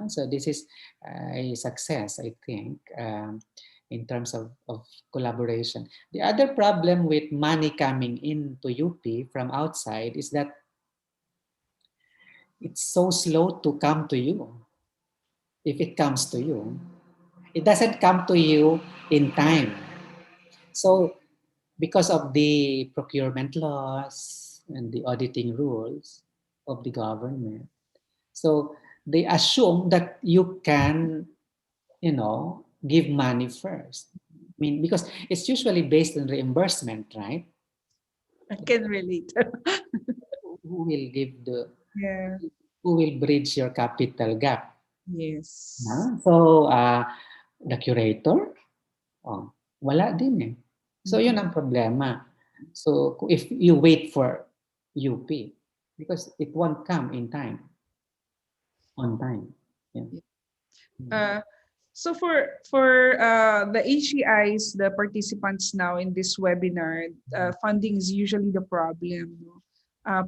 So this is a success, I think, in terms of collaboration. The other problem with money coming into UP from outside is that it's so slow to come to you. If it comes to you, it doesn't come to you in time. So because of the procurement laws and the auditing rules of the government, so they assume that you can, give money first. I mean, because it's usually based on reimbursement, right? I can relate. Who will give Yeah. who will bridge your capital gap? Yes. So the curator, oh, wala din eh. So yun Mm. ang problema. So if you wait for UP, because it won't come in time, on time. Yeah. Uh, so for the HEIs, the participants now in this webinar, funding is usually the problem. No?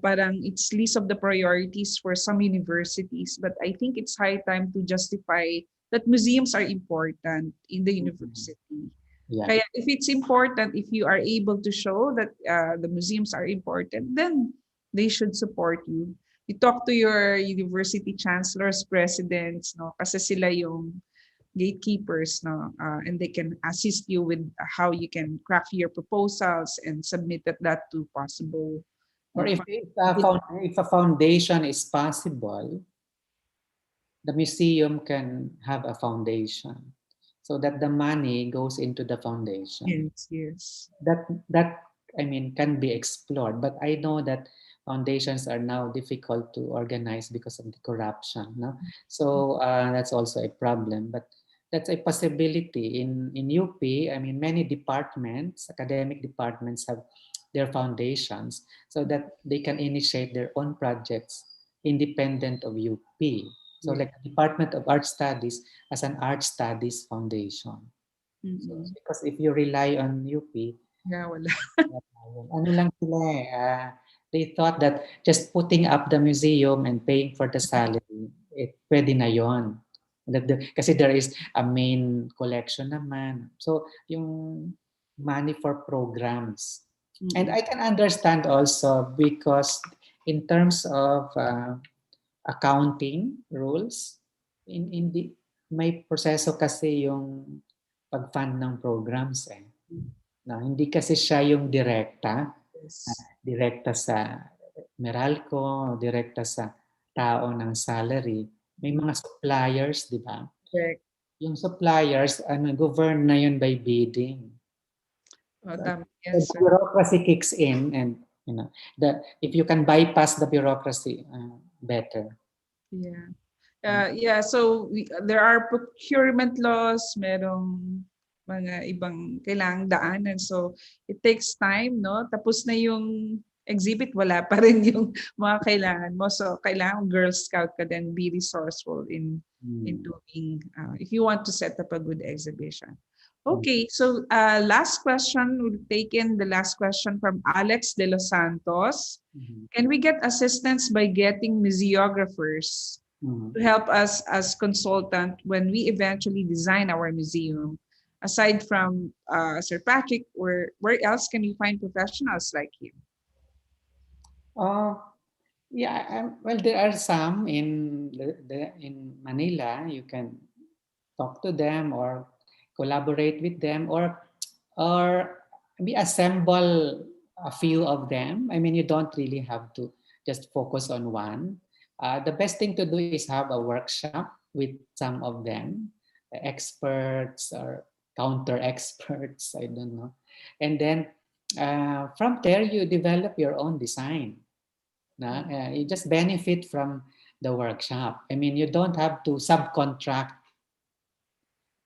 Parang it's least of the priorities for some universities, but I think it's high time to justify that museums are important in the university. Yeah. Kaya if it's important, if you are able to show that the museums are important, then they should support you. You talk to your university chancellors, presidents, no, kasi sila yung gatekeepers, no, and they can assist you with how you can craft your proposals and submit that to possible. Or if a foundation is possible, the museum can have a foundation so that the money goes into the foundation. Yes, yes. That I mean can be explored, but I know that foundations are now difficult to organize because of the corruption. No? So that's also a problem, but that's a possibility in UP. I mean, many departments, academic departments, have their foundations so that they can initiate their own projects independent of UP. So Yeah. like Department of Art Studies as an art studies foundation. So, Mm-mm. because if you rely on UP, Yeah, wala. ano lang sila they thought that just putting up the museum and paying for the salary, pwede na yon. Kasi there is a main collection naman. So, yung money for programs. And Mm-mm. I can understand also because in terms of accounting rules, in the, may proseso kasi yung pag-fund ng programs eh. No, hindi kasi siya yung Yes. direkta sa Meralco, direkta sa tao ng salary. May mga suppliers, di ba? Correct. Yung suppliers, govern na yun by bidding. Oh, tama. The Yes, sir. bureaucracy kicks in and if you can bypass the bureaucracy, better. Yeah. Yeah, so there are procurement laws, merong mga ibang kailangang daanan. So it takes time, no? Tapos na yung exhibit, wala pa rin yung mga kailangan mo. So kailangan Girl Scout ka then be resourceful in doing, if you want to set up a good exhibition. Okay, so last question, we'll take in the last question from Alex De Los Santos. Can we get assistance by getting museographers to help us as consultant when we eventually design our museum? Aside from Sir Patrick, where else can we find professionals like you? Yeah, well, there are some in in Manila. You can talk to them or collaborate with them, or we assemble a few of them. I mean, you don't really have to just focus on one. The best thing to do is have a workshop with some of them, experts or counter experts. I don't know, and then from there you develop your own design. You just benefit from the workshop. I mean, you don't have to subcontract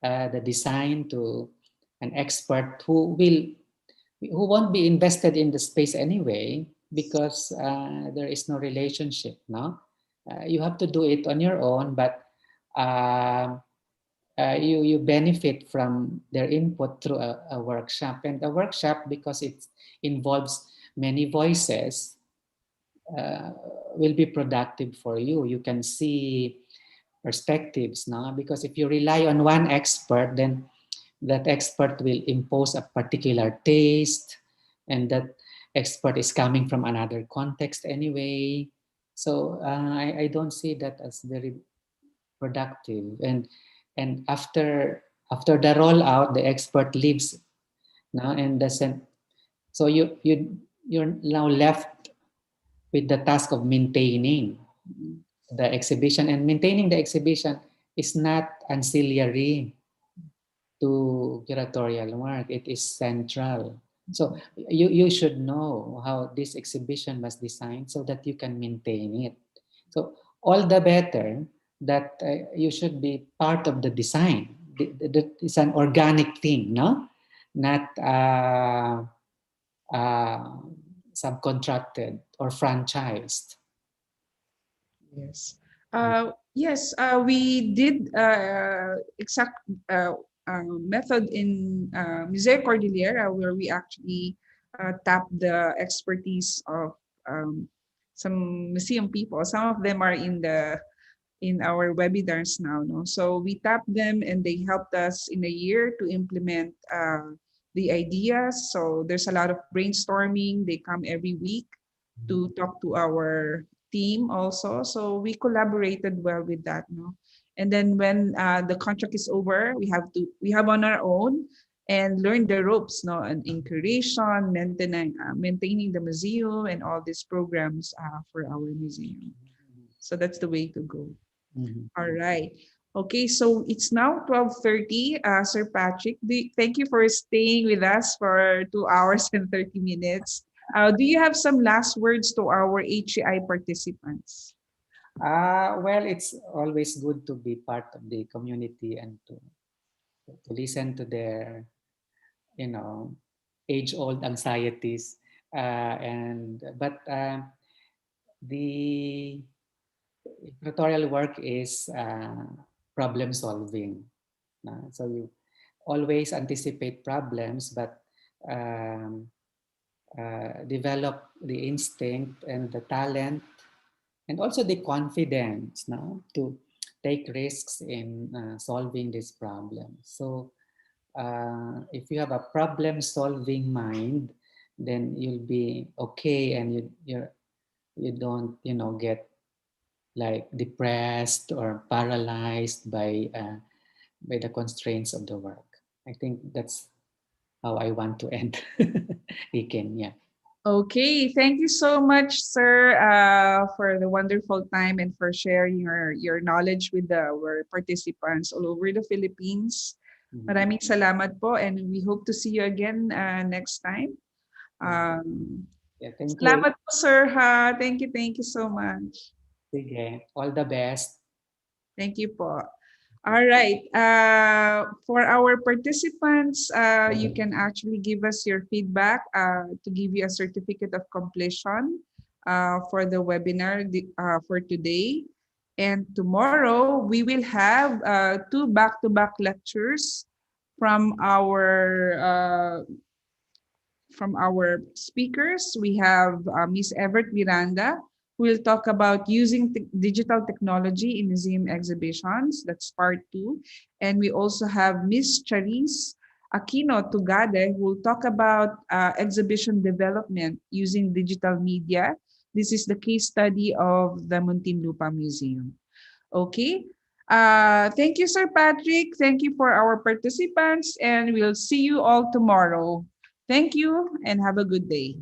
the design to an expert who won't be invested in the space anyway because there is no relationship. No, you have to do it on your own, but you benefit from their input through a workshop. And a workshop, because it involves many voices, uh, will be productive for you. You can see perspectives now, because if you rely on one expert, then that expert will impose a particular taste, and that expert is coming from another context anyway. So I don't see that as very productive. And after the rollout, the expert leaves now and doesn't. So you're now left with the task of maintaining the exhibition, and maintaining the exhibition is not ancillary to curatorial work. It is central. So you should know how this exhibition was designed so that you can maintain it. So all the better that you should be part of the design. That is an organic thing, no? Not uh, subcontracted or franchised. Yes. Yes, we did exact method in Museo Kordilyera where we actually tap the expertise of some museum people. Some of them are in our webinars now. No? So we tapped them and they helped us in a year to implement the ideas. So there's a lot of brainstorming. They come every week to talk to our team also. So we collaborated well with that. No? And then when the contract is over, we have on our own and learn the ropes, no, and in curation, maintaining the museum and all these programs for our museum. So that's the way to go. Mhm. All right. Okay, so it's now 12:30. Sir Patrick, thank you for staying with us for 2 hours and 30 minutes. Do you have some last words to our HEI participants? Well, it's always good to be part of the community and to listen to their, age-old anxieties. But the curatorial work is problem solving. So you always anticipate problems, but um, develop the instinct and the talent and also the confidence now to take risks in solving these problems. So if you have a problem solving mind, then you'll be okay, and you don't get like depressed or paralyzed by the constraints of the work. I think that's how I want to end. Iken, yeah. Okay, thank you so much, sir, for the wonderful time and for sharing your knowledge with our participants all over the Philippines. Mhm. Maraming salamat po, and we hope to see you again next time. Yeah, Um, yeah, thank you. Salamat po, sir, ha. Thank you so much. Sige, all the best. Thank you po. All right. For our participants, you can actually give us your feedback to give you a certificate of completion for the webinar for today. And tomorrow, we will have two back-to-back lectures from our speakers. We have Miss Everett Miranda, who will talk about using digital technology in museum exhibitions. That's part 2. And we also have Miss Charisse Aquino Tugade, who will talk about exhibition development using digital media. This is the case study of the Muntinlupa Museum. Okay. Thank you, Sir Patrick. Thank you for our participants, and we'll see you all tomorrow. Thank you and have a good day.